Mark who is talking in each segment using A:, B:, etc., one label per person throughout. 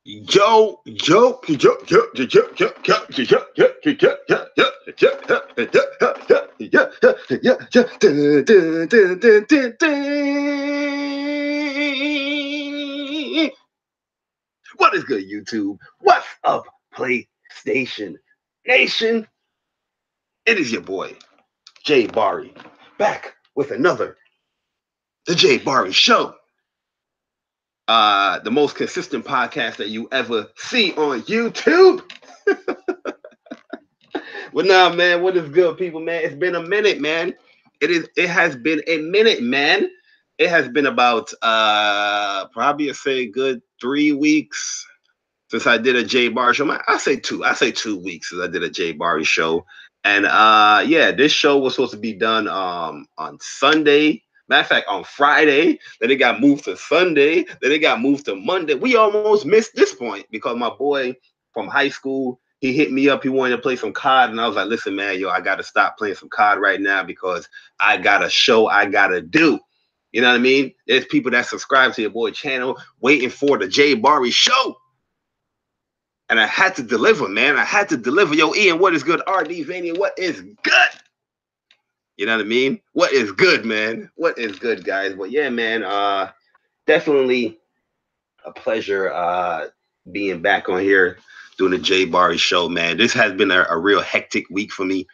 A: Yo, yo, yo, yo, yo, yo, yo, yo, yo, yo, yo, yo, what is good, YouTube? What's up, PlayStation Nation? It is your boy, JayBari, back with another The JayBari Show. The most consistent podcast that you ever see on YouTube. Well, nah, man, what is good, people, man? It's been a minute, man. It has been a minute, man. It has been about probably a good 3 weeks since I did a JayBari Show. I say 2 weeks since I did a JayBari Show. And yeah, this show was supposed to be done on Sunday. Matter of fact, on Friday, then it got moved to Sunday, then it got moved to Monday. We almost missed this point because my boy from high school, he hit me up. He wanted to play some COD, and I was like, listen, man, yo, I got to stop playing some COD right now because I got a show I got to do. You know what I mean? There's people that subscribe to your boy channel waiting for the JayBari Show. And I had to deliver, man. I had to deliver. Yo, Ian, what is good? RD Vania, what is good? You know what I mean? What is good, man? What is good, guys? But yeah, man, definitely a pleasure being back on here doing the JayBari Show, man. This has been a real hectic week for me.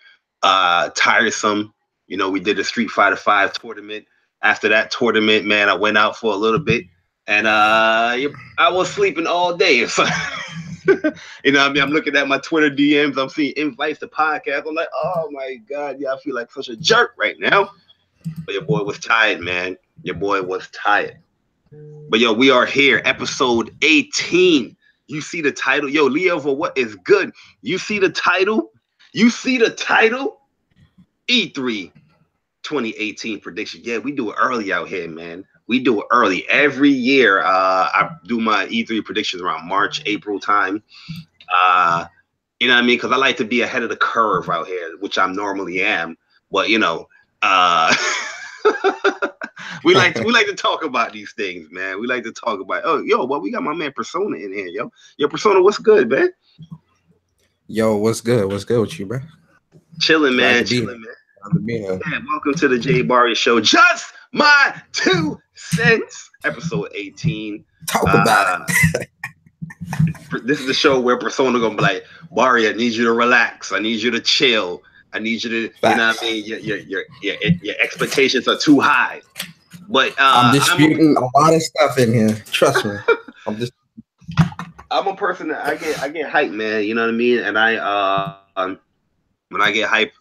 A: Tiresome. You know, we did the Street Fighter V tournament. After that tournament, man, I went out for a little bit, and I was sleeping all day. So, you know what I mean? I'm looking at my Twitter DMs. I'm seeing invites to podcasts. I'm like, oh my God, yeah, I feel like such a jerk right now. But your boy was tired, man. Your boy was tired. But yo, we are here, episode 18. You see the title? Yo, Leo, for what is good? You see the title? You see the title? E3 2018 prediction. Yeah, we do it early out here, man. We do it early every year. I do my E3 predictions around March, April time. You know what I mean? Because I like to be ahead of the curve out here, which I normally am. But you know, we like to talk about these things, man. We like to talk about. Oh, yo, well, we got my man Persona in here, yo. Yo, Persona, what's good, man?
B: Yo, what's good? What's good with you, bro?
A: Chilling, man. Chilling, man. Yeah, welcome to the JayBari Show. Just my 2 cents. Episode 18.
B: Talk about it.
A: This is the show where Persona gonna be like, Bari, I need you to relax. I need you to chill. I need you to, you know what I mean? Your expectations are too high. But
B: I'm disputing a lot of stuff in here. Trust me.
A: I'm a person that I get hyped, man. You know what I mean? And when I get hyped,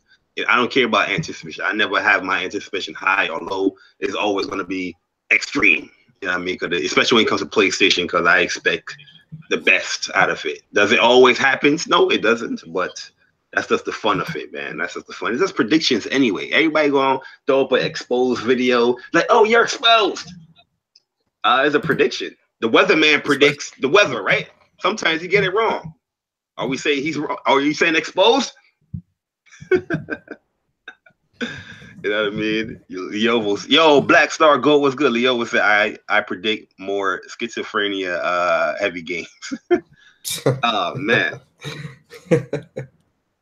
A: I don't care about anticipation. I never have my anticipation high or low. It's always going to be extreme. You know what I mean? Especially when it comes to PlayStation, because I expect the best out of it. Does it always happen? No, it doesn't. But that's just the fun of it, man. That's just the fun. It's just predictions anyway. Everybody going to throw up an exposed video. Like, oh, you're exposed. It's a prediction. The weatherman predicts the weather, right? Sometimes you get it wrong. Are we saying he's wrong? Are you saying exposed? You know what I mean? Yo, Black Star Gold, what's good? Leo was say I predict more schizophrenia heavy games. Oh man.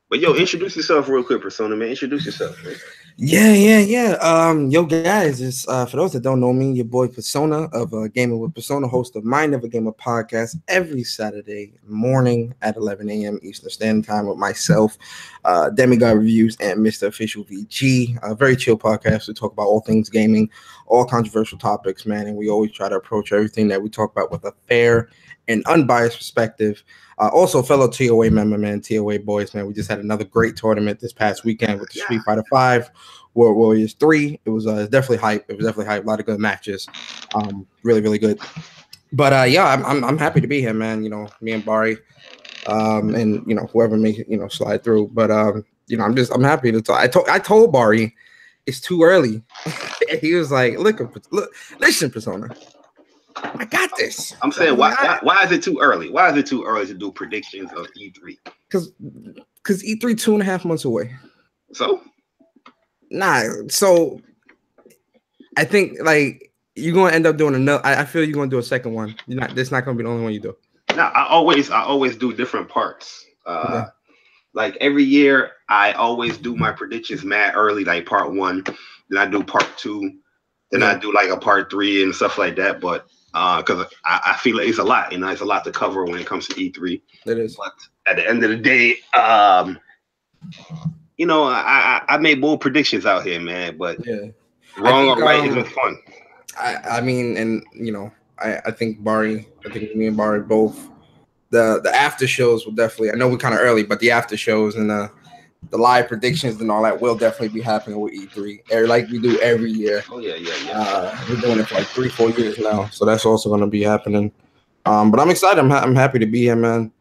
A: But yo, introduce yourself real quick, Persona, man. Introduce yourself, man.
B: Yeah. Yo, guys, it's for those that don't know me, your boy Persona of Gaming with Persona, host of My Never Gamer podcast every Saturday morning at 11 a.m. Eastern Standard Time with myself, Demigod Reviews, and Mr. Official VG. A very chill podcast. We talk about all things gaming, all controversial topics, man, and we always try to approach everything that we talk about with a fair and unbiased perspective. Also, fellow TOA member, man, TOA boys, man. We just had another great tournament this past weekend with the Street Fighter V, World Warriors 3. It was definitely hype. It was definitely hype. A lot of good matches. Really, really good. But yeah, I'm happy to be here, man. You know, me and Bari, and you know whoever may slide through. But you know, I'm happy to talk. I told Bari it's too early. He was like, look, listen, Persona. I got this.
A: I'm saying, why is it too early? Why is it too early to do predictions of E3?
B: Because E3 2.5 months away.
A: So?
B: So I think like you're gonna end up doing another. I feel you're gonna do a second one. This not gonna be the only one you do.
A: Now I always do different parts. Like every year, I always do my predictions mad early, like part one. Then I do part two. Then I do like a part three and stuff like that. But because I feel like it's a lot, it's a lot to cover when it comes to E3.
B: It is.
A: But at the end of the day, I made bold predictions out here, man. But wrong or right, it's been fun.
B: I mean, and I think me and Bari both. The after shows will definitely. I know we're kind of early, but the after shows and the live predictions and all that will definitely be happening with E3, like we do every year.
A: Oh yeah.
B: We're doing it for like 3-4 years now, so that's also going to be happening. But I'm excited. I'm happy to be here, man.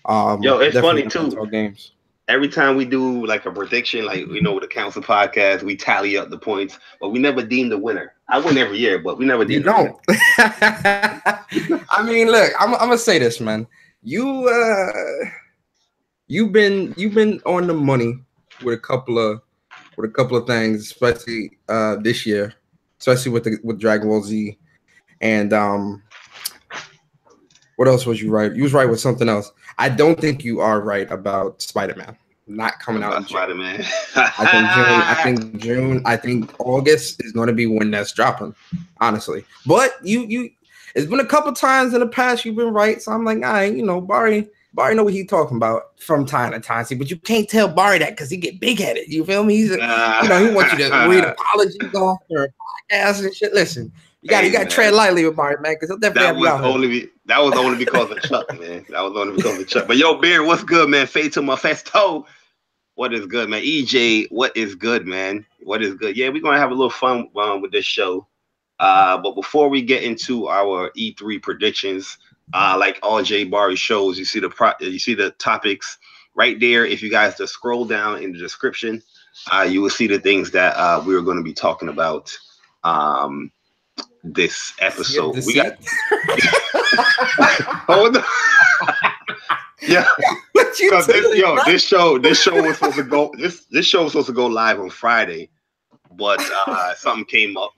A: It's funny too.
B: Games.
A: Every time we do like a prediction, like with the council podcast, we tally up the points, but we never deem the winner. I win every year, but we never deem. You don't.
B: I mean, look, I'm gonna say this, man. You've been on the money with a couple of things, especially this year, especially with Dragon Ball Z, and what else was you right? You was right with something else. I don't think you are right about Spider-Man not coming out in June.
A: Spider-Man.
B: I think August is going to be when that's dropping, honestly. But you it's been a couple times in the past you've been right, so I'm like, all right, Bari know what he's talking about from time to time. See, but you can't tell Bari that because he get big-headed. You feel me? He's he wants you to read apologies off or podcasts and shit. Listen, you got to tread lightly with Bari, man, because he'll definitely
A: that was only because of Chuck, man. That was only because of Chuck. But yo, Beard, what's good, man? Fade to my festo. What is good, man? EJ, what is good, man? What is good? Yeah, we're gonna have a little fun with this show. But before we get into our E3 predictions, like all JayBari shows, you see the topics right there. If you guys just scroll down in the description, you will see the things that we are going to be talking about this episode. We got hold on. Yeah, this show was supposed to go. This show was supposed to go live on Friday, but something came up.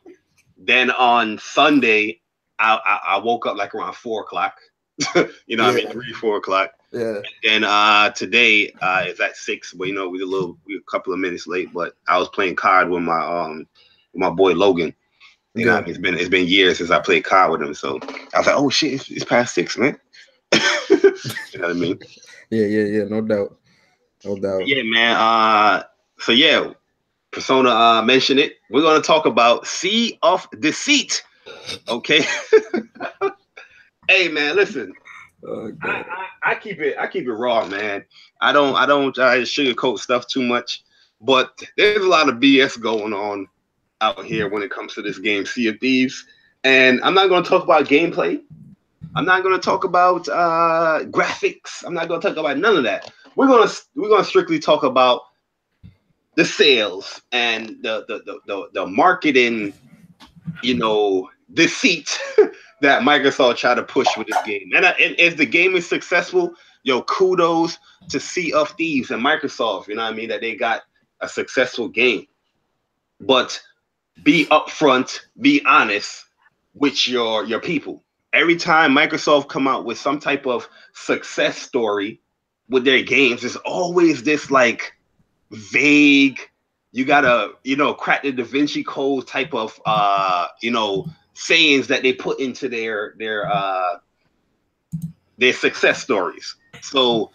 A: Then on Sunday, I woke up like around 4 o'clock. 3-4 o'clock.
B: Yeah.
A: And then today it's at 6. But we a couple of minutes late. But I was playing COD with my boy Logan. It's been years since I played COD with him. So I was like, oh shit, it's past 6, man. You know what I mean?
B: Yeah. No doubt.
A: Yeah, man. So yeah. Persona mentioned it. We're gonna talk about Sea of Deceit. Okay. Hey man, listen. I keep it raw, man. I don't sugarcoat stuff too much, but there's a lot of BS going on out here when it comes to this game, Sea of Thieves. And I'm not gonna talk about gameplay. I'm not gonna talk about graphics. I'm not gonna talk about none of that. We're gonna strictly talk about the sales and the marketing, deceit that Microsoft tried to push with this game. And if the game is successful, kudos to Sea of Thieves and Microsoft, that they got a successful game. But be upfront, be honest with your people. Every time Microsoft come out with some type of success story with their games, there's always this like vague, you gotta crack the Da Vinci Code type of sayings that they put into their success stories. So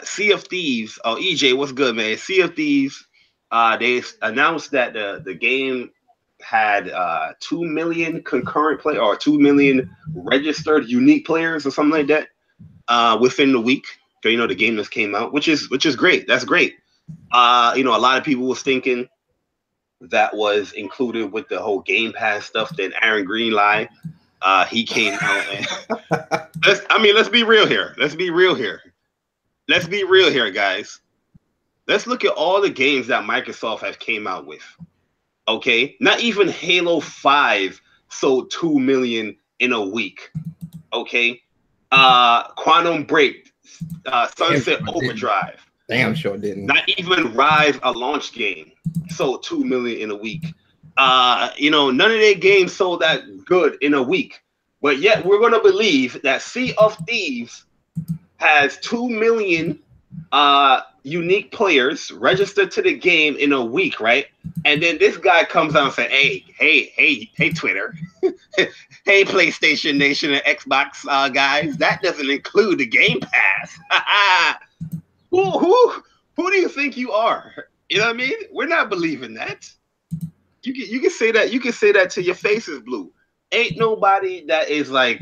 A: Sea of Thieves, EJ, what's good, man? Sea of Thieves, they announced that the game had 2 million concurrent play or 2 million registered unique players or something like that within the week. The game just came out, which is great. That's great. A lot of people was thinking that was included with the whole Game Pass stuff. Then Aaron Green lied. He came out and let's be real here. Let's be real here, guys. Let's look at all the games that Microsoft have came out with. Okay, not even Halo 5 sold 2 million in a week. Okay, Quantum Break, Sunset Overdrive.
B: Damn sure didn't.
A: Not even Rise, a launch game, sold 2 million in a week. None of their games sold that good in a week. But yet we're gonna believe that Sea of Thieves has 2 million unique players registered to the game in a week, right? And then this guy comes out and says, hey, Twitter, hey, PlayStation Nation and Xbox guys, that doesn't include the Game Pass. Who do you think you are? You know what I mean? We're not believing that. You can say that. You can say that till your face is blue. Ain't nobody that is like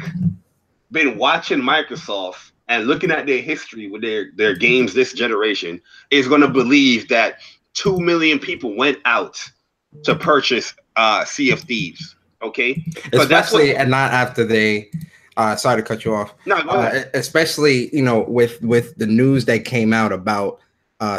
A: been watching Microsoft and looking at their history with their games this generation is going to believe that 2 million people went out to purchase Sea of Thieves. Okay,
B: especially and not after they. Sorry to cut you off.
A: No, go ahead.
B: Especially with the news that came out about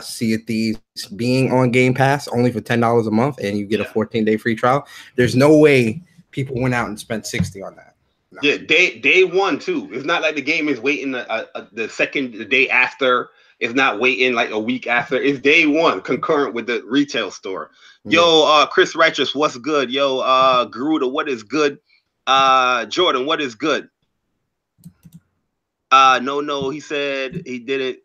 B: Sea of Thieves being on Game Pass only for $10 a month, and you get a 14-day free trial. There's no way people went out and spent $60 on that. No.
A: Yeah, day one too. It's not like the game is waiting the day after. It's not waiting like a week after. It's day one, concurrent with the retail store. Yo, Chris Righteous, what's good? Yo, Garuda, what is good? Jordan, what is good? No, he said he did it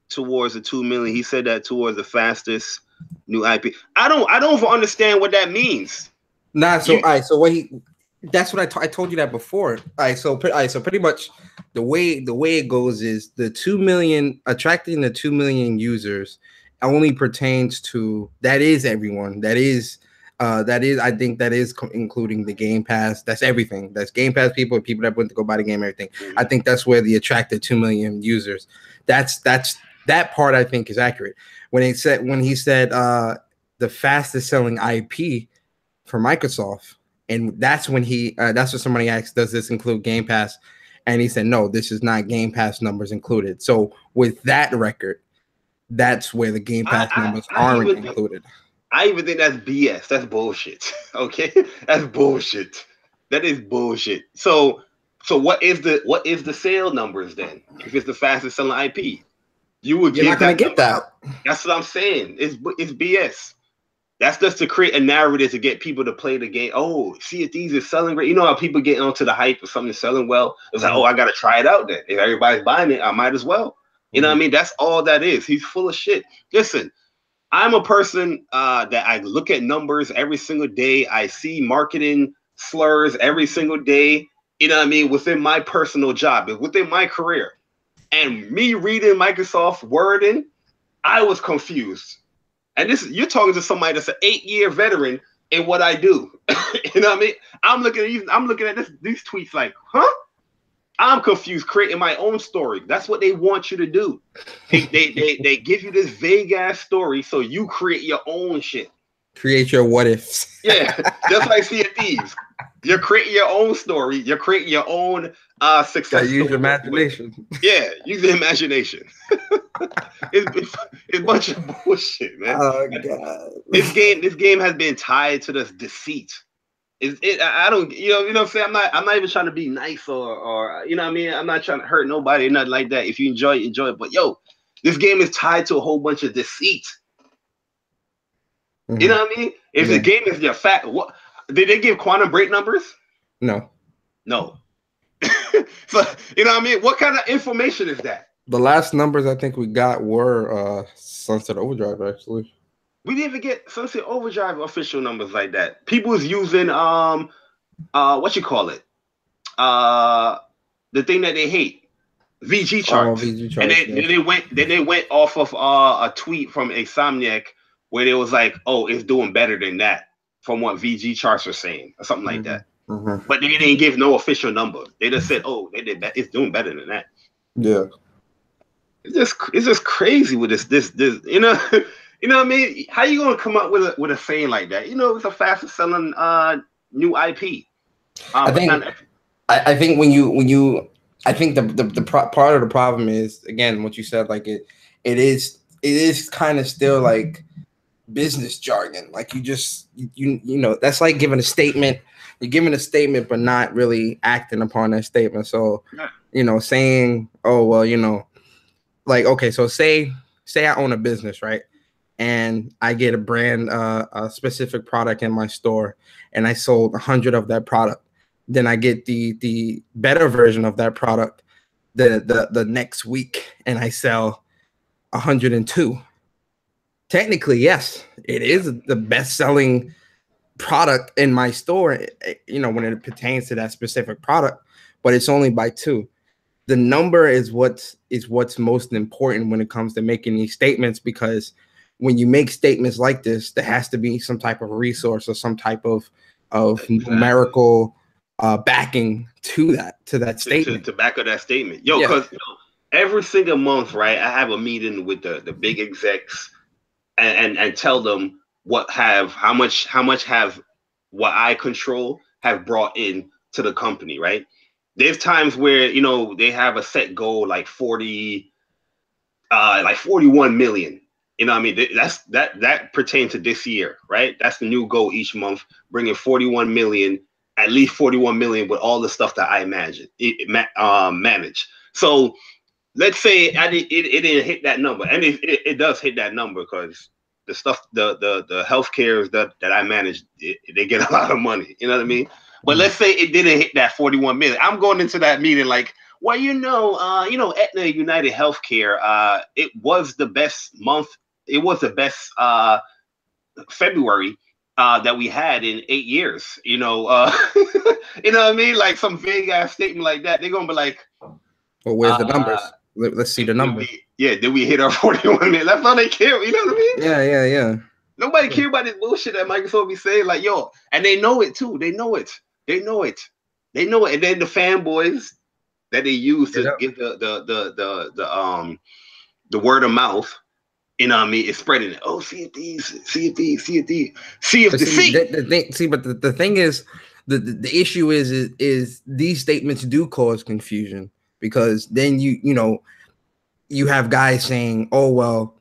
A: towards the 2 million. He said that towards the fastest new IP. I don't understand what that means.
B: Nah, so that's what I told you that before. So pretty much the way it goes is the 2 million attracting the 2 million users only pertains to that is everyone. That is I think that is including the Game Pass. That's everything. That's Game Pass people that went to go buy the game, everything. I think that's where the attracted 2 million users. That's that part I think is accurate. When he said the fastest selling IP for Microsoft, and that's when that's what somebody asked, does this include Game Pass? And he said, no, this is not Game Pass numbers included. So with that record, that's where the Game Pass numbers aren't included.
A: I even think that's BS. That's bullshit. Okay, that's bullshit. That is bullshit. So what is the sale numbers then? If it's the fastest selling IP, you're
B: not gonna get that.
A: That's what I'm saying. It's BS. That's just to create a narrative to get people to play the game. Oh, see if these are selling great. You know how people get onto the hype of something selling well? It's like, oh, I gotta try it out then. If everybody's buying it, I might as well. You know what I mean? That's all that is. He's full of shit. Listen, I'm a person that I look at numbers every single day. I see marketing slurs every single day. You know what I mean? Within my personal job, within my career. And me reading Microsoft wording, I was confused. And you're talking to somebody that's an 8-year veteran in what I do. You know what I mean? I'm looking at these tweets like, huh? I'm confused, creating my own story. That's what they want you to do. They give you this vague ass story, so you create your own shit.
B: Create your what ifs. Yeah,
A: just like Sea of Thieves. You're creating your own story. You're creating your own success.
B: Use your imagination.
A: Yeah, use your imagination. It's a bunch of bullshit, man.
B: Oh god.
A: This game has been tied to this deceit. I don't, you know what I'm saying? I'm not even trying to be nice or you know what I mean? I'm not trying to hurt nobody, nothing like that. If you enjoy it. But yo, this game is tied to a whole bunch of deceit. You know what I mean? If the game is your fact, what did they give Quantum Break numbers?
B: No.
A: So you know what I mean? What kind of information is that?
B: The last numbers I think we got were Sunset Overdrive, actually.
A: We didn't even get Sunset Overdrive official numbers like that. People was using what you call it? The thing that they hate, VG charts.
B: VG charts.
A: And they went off of a tweet from Insomniac where they was like, oh, it's doing better than that from what VG charts are saying or something like that. But they didn't give no official number. They just said, oh, they did that. It's doing better than that.
B: Yeah.
A: It's just crazy with this you know. You know what I mean? How you gonna come up with a saying like that? You know, it's the fastest selling new IP.
B: I think when you I think the part of the problem is, again, what you said, like it is kind of still like business jargon. Like you know, that's like giving a statement. You're giving a statement, but not really acting upon that statement. So, you know, saying, oh, well, you know, like, okay, so say I own a business, right? And I get a brand, a specific product in my store, and I sold 100 of that product. then I get the better version of that product the next week, and I sell 102. Technically, yes, it is the best selling product in my store, when it pertains to that specific product, but it's only by 2. The number is what's most important when it comes to making these statements, because when you make statements like this, there has to be some type of resource or some type of numerical backing to that statement.
A: To back up that statement. Because every single month, right, I have a meeting with the big execs and tell them how much have what I control have brought in to the company, right? There's times where they have a set goal like 41 million. You know what I mean? That pertains to this year, right? That's the new goal each month, bringing 41 million, at least 41 million with all the stuff that I manage. So let's say it didn't hit that number, and it does hit that number because the stuff, the healthcare that I manage, they get a lot of money. You know what I mean? But let's say it didn't hit that 41 million. I'm going into that meeting like, well, Aetna United Healthcare, it was the best month. It was the best February that we had in 8 years. You know what I mean? Like some vague ass statement like that. They're gonna be like,
B: well, where's the numbers? Let's see the numbers.
A: Did we hit our 41 million? That's all they care. You know what I
B: mean? Yeah.
A: Nobody care about this bullshit that Microsoft be saying. Like, and they know it too. They know it. And then the fanboys that they use to get the word of mouth, you know what I mean, it's spreading it. Oh, see if Deceit.
B: But the thing is, the issue is these statements do cause confusion, because then you have guys saying, oh, well,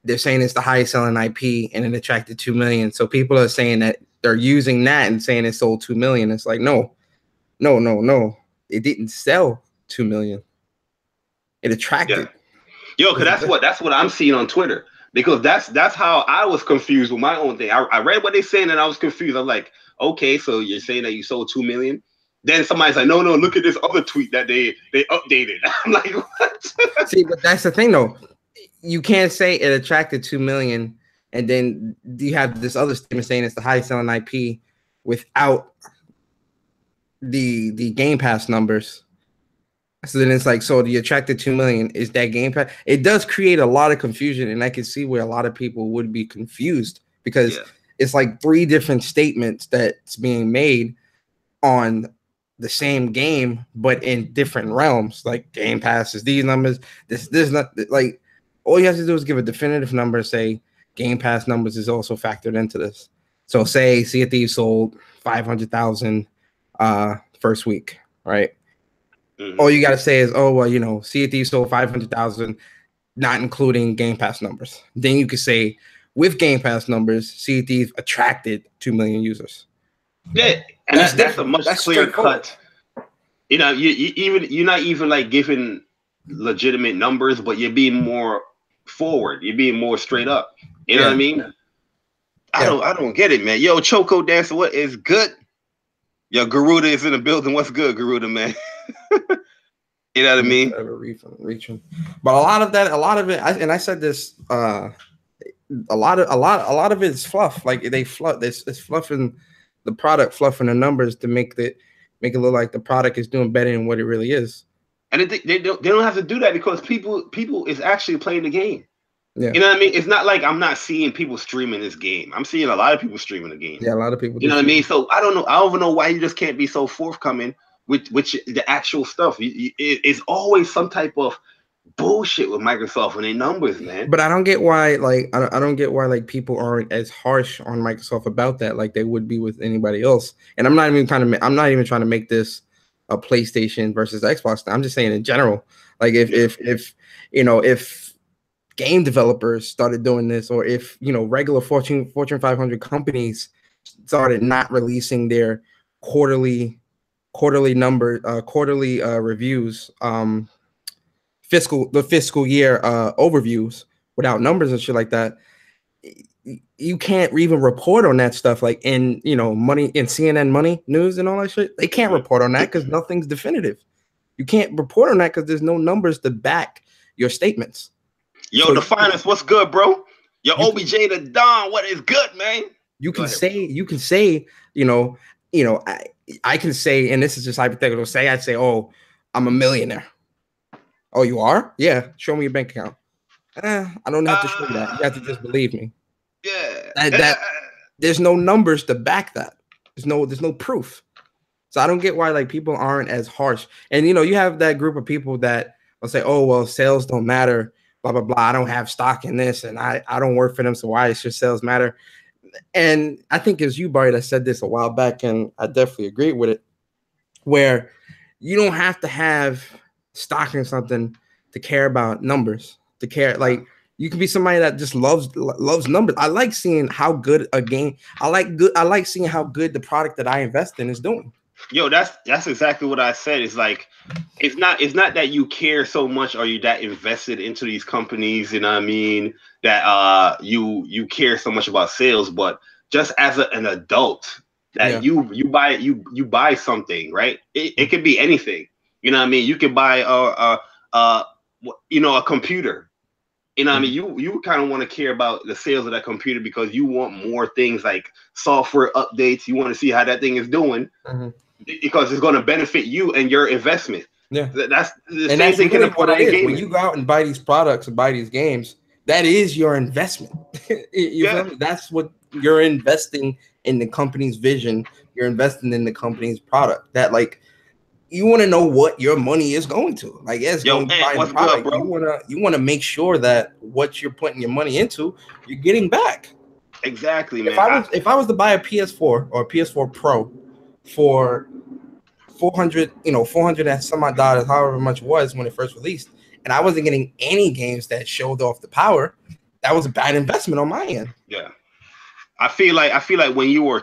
B: they're saying it's the highest selling IP and it attracted 2 million. So people are saying that they're using that and saying it sold 2 million. It's like, no. It didn't sell 2 million. It attracted.
A: Yeah. Because that's what I'm seeing on Twitter. Because that's how I was confused with my own thing. I read what they're saying and I was confused. I'm like, okay, so you're saying that you sold 2 million? Then somebody's like, no, look at this other tweet that they updated. I'm like, what?
B: See, but that's the thing though. You can't say it attracted 2 million and then you have this other statement saying it's the highest selling IP without the Game Pass numbers. So then it's like, so the attracted 2 million is that Game Pass? It does create a lot of confusion, and I can see where a lot of people would be confused, because it's like 3 different statements that's being made on the same game, but in different realms. Like Game Pass is these numbers. This not like, all you have to do is give a definitive number, say Game Pass numbers is also factored into this. So say Sea of Thieves sold 500,000 first week, right? Mm-hmm. All you got to say is, oh, well, Sea of Thieves sold 500,000, not including Game Pass numbers. Then you could say, with Game Pass numbers, Sea of Thieves attracted 2 million users.
A: Yeah, and that's a much clearer cut. You're not even like giving legitimate numbers, but you're being more forward. You're being more straight up. You know what I mean? I don't get it, man. Yo, Choco Dancer, what is good? Yo, Garuda is in the building. What's good, Garuda, man? You know what I mean?
B: Reaching. But a lot of it, and I said this, a lot of it is fluff. Like they fluff. It's fluffing the product, fluffing the numbers to make it look like the product is doing better than what it really is.
A: And they don't have to do that because people is actually playing the game.
B: Yeah.
A: You know what I mean? It's not like I'm not seeing people streaming this game. I'm seeing a lot of people streaming the game.
B: Yeah, a lot of people.
A: You know what I mean? So I don't know. I don't even know why you just can't be so forthcoming with the actual stuff. It's always some type of bullshit with Microsoft and their numbers, man.
B: But I don't get why, like, I don't get why, like, people aren't as harsh on Microsoft about that, like they would be with anybody else. And I'm not even trying to make this a PlayStation versus Xbox. I'm just saying in general, like if game developers started doing this, or if regular Fortune 500 companies started not releasing their quarterly reviews, fiscal year overviews without numbers and shit like that, you can't even report on that stuff, like in money in CNN Money News and all that shit. They can't report on that because nothing's definitive. You can't report on that because there's no numbers to back your statements.
A: Yo, so the finest, what's good, bro? Yo, OBJ the Don, what is good, man?
B: You can say, I can say, and this is just hypothetical. I'd say, oh, I'm a millionaire. Oh, you are? Yeah. Show me your bank account. I don't have to show you that. You have to just believe me.
A: Yeah.
B: There's no numbers to back that. There's no proof. So I don't get why like people aren't as harsh. And you have that group of people that will say, oh, well, sales don't matter, blah, blah, blah. I don't have stock in this and I don't work for them. So why should sales matter? And I think it was you, Barry, that said this a while back, and I definitely agree with it, where you don't have to have stock in something to care about numbers, to care. Like, you can be somebody that just loves numbers. I like seeing how good a game. I like seeing how good the product that I invest in is doing.
A: Yo, that's exactly what I said. It's like it's not that you care so much or you that invested into these companies, you know what I mean, that you care so much about sales, but just as an adult that you buy something, right? It could be anything. You know what I mean? You could buy a computer. You know what I mean? You kind of want to care about the sales of that computer because you want more things like software updates. You want to see how that thing is doing. Because it's going to benefit you and your investment.
B: Yeah,
A: that's the same thing can apply to gaming.
B: When you go out and buy these products and buy these games, that is your investment. You feel me? That's what you're investing in, the company's vision. You're investing in the company's product. That like you want to know what your money is going to. Like, it's going to buy the product. Good, you want to make sure that what you're putting your money into, you're getting back.
A: Exactly, man.
B: If I was to buy a PS4 or a PS4 Pro for $400 and some odd dollars, however much it was when it first released, and I wasn't getting any games that showed off the power, that was a bad investment on my end.
A: Yeah, I feel like when you were a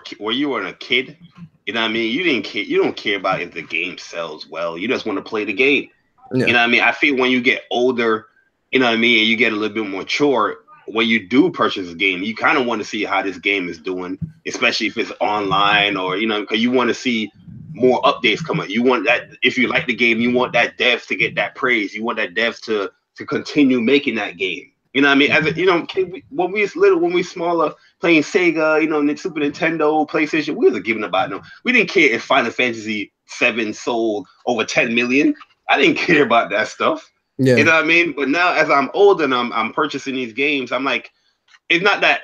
A: kid, you know what I mean, you don't care about if the game sells well. You just want to play the game. Yeah. You know what I mean? I feel when you get older, you know what I mean, and you get a little bit more mature, when you do purchase a game, you kind of want to see how this game is doing, especially if it's online or, because you want to see more updates come up. You want that, if you like the game, you want that dev to get that praise. You want that dev to continue making that game. You know what I mean? As when we was little, when we smaller, playing Sega, Super Nintendo, PlayStation, we wasn't giving about no. We didn't care if Final Fantasy VII sold over 10 million. I didn't care about that stuff. Yeah. You know what I mean? But now as I'm older and I'm purchasing these games, I'm like, it's not that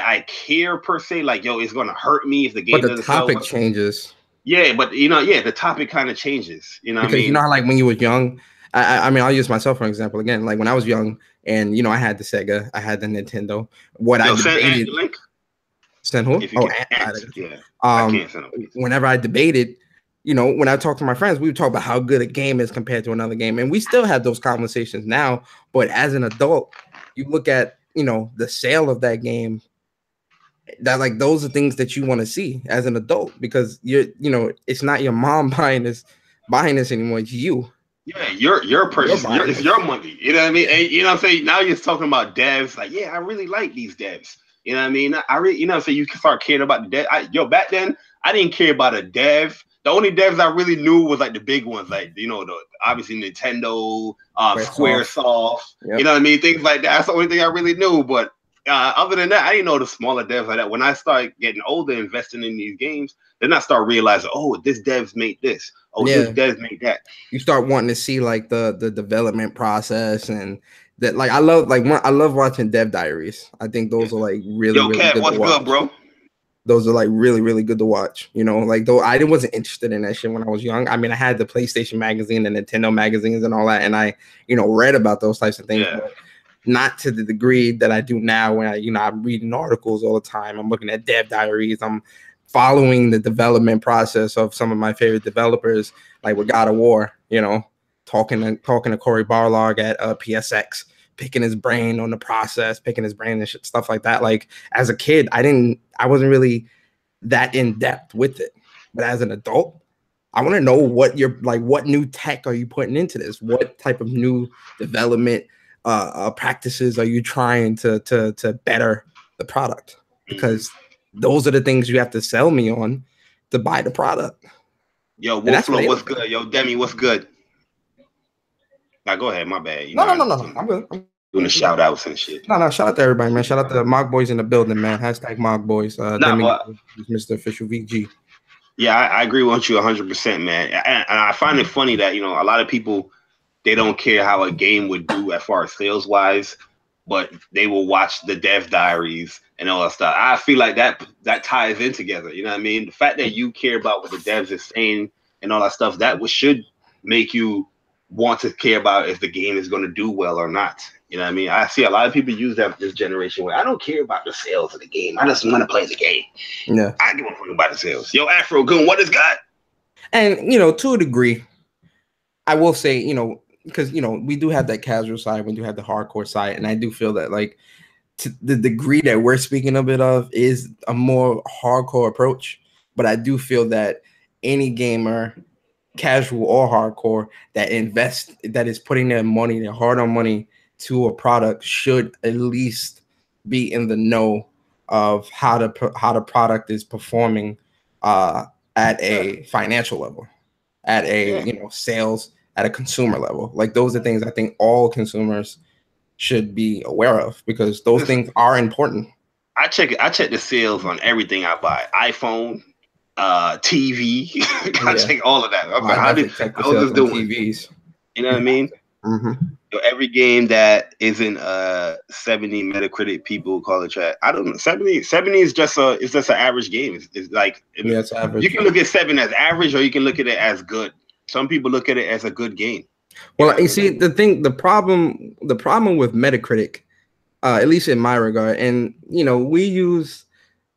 A: I care per se, like, yo, it's gonna hurt me if the game doesn't sell.
B: But the topic changes.
A: Yeah, but the topic kind of changes. You know what I mean?
B: You know how, like, when you were young, I mean, I'll use myself for an example again. Like when I was young and I had the Sega, I had the Nintendo. Send who? I can't send them. Whenever I debated, when I talk to my friends, we would talk about how good a game is compared to another game. And we still have those conversations now. But as an adult, you look at, the sale of that game, that like those are things that you want to see as an adult, because it's not your mom buying this anymore. It's you.
A: Yeah, your purchase. It's your money. You know what I mean? And, what I'm saying? Now you're talking about devs. Like, yeah, I really like these devs. You know what I mean? I really, so you can start caring about the dev. Back then, I didn't care about a dev. The only devs I really knew was like the big ones, like obviously Nintendo, Squaresoft. Yep. You know what I mean? Things like that. That's the only thing I really knew. But other than that, I didn't know the smaller devs like that. When I started getting older, investing in these games, then I start realizing, oh, this devs make this. Oh, this devs make that.
B: You start wanting to see like the development process, and that, like, I love watching dev diaries. I think those are like really.
A: Yo, Cat, what's good, bro?
B: Those are like really, really good to watch. Like, though I wasn't interested in that shit when I was young. I mean, I had the PlayStation magazine, the Nintendo magazines and all that. And I, read about those types of things, but not to the degree that I do now when I'm reading articles all the time. I'm looking at dev diaries. I'm following the development process of some of my favorite developers, like with God of War, talking to Cory Barlog at PSX, picking his brain on the process, picking his brain and shit, stuff like that. Like, as a kid, I wasn't really that in depth with it, but as an adult, I want to know what what new tech are you putting into this? What type of new development practices are you trying to better the product, because those are the things you have to sell me on to buy the product.
A: Yo, Wolflow, what's good? Yo, Demi, what's good? Now go ahead, my bad.
B: No. I'm good.
A: Doing the shout outs and shit.
B: No, shout out to everybody, man. Shout out to Mog Boys in the building, man. Hashtag Mog Boys. Demi, Mr. Official VG.
A: Yeah, I agree with you 100%, man. And I find it funny that, you know, a lot of people, they don't care how a game would do as far as sales wise, but they will watch the dev diaries and all that stuff. I feel like that ties in together. You know what I mean? The fact that you care about what the devs are saying and all that stuff, that should make you want to care about if the game is going to do well or not. You know what I mean? I see a lot of people use that this generation where I don't care about the sales of the game. I just want to play the game.
B: Yeah.
A: I give a fuck about the sales. Yo, Afro Goon, what is God?
B: And, you know, to a degree, I will say, you know, because, you know, we do have that casual side, we do have the hardcore side. And I do feel that, like, to the degree that we're speaking a bit of is a more hardcore approach. But I do feel that any gamer, casual or hardcore, that is putting their money, their hard-earned money to a product should at least be in the know of how the product is performing at a financial level, at a you know, sales, at a consumer level. Like, those are things I think all consumers should be aware of, because those things are important.
A: I check the sales on everything I buy. iPhone, TV. I check all of that.
B: I check the sales on TVs.
A: You know what I mean?
B: Mm-hmm.
A: So every game that isn't 70 Metacritic, people call it trash. I don't know. 70 is just an average game. It's like,
B: it's average.
A: You can look at 7 as average, or you can look at it as good. Some people look at it as a good game.
B: Well, you see, the problem with Metacritic, at least in my regard, and you know, we use,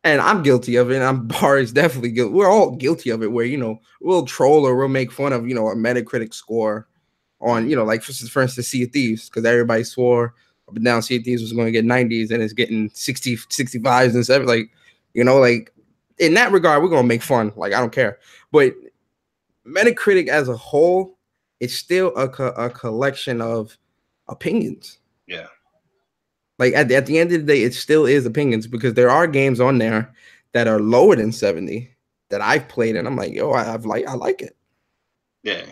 B: and I'm guilty of it, and Bari's definitely guilty. We're all guilty of it, where, you know, we'll troll or we'll make fun of, you know, a Metacritic score on, you know, like for instance, Sea of Thieves, because everybody swore up and down Sea of Thieves was going to get 90s, and it's getting 60, 65s and stuff. Like, you know, like, in that regard, we're going to make fun. Like, I don't care. But Metacritic as a whole, it's still a collection of opinions.
A: Yeah.
B: Like, at the end of the day, it still is opinions, because there are games on there that are lower than 70 that I've played, and I'm like, yo, I like it.
A: Yeah,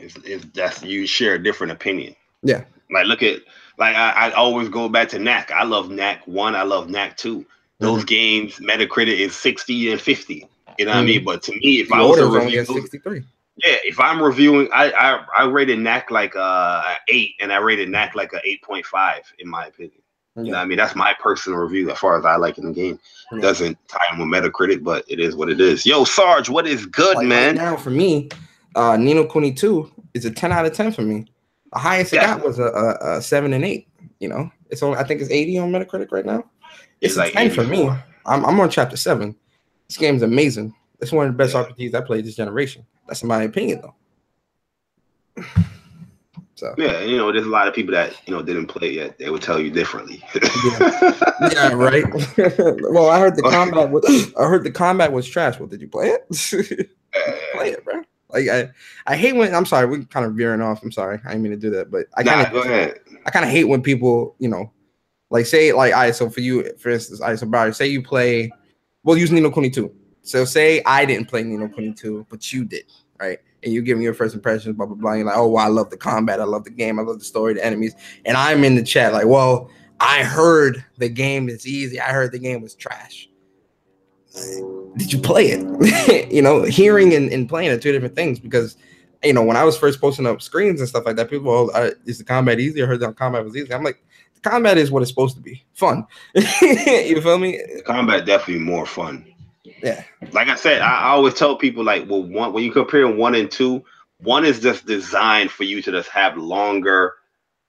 A: that's, you share a different opinion.
B: Yeah.
A: Like, look at, like, I always go back to Knack. I love Knack 1. I love Knack 2. Those games, Metacritic is 60 and 50. You know what I mean? But to me, if I was to review,
B: 63.
A: Yeah, if I'm reviewing, I rated Knack like a 8, and I rated Knack like a 8.5 in my opinion. You know what I mean? That's my personal review as far as I like in the game. It doesn't tie in with Metacritic, but it is what it is. Yo, Sarge, what is good, man?
B: Right now, for me, Ni no Kuni 2 is a 10 out of 10 for me. The highest it got was a 7 and 8. You know, it's only, I think it's 80 on Metacritic right now. It's like 10 for me. I'm on chapter 7. This game's amazing. It's one of the best RPGs I played this generation. That's my opinion, though. So
A: yeah, you know, there's a lot of people that, you know, didn't play it yet. They would tell you differently.
B: yeah, right. Well, I heard the combat was trash. Well, did you play it? Play it, bro. Like, I hate when, I'm sorry, we're kind of veering off. I'm sorry, I didn't mean to do that, but I kind of hate when people, you know, like, say, like, all right, so for you, for instance, all right, so Barry, say you play, we'll use Ni no Kuni 2. So say I didn't play Ni no Kuni 2, but you did, right? And you give me your first impressions, blah, blah, blah. And you're like, oh, well, I love the combat. I love the game. I love the story, the enemies. And I'm in the chat like, well, I heard the game is easy. I heard the game was trash. Did you play it? You know, hearing and playing are two different things, because, you know, when I was first posting up screens and stuff like that, people, is the combat easy? I heard the combat was easy. I'm like, the combat is what it's supposed to be. Fun. You feel me?
A: The combat definitely more fun.
B: Yeah.
A: Like I said, I always tell people, like, well, when you compare 1 and 2, 1 is just designed for you to just have longer,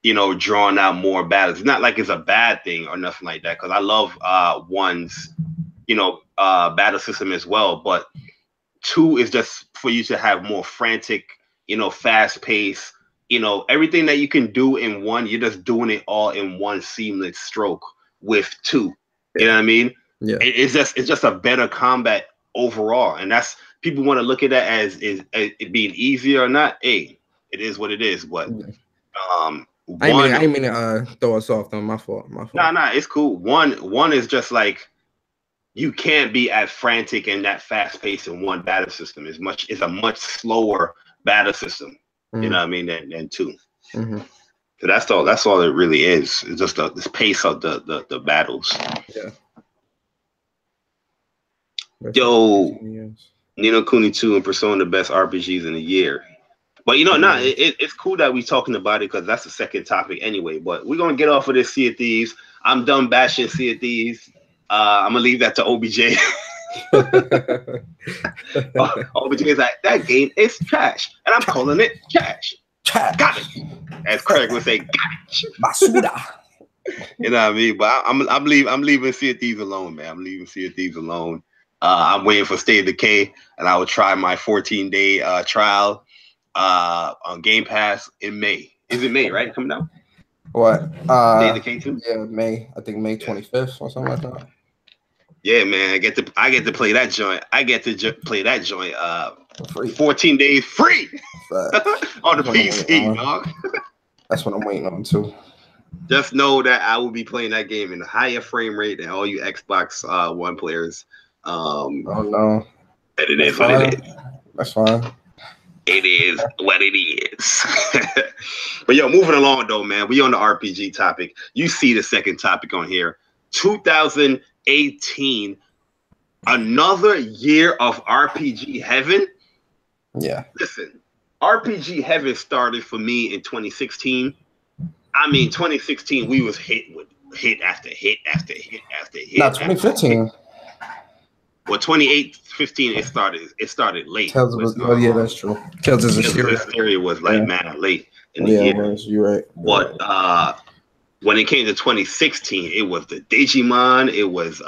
A: you know, drawn out more battles. It's not like it's a bad thing or nothing like that, because I love 1's, you know, battle system as well. But 2 is just for you to have more frantic, you know, fast pace, you know, everything that you can do in 1, you're just doing it all in one seamless stroke with 2. You know what I mean?
B: Yeah,
A: it's just a better combat overall, and that's, people want to look at that as it being easier or not. Hey, it is what it is. But
B: I didn't mean to throw us off. Though, my fault.
A: Nah, it's cool. One is just like, you can't be as frantic and that fast paced in one battle system. It's a much slower battle system. You know what I mean? Than two. So that's all it really is. It's just this pace of the battles.
B: Yeah.
A: Yo, Ni no Kuni 2 and Persona the best RPGs in a year. But it's cool that we're talking about it because that's the second topic anyway. But we're gonna get off of this Sea of Thieves. I'm done bashing Sea of Thieves. I'm gonna leave that to OBJ. OBJ is like, that game is trash, and I'm calling it trash. Got it, as Craig would say. Got it.
B: Basura.
A: You know what I mean? But I'm leaving Sea of Thieves alone, man. I'm leaving Sea of Thieves alone. I'm waiting for State of Decay, and I will try my 14-day trial on Game Pass in May. Is it May, right? Coming out?
B: What?
A: State of Decay 2?
B: Yeah, May. I think May 25th or something like that.
A: Yeah, man. I get to play that joint. I get to play that joint free. 14 days free on the PC, dog.
B: That's what I'm waiting on too.
A: Just know that I will be playing that game in a higher frame rate than all you Xbox One players.
B: Oh no.
A: But it is what it is.
B: That's fine.
A: It is what it is. But yo, moving along though, man. We on the RPG topic. You see the second topic on here. 2018, another year of RPG heaven.
B: Yeah.
A: Listen, RPG heaven started for me in 2016. I mean, 2016, we was hit after hit after hit after hit.
B: Not 2015.
A: Well, 2015, it started late.
B: Tales of yeah, that's true. Tales of
A: Hysteria was like man late in the year.
B: You're right.
A: But when it came to 2016, it was the Digimon, it was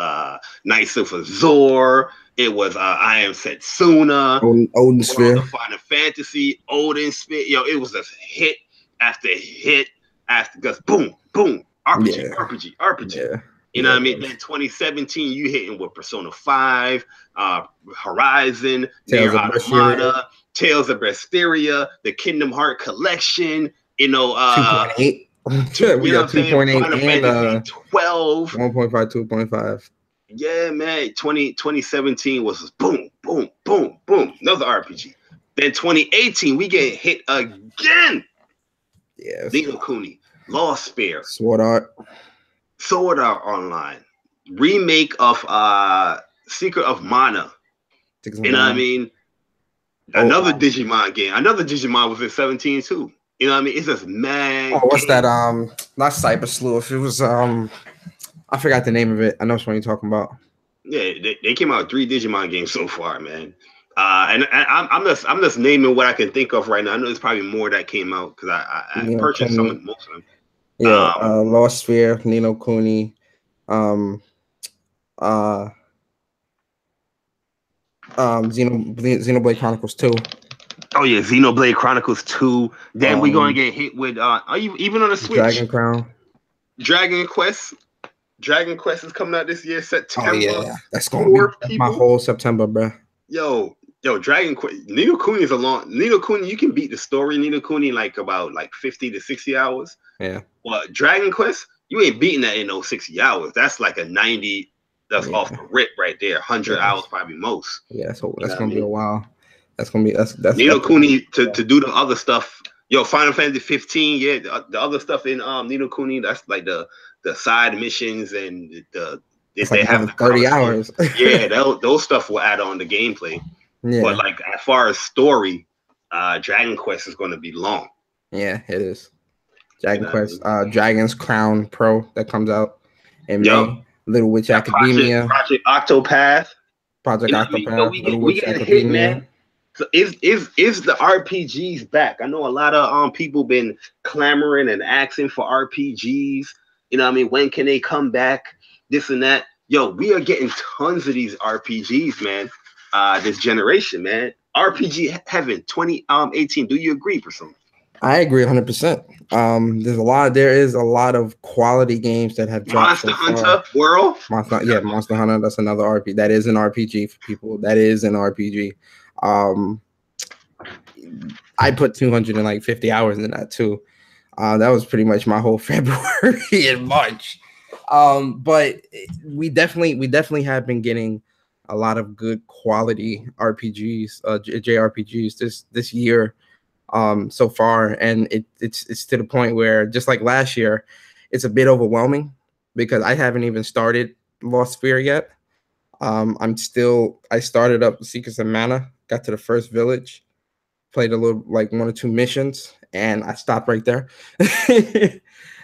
A: Knights of Azure, it was I Am Setsuna,
B: Odin Sphere,
A: the Final Fantasy, Odin Sphere. Yo, it was just hit after hit after just boom, boom, RPG.
B: Yeah.
A: You know what I mean? Then 2017, you hitting with Persona 5, Horizon, Nier Automata, Tales of Berseria, the Kingdom Hearts collection,
B: 2.8.
A: we got 2.8 and 12.
B: 1.5, 2.5.
A: Yeah, man. 2017 was just boom, boom, boom, boom. Another RPG. Then 2018, we get hit again.
B: Yeah.
A: Ni no Kuni, Lost Sphere,
B: Sword Art
A: Online, remake of Secret of Mana. You know what I mean? Another Digimon game. Another Digimon was in 17 too. You know what I mean? It's just mad.
B: Oh, what's that? Not Cyber Sleuth. It was I forgot the name of it. I know what you're talking about. Yeah,
A: they came out 3 Digimon games so far, man. And I'm just naming what I can think of right now. I know there's probably more that came out because I purchased most of them.
B: Yeah, Lost Sphere, Ni no Kuni, Xenoblade Chronicles 2.
A: Oh yeah, Xenoblade Chronicles 2. Then we're gonna get hit with are you even on the Switch?
B: Dragon Crown.
A: Dragon Quest is coming out this year, September.
B: Oh yeah, that's gonna be my whole September, bro.
A: Yo, Dragon Quest. Ni no Kuni is Ni no Kuni, you can beat the story Ni no Kuni in about 50 to 60 hours.
B: Yeah.
A: But Dragon Quest, you ain't beating that in 60 hours. That's like a 90. That's off the rip right there. 100 hours probably most.
B: Yeah, so that's gonna be a while. That's gonna be that's
A: Ni no Kuni to do the other stuff. Yo, Final Fantasy 15. Yeah, the other stuff in Ni no Kuni. That's like the side missions and if they have the
B: 30 hours.
A: Yeah, those stuff will add on the gameplay. Yeah. But like as far as story, Dragon Quest is going to be long.
B: Yeah, it is. Dragon Quest, Dragon's Crown Pro that comes out in May. Little Witch Academia,
A: Project Octopath.
B: We
A: get hit, man. So is the RPGs back? I know a lot of people been clamoring and asking for RPGs. You know what I mean? When can they come back? This and that. Yo, we are getting tons of these RPGs, man. This generation, man. RPG heaven 2018. Do you agree, Persona?
B: I agree 100%. There is a lot of quality games that have dropped.
A: Monster Hunter World.
B: Monster Hunter. That's another RPG. That is an RPG for people. That is an RPG. I put 250 hours in that too. That was pretty much my whole February and March. But we definitely have been getting a lot of good quality RPGs, JRPGs this year, so far, and it's to the point where, just like last year, it's a bit overwhelming because I haven't even started Lost Sphere yet. I started up Secrets of Mana, got to the first village, played a little, like 1 or 2 missions, and I stopped right there.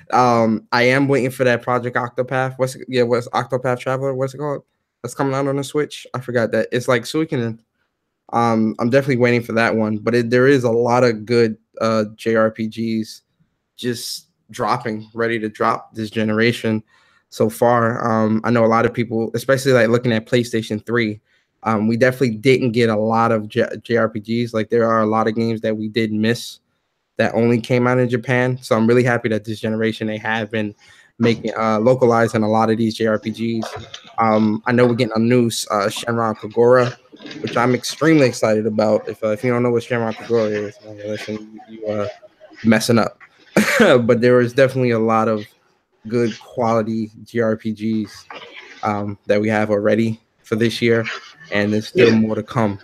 B: I am waiting for that Project Octopath. What's Octopath Traveler? What's it called? That's coming out on the Switch. I forgot that. It's like Suikoden. I'm definitely waiting for that one. But there is a lot of good JRPGs just dropping, ready to drop this generation so far. I know a lot of people, especially like looking at PlayStation 3, we definitely didn't get a lot of JRPGs. Like there are a lot of games that we did miss that only came out in Japan. So I'm really happy that this generation, they have been making localizing a lot of these JRPGs. I know we're getting a new Shenron Kagura, which I'm extremely excited about. If you don't know what Shenron Kagura is, man, listen, you messing up. But there is definitely a lot of good quality JRPGs that we have already for this year, and there's still more to come.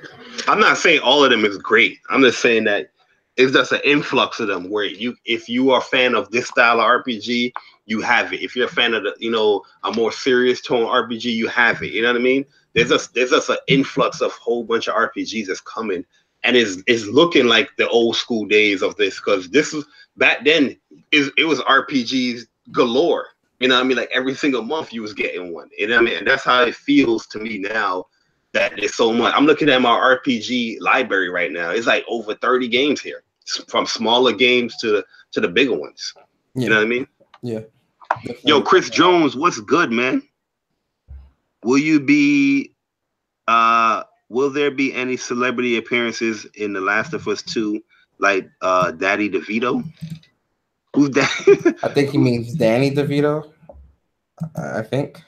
A: I'm not saying all of them is great. I'm just saying that it's just an influx of them where if you are a fan of this style of RPG, you have it. If you're a fan of a more serious tone RPG, you have it. You know what I mean? There's just an influx of whole bunch of RPGs that's coming, and it's looking like the old school days of this, because this was back then. It was RPGs galore. You know what I mean? Like every single month you was getting one. You know what I mean? And that's how it feels to me now. That there's so much. I'm looking at my RPG library right now. It's like over 30 games here, from smaller games to the bigger ones. You know what I mean?
B: Yeah.
A: Yo, Chris Jones, what's good, man? Will there be any celebrity appearances in The Last of Us 2, like Daddy DeVito? Who's that?
B: I think he means Danny DeVito. I think.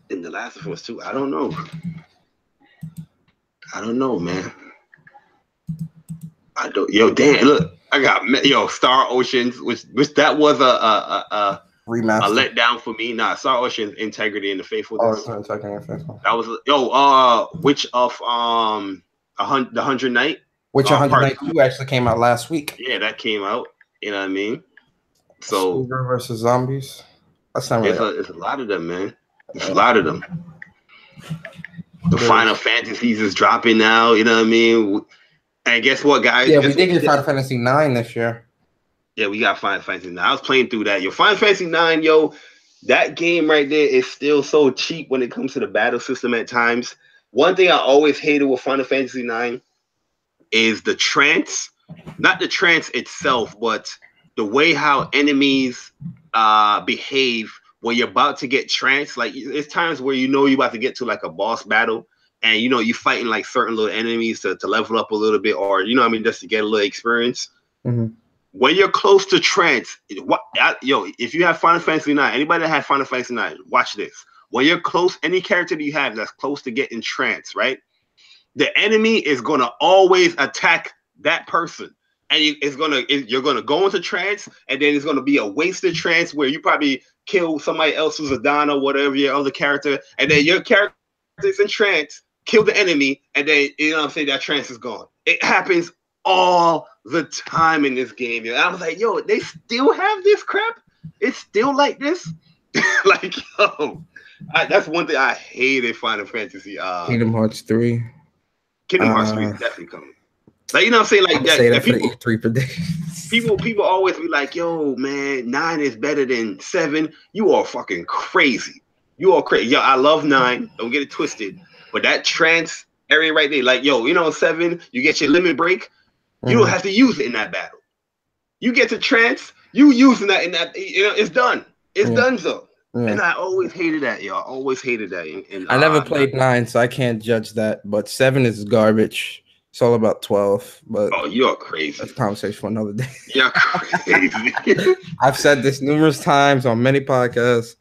A: In The Last of Us 2, I don't know. I don't know, man. I don't. Yo, damn! Look, I got Star Oceans, which that was a
B: remaster,
A: a letdown for me. Nah, Star Ocean's Integrity and the Faithfulness.
B: Oh, Integrity and Faithfulness.
A: That was which of the 100 Night?
B: Which 100 Night 2 actually came out last week.
A: Yeah, that came out. You know what I mean? So
B: Cougar versus Zombies. That's not really.
A: It's a lot of them, man. It's a lot of them. The Final Fantasies is dropping now, you know what I mean? And guess what, guys?
B: Yeah, we did get Final Fantasy 9 this year.
A: Yeah, we got Final Fantasy 9. I was playing through that. Yo, Final Fantasy 9, that game right there is still so cheap when it comes to the battle system at times. One thing I always hated with Final Fantasy 9 is the trance. Not the trance itself, but the way how enemies behave when you're about to get tranced. Like, it's times where you're about to get to like a boss battle, and you're fighting like certain little enemies to level up a little bit, or just to get a little experience.
B: Mm-hmm.
A: When you're close to trance, if you have Final Fantasy 9, anybody that has Final Fantasy 9, watch this. When you're close, any character that you have that's close to getting trance, right? The enemy is gonna always attack that person. And you're gonna go into trance, and then it's gonna be a wasted trance where you probably kill somebody else who's a Don or whatever, your other character, and then your character is in trance, kill the enemy, and then that trance is gone. It happens all the time in this game. I was like, they still have this crap? It's still like this? Like, that's one thing I hated Final Fantasy.
B: Kingdom Hearts 3.
A: Kingdom Hearts 3 is definitely coming. Like, I'm saying? Like, that people, for the E3 predictions. People always be like, yo, man, 9 is better than 7. You are fucking crazy. You are crazy. Yo, I love 9. Don't get it twisted. But that trance area right there, like, 7, you get your limit break. You don't have to use it in that battle. You get to trance, you using that in that, it's done. It's done, so. Yeah. And I always hated that, I always hated that.
B: I never played 9, so I can't judge that. But 7 is garbage. It's all about 12. But
A: you're crazy.
B: That's a conversation for another day.
A: You're crazy.
B: I've said this numerous times on many podcasts.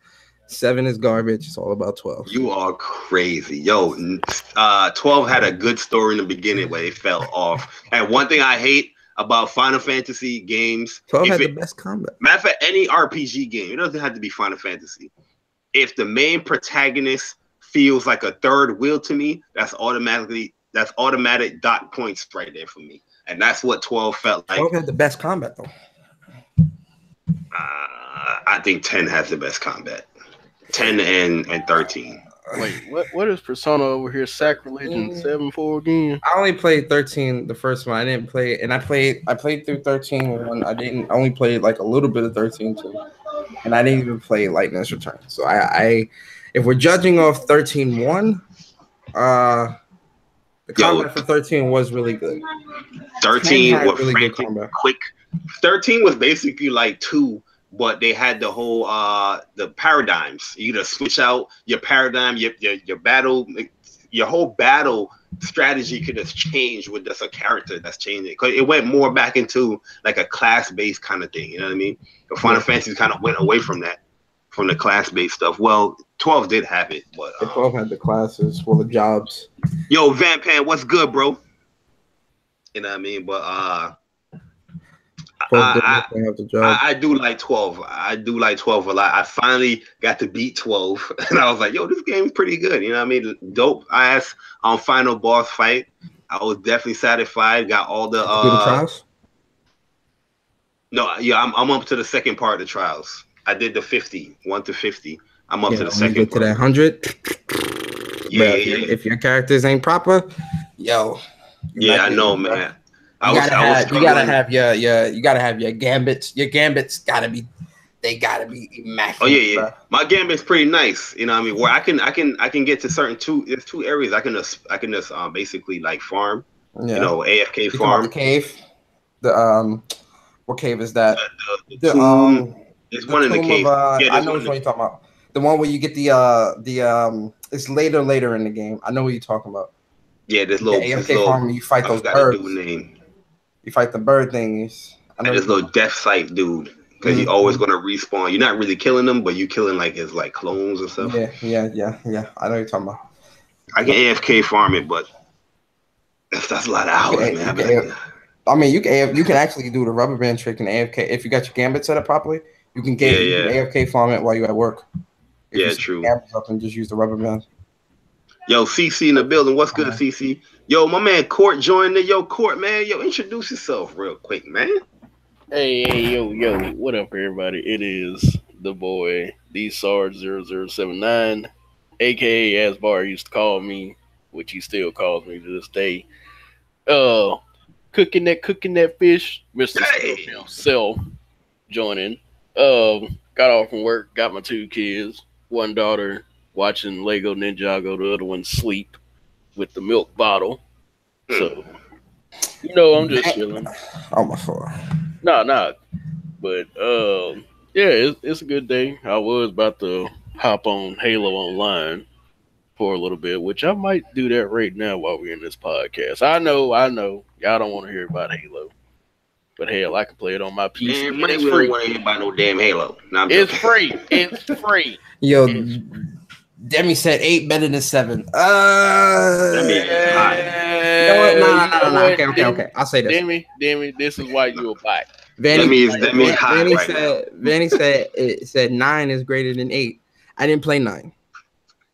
B: 7 is garbage. It's all about 12.
A: You are crazy. 12 had a good story in the beginning, but it fell off. And one thing I hate about Final Fantasy games,
B: 12 had the best combat.
A: Matter of fact, any RPG game, it doesn't have to be Final Fantasy. if the main protagonist feels like a third wheel to me, that's automatic dot points right there for me. And that's what 12 felt like.
B: 12 had the best combat though.
A: I think 10 has the best combat. 10 and 13.
C: Wait, what is Persona over here? Sacrilege and 7-4 again?
B: I only played 13, the first one. I didn't play, and I played through 13 when I didn't only play like a little bit of 13 too, and I didn't even play Lightning's Return. So I if we're judging off 13-1, the combat for 13 was really good.
A: 13 was
B: really
A: frantic,
B: good combat.
A: quick. 13 was basically like 2, but they had the whole the paradigms. You either switch out your paradigm, your battle, your whole battle strategy could have changed with just a character that's changing. Because it went more back into like a class-based kind of thing. You know what I mean? The Final Fantasy kind of went away from that, from the class-based stuff. Well, 12 did have it, but
B: 12 had the classes, well, the jobs.
A: Yo, Vampan, what's good, bro? You know what I mean? But I do like 12. I do like 12 a lot. I finally got to beat 12, and I was like, yo, this game's pretty good. You know what I mean? Dope ass final boss fight. I was definitely satisfied. Got all the
B: trials?
A: No, yeah, I'm up to the second part of the trials. I did the 50, 1 to 50. I'm up to the second
B: part. To that 100.
A: Yeah,
B: if your characters ain't proper, yo.
A: Yeah, I know, man.
B: You gotta have your gambits. Your gambits gotta be immaculate.
A: Oh yeah. Bro. My gambit's pretty nice. You know what I mean? Where I can get to certain there's 2 areas I can just basically like farm. Yeah. You know, AFK farm.
B: The cave. What cave is that?
A: It's one in the cave.
B: I know which one you're talking about. The one where you get the it's later in the game. I know what you're talking about.
A: Yeah, this little
B: AFK farm. You fight those birds. You fight the bird things.
A: And this little death site dude, because he's always gonna respawn. You're not really killing them, but you killing like his like clones and stuff.
B: Yeah. I know what you're talking about.
A: I can AFK farm it, but that's a lot of hours, man.
B: I mean, you can actually do the rubber band trick in AFK if you got your gambit set up properly. You can get AFK farm it while you're at work.
A: If true.
B: Up and just use the rubber band.
A: Yo, CC in the building. What's good, CC? Yo, my man Court joined the Court, man. Yo, introduce yourself real quick, man.
C: Hey, yo, what up, everybody? It is the boy, DSARD0079, aka as Bar used to call me, which he still calls me to this day. Cooking that fish, Mr. himself joining. Got off from work, got my 2 kids, one daughter watching Lego Ninjago, the other one sleep with the milk bottle. So, I'm just chilling.
B: Oh, my fault.
C: Nah. But, it's a good day. I was about to hop on Halo Online for a little bit, which I might do that right now while we're in this podcast. I know. Y'all don't want to hear about Halo. But hell, I can play it on my PC.
A: Man, it's free. Want to hear about no damn Halo. No,
C: it's free. It's free.
B: Yo, Demi said 8 better than 7.
A: Demi is hot.
B: You know what? No. Okay. I'll say this.
C: Demi, this is why you a bite.
A: Demi is hot right
B: now. Vanny said 9 is greater than 8. I didn't play 9,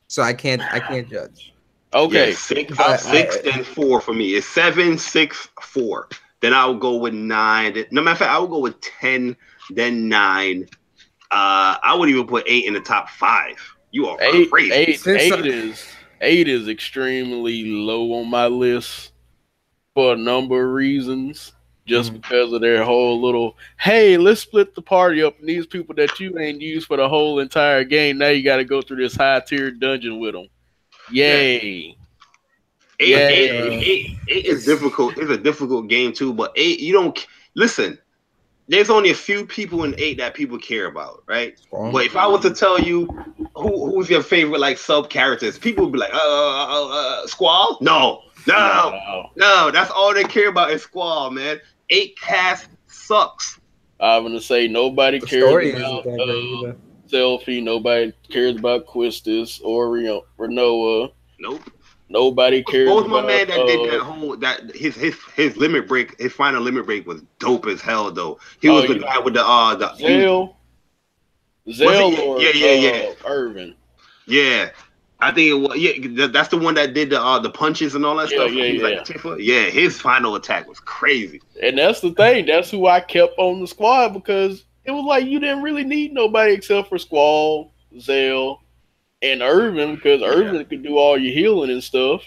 B: so I can't judge.
C: Okay,
A: yeah, 6 then 4 for me. It's 7, 6, 4. Then I would go with 9. No matter of fact, I would go with 10, then 9. I would even put 8 in the top 5. You are crazy.
C: 8 is extremely low on my list for a number of reasons. Just because of their whole little, hey, let's split the party up, and these people that you ain't used for the whole entire game, now you got to go through this high-tier dungeon with them. Yay.
A: 8 is difficult. It's a difficult game too, but 8, you don't listen. There's only a few people in 8 that people care about, right? But if I was to tell you who's your favorite like sub characters, people would be like, Squall? No, that's all they care about is Squall, man. 8 cast sucks.
C: I'm gonna say nobody cares about Selfie. Nobody cares about Quistis or Renoa.
A: Nope.
C: Nobody cares.
A: Both my man that did that whole his limit break, his final limit break was dope as hell though. He was the guy with the
C: Zell or Irvin.
A: Yeah. I think it was, that's the one that did the punches and all that stuff. He was like Tifa. Yeah, his final attack was crazy.
C: And that's the thing. That's who I kept on the squad because it was like you didn't really need nobody except for Squall, Zell, and Irvin because Irvin could do all your healing and stuff.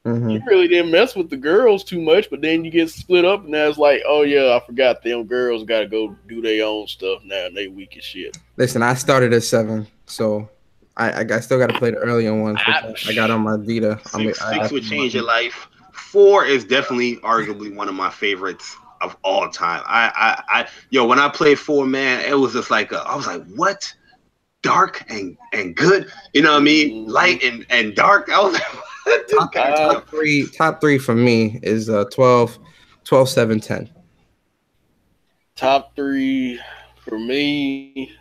C: Mm-hmm. You really didn't mess with the girls too much, but then you get split up and now it's like, oh yeah, I forgot them girls got to go do their own stuff now and they weak as shit.
B: Listen, I started at 7, so I still got to play the earlier ones. I got on my Vita.
A: 6 would change your life. 4 is definitely arguably one of my favorites of all time. When I played 4, man, it was just like I was like, what? Dark and good, you know what I mean? Light and dark. I was like,
B: top three for me is 12, 7, 10.
C: Top 3 for me,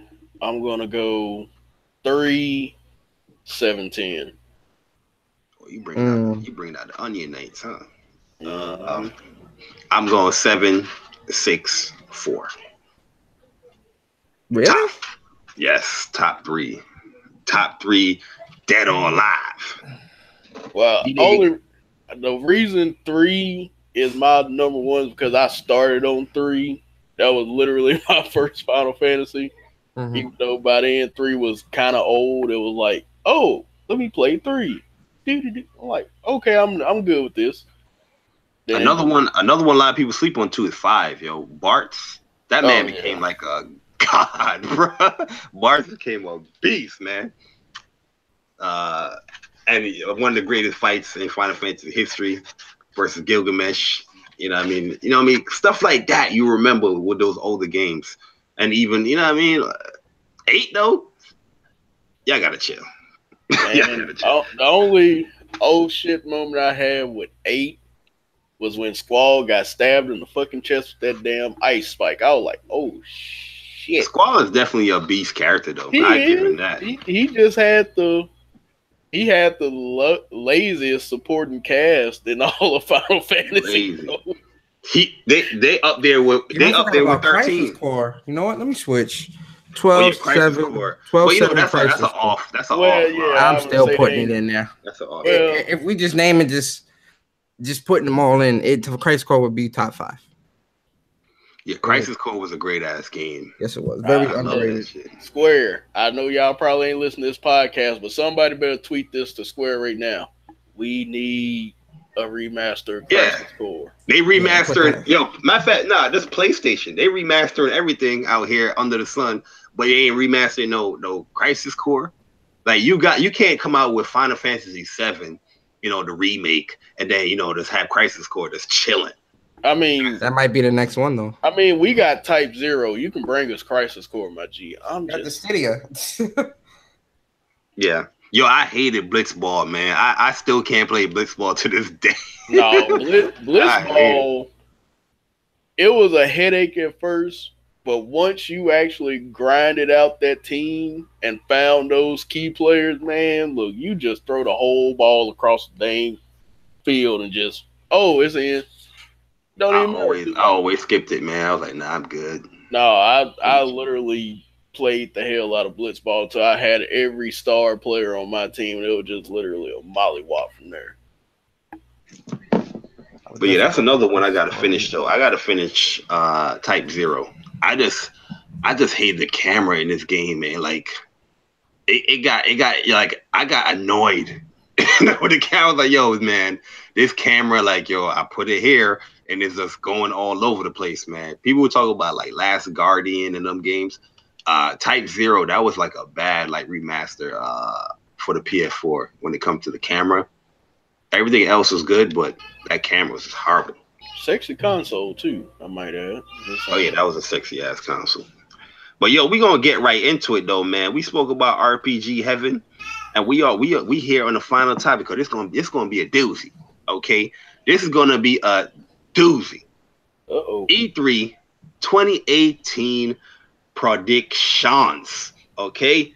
C: I'm gonna go 3, 7, 10.
A: Well, you bring out the onion nights, huh? I'm going 7, 6, 4.
B: Really?
A: Yes, top 3. Top 3, dead or alive.
C: Well, the reason 3 is my number 1 is because I started on 3. That was literally my first Final Fantasy. Mm-hmm. Even though by then 3 was kind of old, it was like, oh, let me play 3. I'm like, okay, I'm good with this. Then,
A: another one a lot of people sleep on too is 5, yo. Bart's. That man became like a god, bro. Bart became a beast, man. And one of the greatest fights in Final Fantasy history versus Gilgamesh. You know what I mean? Stuff like that you remember with those older games. And even, 8 though? Y'all gotta chill.
C: The only old shit moment I had with 8 was when Squall got stabbed in the fucking chest with that damn ice spike. I was like, oh shit.
A: Squall is definitely a beast character though. I give him that.
C: He just had the laziest supporting cast in all of Final Fantasy.
A: They up there with 13.
B: Core. You know what? Let me switch. 12, 7, 12, 7.
A: That's an off. That's an off.
B: Yeah, I'm still putting it in there.
A: That's an off.
B: If we just name it, just putting them all in, Crisis Core would be top 5.
A: Yeah, Crisis Core was a great ass game.
B: Yes, it was. Very underrated.
C: Square, I know y'all probably ain't listening to this podcast, but somebody better tweet this to Square right now. We need a remastered Crisis Core.
A: They remastered. Matter of fact, this PlayStation. They remastering everything out here under the sun, but they ain't remastering no Crisis Core. Like you can't come out with Final Fantasy 7, the remake, and then just have Crisis Core just chilling.
C: I mean,
B: that might be the next one though.
C: I mean, we got Type 0. You can bring us Crisis Core, my G. I'm
B: got
C: just
B: the Stadia.
A: Yeah. Yo, I hated Blitzball, man. I still can't play Blitzball to this day.
C: No, Blitzball, it was a headache at first, but once you actually grinded out that team and found those key players, man, look, you just throw the whole ball across the dang field and just, it's in.
A: I always skipped it, man. I was like, nah, I'm good.
C: No, I literally played the hell out of Blitzball until I had every star player on my team, and it was just literally a mollywop from there.
A: But yeah, that's another one I gotta finish though. I gotta finish Type 0. I just hate the camera in this game, man. Like it got like I got annoyed with the camera. Like, yo, man, this camera, like, yo, I put it here and it's just going all over the place, man. People would talk about like Last Guardian and them games. Type 0, that was like a bad like remaster for the PS4 when it comes to the camera. Everything else was good, but that camera was just horrible.
C: Sexy console too, I might add.
A: Oh yeah, that was a sexy ass console. But yo, we gonna get right into it though, man. We spoke about RPG heaven, and we here on the final topic because it's gonna be a doozy. Okay, this is gonna be a doozy. E3 2018 predictions. Okay,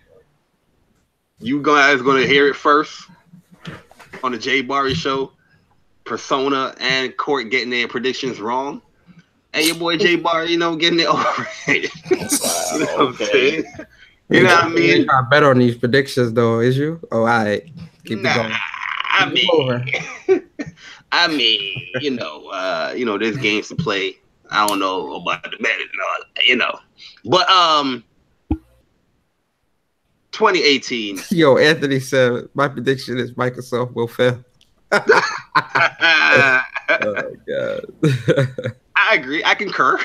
A: you guys gonna hear it first on the JayBari Show. Persona and Court getting their predictions wrong, and your boy JayBari, getting it over. You know what I'm saying? You know what I mean?
B: You're not better on these predictions, though, is you? Oh, all right. Keep it going.
A: I mean, there's games to play. I don't know about the better, but 2018.
B: Yo, Anthony said my prediction is Microsoft will fail. Oh God.
A: I agree. I concur.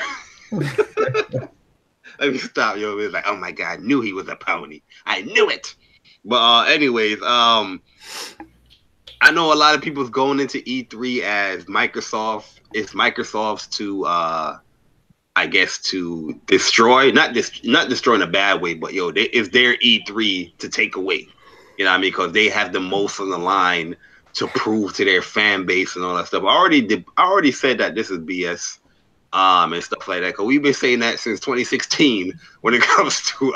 A: Let me stop, yo. It's like, oh my God, I knew he was a pony. I knew it. But anyways, I know a lot of people's going into E3 as Microsoft. It's Microsoft's to I guess to destroy, not destroy in a bad way, but it's their E3 to take away. You know what I mean? Because they have the most on the line to prove to their fan base and all that stuff. I already said that this is BS. And stuff like that. Because we've been saying that since 2016 when it comes to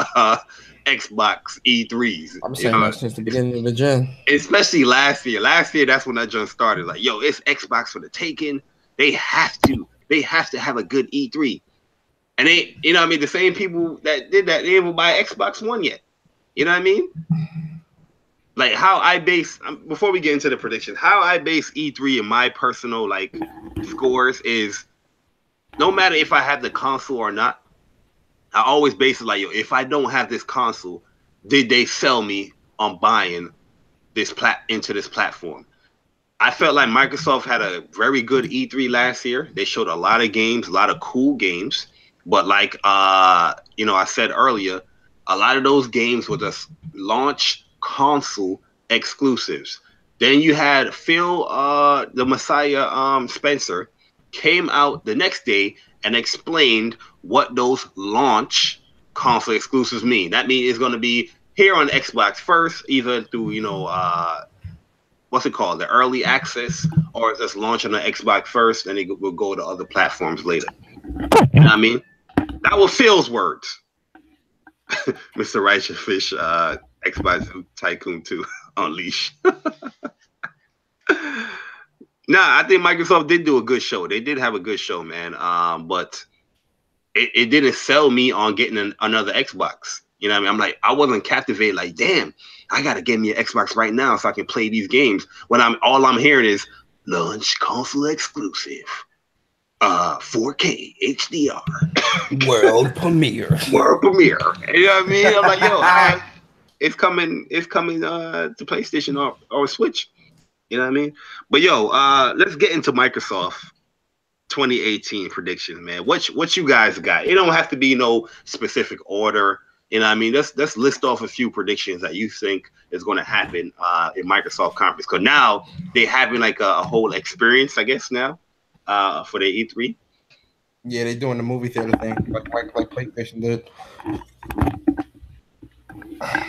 A: Xbox E3s.
B: I'm saying that since the beginning of the gen.
A: Especially last year. Last year, that's when that just started. Like, yo, it's Xbox for the taking. They have to have a good E3. And they, the same people that did that, they didn't even buy Xbox One yet. You know what I mean? Like how I base, before we get into the prediction, how I base E3 in my personal scores is, no matter if I have the console or not, I always base it like, if I don't have this console, did they sell me on buying into this platform? I felt like Microsoft had a very good E3 last year. They showed a lot of games, a lot of cool games. But I said earlier, a lot of those games were just launch console exclusives. Then you had Phil, the Messiah, Spencer, came out the next day and explained what those launch console exclusives mean. That means it's going to be here on Xbox first, either through, what's it called, the early access, or just launch on the Xbox first, and it will go to other platforms later. You know what I mean? That was Phil's words. Mr. Righteous Fish, Xbox Tycoon 2 Unleash. Nah, I think Microsoft did do a good show. They did have a good show, man. But it didn't sell me on getting another Xbox. You know what I mean? I'm like, I wasn't captivated. Like, damn, I gotta get me an Xbox right now so I can play these games. When all I'm hearing is launch console exclusive, 4K HDR,
B: world premiere.
A: You know what I mean? I'm like, yo, it's coming to PlayStation or Switch. You know what I mean? But let's get into Microsoft 2018 predictions, man. What you guys got? It don't have to be no specific order. You know what I mean? Let's list off a few predictions that you think is going to happen in Microsoft conference. Because now they're having a whole experience, I guess, now for their E3.
B: Yeah, they're doing the movie theater thing, like PlayStation did.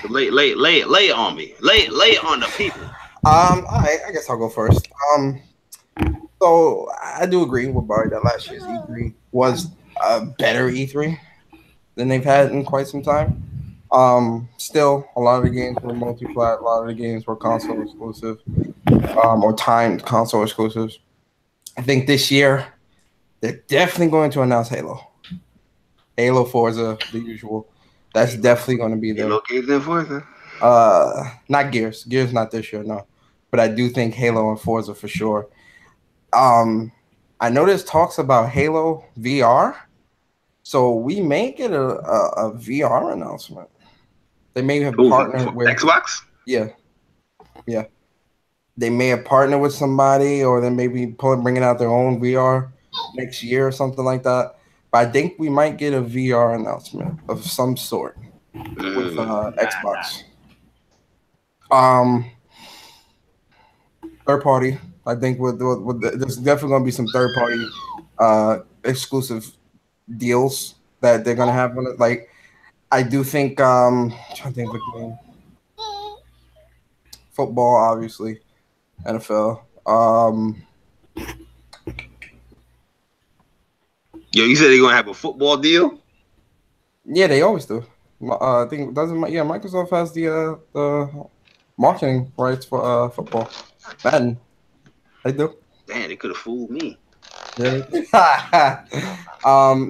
A: Lay it on me. Lay it on the people.
B: All right, I guess I'll go first. So I do agree with Barry that last year's E3 was a better E3 than they've had in quite some time. Still, a lot of the games were multi-plat, a lot of the games were console exclusive, or timed console exclusives. I think this year they're definitely going to announce Halo, Forza, the usual. That's definitely going to be there.
A: Halo, Gears, and Forza.
B: Not Gears. Gears not this year, no. But I do think Halo and Forza for sure. I know there's talks about Halo VR, so we may get a VR announcement. They may have partnered with
A: Xbox.
B: Yeah. They may have partnered with somebody, or they may be bringing out their own VR next year or something like that. But I think we might get a VR announcement of some sort with Xbox. Third party. I think with there's definitely going to be some third party exclusive deals that they're going to have on it. Like, I do think I'm trying to think of a game. Football, obviously, NFL.
A: Yo, you said they're gonna have a football deal?
B: Yeah, they always do. I think Microsoft has the marketing rights for football. Madden. They do.
A: Damn, they could have fooled me.
B: Really?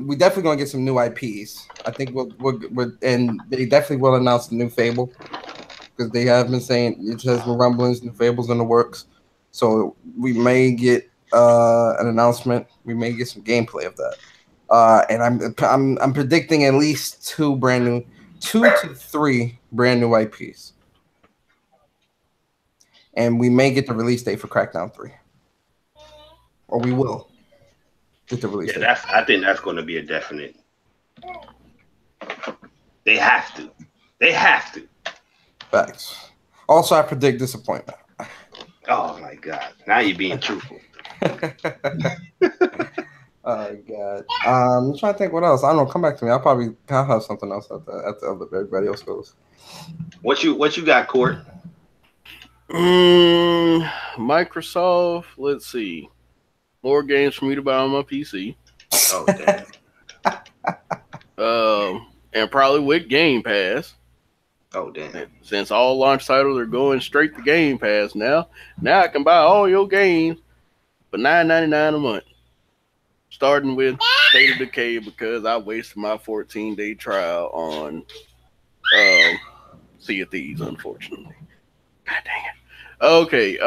B: We definitely gonna get some new IPs. I think we're and they definitely will announce the new Fable because they have been saying it has been rumblings, new Fables in the works. So we may get an announcement. We may get some gameplay of that. And I'm predicting at least two to three brand new IPs. And we may get the release date for Crackdown 3. Or we will get the release date.
A: I think that's going to be a definite. They have to. They have to.
B: Facts. Also, I predict disappointment.
A: Oh my God! Now you're being truthful.
B: Oh God. I'm trying to think what else. I don't know. Come back to me. I'll have something else after everybody else goes.
A: What you got, Court?
C: Microsoft. Let's see. More games for me to buy on my PC.
A: Oh damn.
C: And probably with Game Pass.
A: Oh damn.
C: Since all launch titles are going straight to Game Pass now I can buy all your games for $9.99 a month. Starting with State of Decay because I wasted my 14-day trial on Sea of Thieves, unfortunately. God dang it. Okay,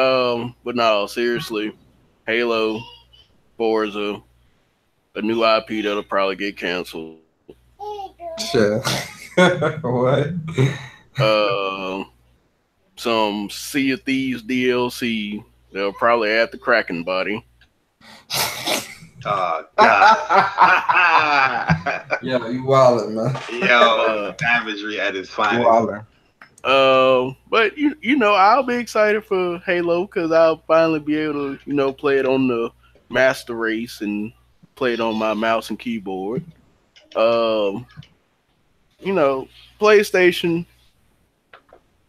C: but no, seriously, Halo, Forza, a new IP that'll probably get canceled.
B: Sure. What?
C: Some Sea of Thieves DLC. They'll probably add the Kraken body.
A: Oh God.
B: Yo, you wildin', man.
A: Yo, savagery at its finest.
C: But you know, I'll be excited for Halo because I'll finally be able to, play it on the Master Race and play it on my mouse and keyboard. PlayStation,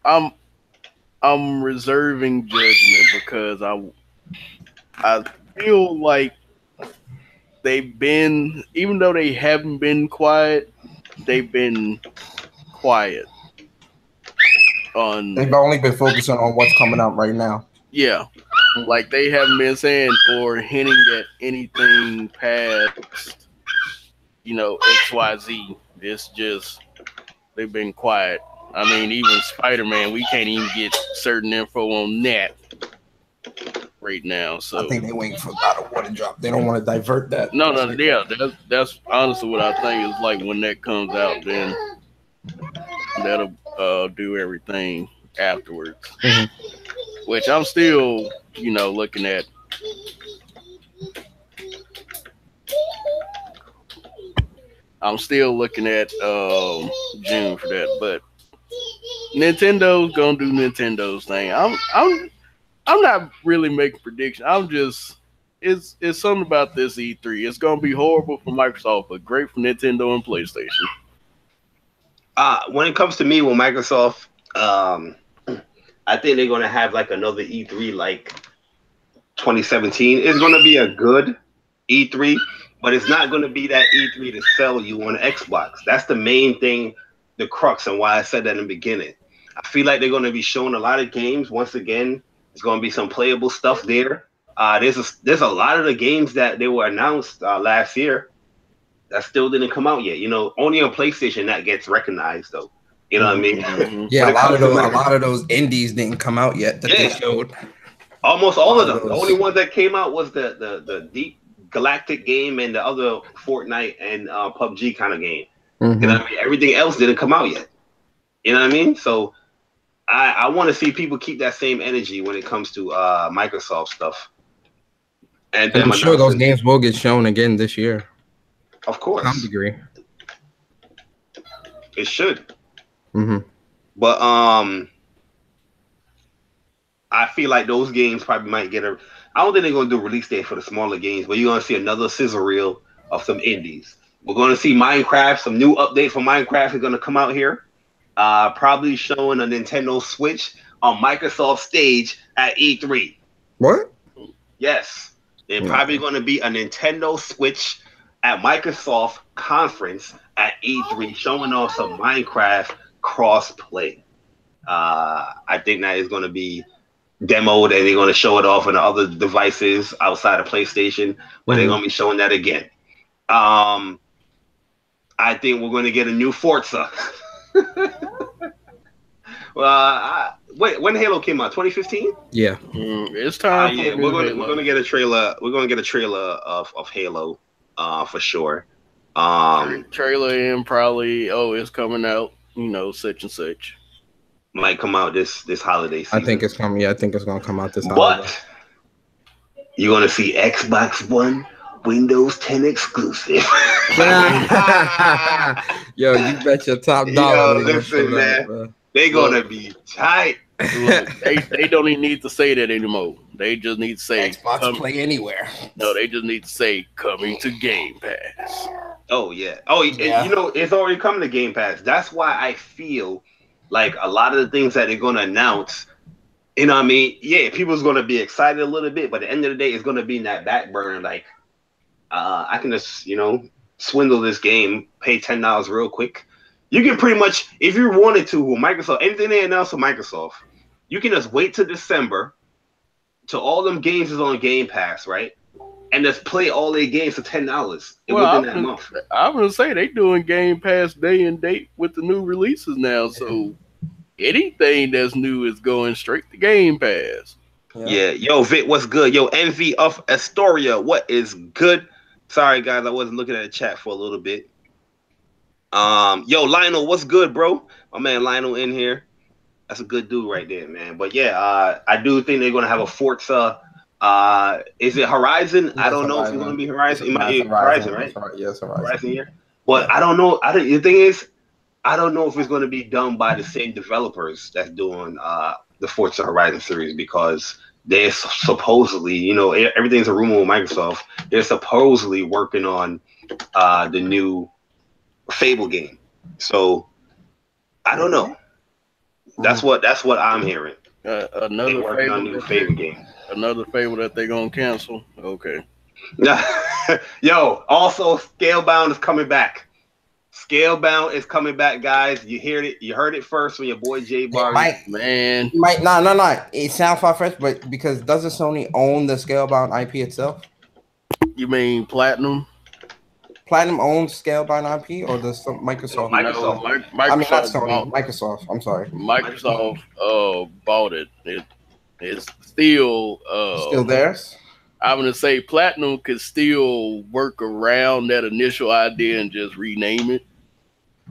C: I'm reserving judgment because I feel like they've been, even though they haven't been quiet, they've been quiet.
B: They've only been focusing on what's coming out right now.
C: Yeah. Like they haven't been saying or hinting at anything past, XYZ. It's just they've been quiet. I mean, even Spider-Man, we can't even get certain info on that right now. So
B: I think they're waiting for God of War to drop. They don't want to divert that.
C: No, yeah, that's honestly what I think is like when that comes out, then that'll do everything afterwards. Mm-hmm. Which I'm still, looking at. I'm still looking at June for that, but Nintendo's gonna do Nintendo's thing. I'm not really making predictions. I'm just it's something about this E3. It's gonna be horrible for Microsoft, but great for Nintendo and PlayStation.
A: When it comes to me with Microsoft, I think they're gonna have like another E3 like 2017. It's gonna be a good E3, but it's not gonna be that E3 to sell you on Xbox. That's the main thing, the crux, and why I said that in the beginning. I feel like they're gonna be showing a lot of games. Once again, there's gonna be some playable stuff there. There's a lot of the games that they were announced last year that still didn't come out yet. Only on PlayStation that gets recognized though. You know what I mean?
B: Yeah, a lot of those indies didn't come out yet that they showed.
A: Almost all of them. The only one that came out was the Deep Galactic game and the other Fortnite and PUBG kind of game. Mm-hmm. You know what I mean? Everything else didn't come out yet. You know what I mean? So I want to see people keep that same energy when it comes to Microsoft stuff. And
B: I'm sure those games will get shown again this year.
A: Of course.
B: To some degree.
A: It should.
B: Mm-hmm.
A: But I feel like those games probably might get I don't think they're going to do a release date for the smaller games, but you're going to see another sizzle reel of some indies. We're going to see Minecraft. Some new update for Minecraft is going to come out here. Probably showing a Nintendo Switch on Microsoft stage at E3.
B: What?
A: Yes. They're probably going to be a Nintendo Switch at Microsoft conference at E3 showing off some Minecraft cross-play. I think that is going to be demoed, and they're going to show it off on the other devices outside of PlayStation, but they're going to be showing that again. I think we're going to get a new Forza. Wait, when Halo came out? 2015?
B: Yeah.
C: It's time.
A: Yeah, we're going to get a trailer. We're going to get a trailer of Halo, for sure.
C: Trailer and probably it's coming out. Such and such.
A: Might come out this holiday season.
B: I think it's coming. Yeah, I think it's gonna come out this
A: holiday.
B: But
A: you're gonna see Xbox One, Windows 10 exclusive.
B: Yo, you bet your top dollar.
A: Yo, listen, man. They gonna be tight.
C: Look, they don't even need to say that anymore. They just need to say
B: Xbox Play Anywhere.
C: No, they just need to say coming to Game Pass.
A: Oh yeah. It's already coming to Game Pass. That's why I feel like a lot of the things that they're gonna announce, you know what I mean? Yeah, people's gonna be excited a little bit, but at the end of the day, it's gonna be in that back burner. Like, I can just swindle this game, pay $10 real quick. You can pretty much, if you wanted to, with Microsoft, anything they announce with Microsoft, you can just wait till December till all them games is on Game Pass, right? And just play all their games for $10 within that month.
C: I was gonna say they doing Game Pass day and date with the new releases now, so anything that's new is going straight to Game Pass.
A: Yeah. Yo, Vic, what's good? Yo, Envy of Astoria, what is good? Sorry, guys, I wasn't looking at the chat for a little bit. Yo, Lionel, what's good, bro? My man Lionel in here. That's a good dude right there, man. But yeah, I do think they're gonna have a Forza. Is it Horizon?
B: Yes,
A: I don't know if it's gonna be Horizon. It might be Horizon, right?
B: Yes, Horizon.
A: Here. But I don't know. The thing is, I don't know if it's gonna be done by the same developers that's doing the Forza Horizon series, because they're supposedly, everything's a rumor with Microsoft. They're supposedly working on the new Fable game. So I don't know. That's what I'm hearing.
C: Another
A: Fable game.
C: Another Fable that they're gonna cancel. Okay.
A: Yo, also Scalebound is coming back. Scalebound is coming back, guys. You heard it. You heard it first from your boy JayBari.
C: Man.
B: No. It sounds far-fetched, but because doesn't Sony own the Scalebound IP itself?
C: You mean Platinum?
B: Platinum owns Scalebound IP, or does Microsoft?
A: Microsoft.
B: I mean, not Sony. Microsoft. I'm sorry.
C: Microsoft bought it. It's still
B: theirs.
C: I'm gonna say Platinum could still work around that initial idea and just rename it.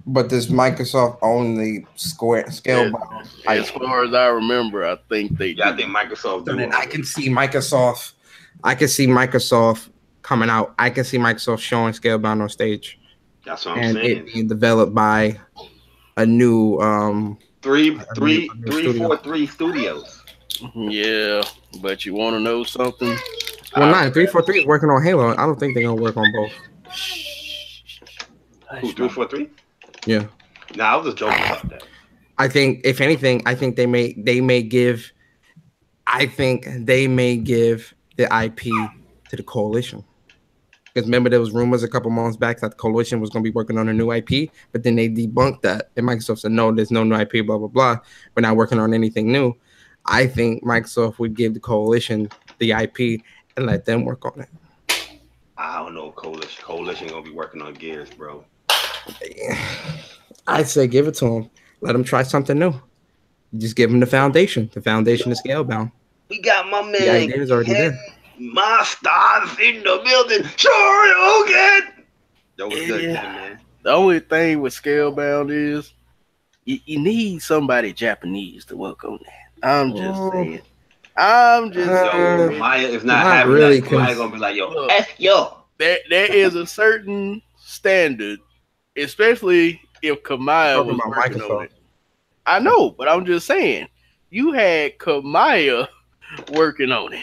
B: But does Microsoft own the Scalebound?
C: As far as I remember, I think they.
A: Yeah, I think Microsoft.
B: So then I can see Microsoft. Coming out. I can see Microsoft showing Scalebound on stage.
A: That's what I'm saying.
B: And it being developed by a new
A: 343 Studios.
C: Yeah, but you want to know something?
B: Well, 343 is working on Halo. I don't think they're gonna work on both.
A: Who, 343?
B: Yeah.
A: Nah, I was just joking about that.
B: I think, if anything, I think they may give the IP to the Coalition. Because remember, there was rumors a couple months back that the Coalition was going to be working on a new IP, but then they debunked that. And Microsoft said, no, there's no new IP, blah, blah, blah. We're not working on anything new. I think Microsoft would give the Coalition the IP and let them work on it.
A: I don't know. Coalition going to be working on Gears, bro.
B: I'd say give it to them. Let them try something new. Just give them the foundation. The foundation is Scalebound.
A: We got my man.
B: The idea is already there.
A: My stars in the building. Sure, you good. That was good, man.
C: The only thing with Scalebound is you need somebody Japanese to work on that. I'm just saying.
A: Maya is not having
B: really
A: that. Maya gonna be like, yo,
C: There is a certain standard, especially if Kamaya was working on it. I know, but I'm just saying, you had Kamaya working on it.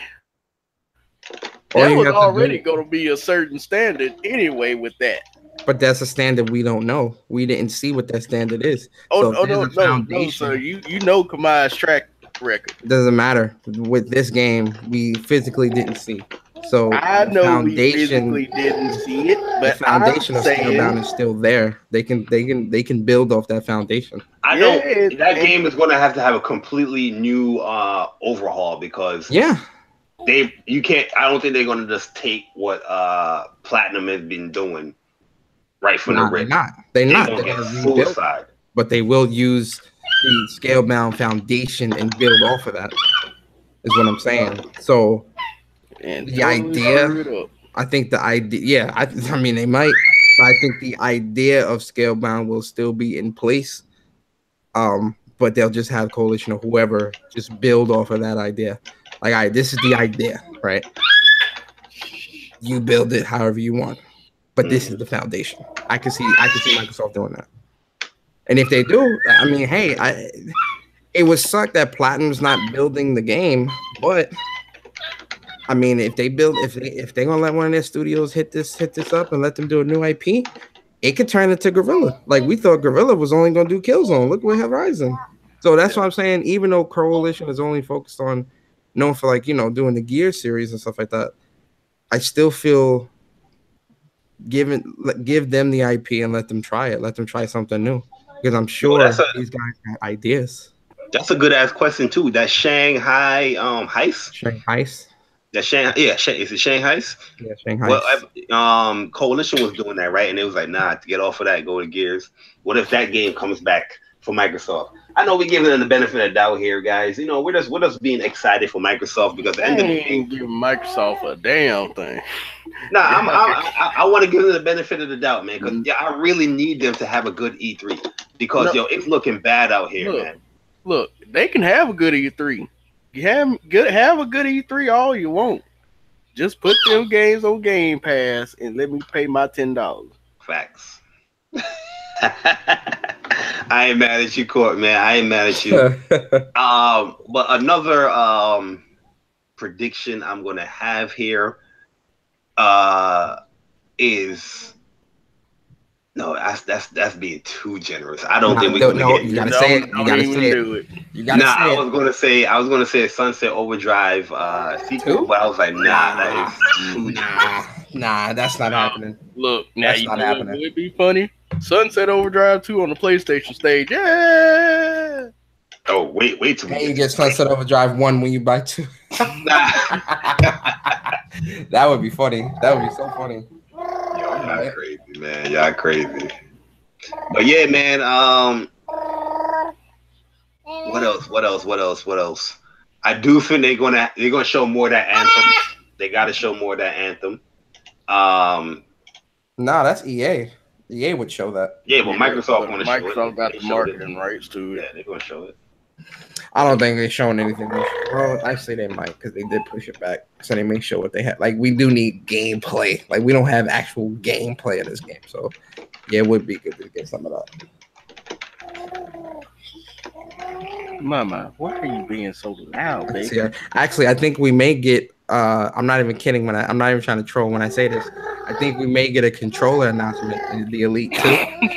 C: That was already going to be a certain standard anyway with that.
B: But that's a standard we don't know. We didn't see what that standard is.
C: No, sir. You know Kamaya's track record.
B: It doesn't matter. With this game, we physically didn't see. So
C: I
B: the
C: know we
B: foundation,
C: physically didn't see it,
B: the
C: but
B: foundation
C: I'm
B: of Scalebound
C: saying,
B: is still there. They can build off that foundation.
A: I know
C: yeah,
A: that game is going to have a completely new overhaul because
B: Yeah,
A: you can't. I don't think they're going to just take what Platinum has been doing right from the
B: nah, they're
A: rip.
B: not. They're
A: They're
B: not.
A: going
B: They're
A: to get
B: gonna rebuild,
A: suicide.
B: but they will use the Scalebound foundation and build off of that. Is what I'm saying. So
C: and
B: the
C: totally
B: idea,
C: screw it up.
B: I think the idea, yeah, I mean they might, but I think the idea of Scalebound will still be in place. But they'll just have coalition or whoever just build off of that idea. Like, this is the idea, right? You build it however you want, but this is the foundation. I can see Microsoft doing that. And if they do, I mean, hey, it would suck that Platinum's not building the game, but I mean, if they're gonna let one of their studios hit this up and let them do a new IP, it could turn into Guerrilla. Like, we thought Guerrilla was only gonna do Killzone. Look what Horizon. So that's what I'm saying. Even though Coalition is only focused on known for, like, doing the Gear series and stuff like that, I still feel give them the IP and let them try it. Let them try something new, because I'm sure these guys have ideas.
A: That's a good ass question too. That Shanghai heist.
B: Shanghai.
A: That Shanghai, yeah, is it Shanghai?
B: Yeah, Shanghai.
A: Well, Coalition was doing that, right? And it was like, nah, to get off of that, go to Gears. What if that game comes back for Microsoft? I know we're giving them the benefit of the doubt here, guys. We're just being excited for Microsoft because the end of the day,
C: ain't giving Microsoft a damn thing.
A: Nah, I want to give them the benefit of the doubt, man, because I really need them to have a good E3 because it's looking bad out here, man.
C: Look, they can have a good E3. You have a good E3 all you want. Just put them games on Game Pass and let me pay my $10.
A: Facts. I ain't mad at you, Court, man. I ain't mad at you. But another prediction I'm gonna have here is no, that's being too generous. I don't think we're gonna get.
B: You gotta say it. You gotta say it. You gotta say
A: I
B: it.
A: was gonna say Sunset Overdrive sequel, but I was like, nah, that is too
B: nah, that's not happening.
C: Look, now
B: that's not happening.
C: It would be funny. Sunset Overdrive 2 on the PlayStation stage. Yeah.
A: Oh, wait till
B: you get Sunset Overdrive 1 when you buy 2. That would be funny. That would be so funny.
A: Y'all crazy, man. Y'all crazy. But yeah, man. What else? I do think they're gonna show more of that Anthem. They got to show more of that Anthem.
B: Nah, that's EA. EA would show that.
A: Yeah, but Microsoft want to show it.
C: Microsoft got the marketing rights to it.
A: Yeah, they're gonna show it.
B: I don't think they're showing anything. Well, actually, they might, because they did push it back, so they may show what they have. Like, we do need gameplay. Like, we don't have actual gameplay in this game, so yeah, it would be good to get some of that.
C: Mama, why are you being so loud, baby?
B: Actually, I think we may get. I'm not even kidding I'm not even trying to troll when I say this. I think we may get a controller announcement in the Elite 2.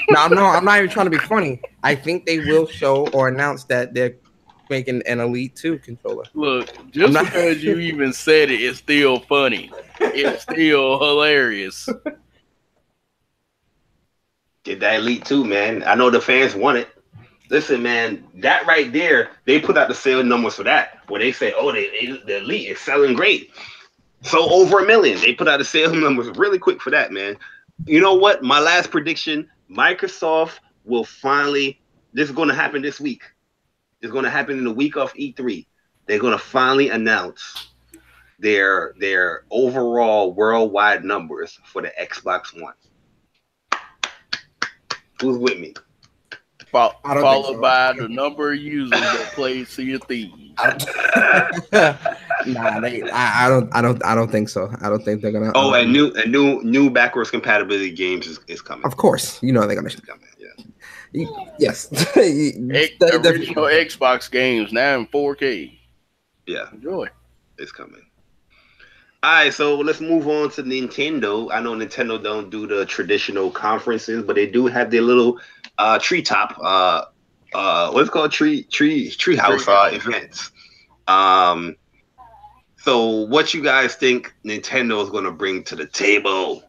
B: No, I'm not even trying to be funny. I think they will show or announce that they're making an Elite 2 controller.
C: Look, because you even said it, it's still funny. It's still hilarious.
A: Get that Elite 2, man. I know the fans want it. Listen, man, that right there, they put out the sales numbers for that, where they say, oh, the Elite is selling great. So over 1 million. They put out the sales numbers really quick for that, man. You know what? My last prediction, Microsoft will finally, this is going to happen this week. It's going to happen in the week of E3. They're going to finally announce their overall worldwide numbers for the Xbox One. Who's with me?
C: Followed by the number of users that play Sea of Thieves.
B: Nah, I don't think so. I don't think they're gonna.
A: Oh, and new backwards compatibility games is coming.
B: Of course, they're gonna come. Yeah. Yes.
C: Original Xbox games now in 4K.
A: Yeah.
C: Enjoy.
A: It's coming. All right, so let's move on to Nintendo. I know Nintendo don't do the traditional conferences, but they do have their little treetop, what's it called, treehouse events. So, what you guys think Nintendo is going to bring to the table?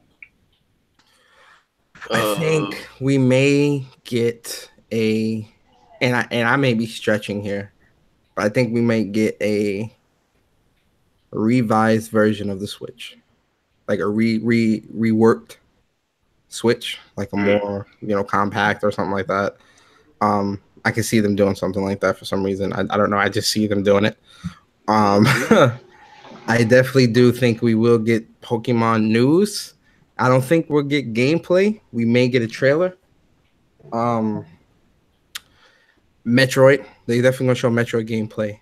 B: I think we may get a, and I may be stretching here, but I think we may get a revised version of the Switch, like a reworked Switch, like a more compact or something like that. I can see them doing something like that for some reason. I don't know. I just see them doing it. I definitely do think we will get Pokemon news. I don't think we'll get gameplay. We may get a trailer. Metroid. They definitely gonna show Metroid gameplay.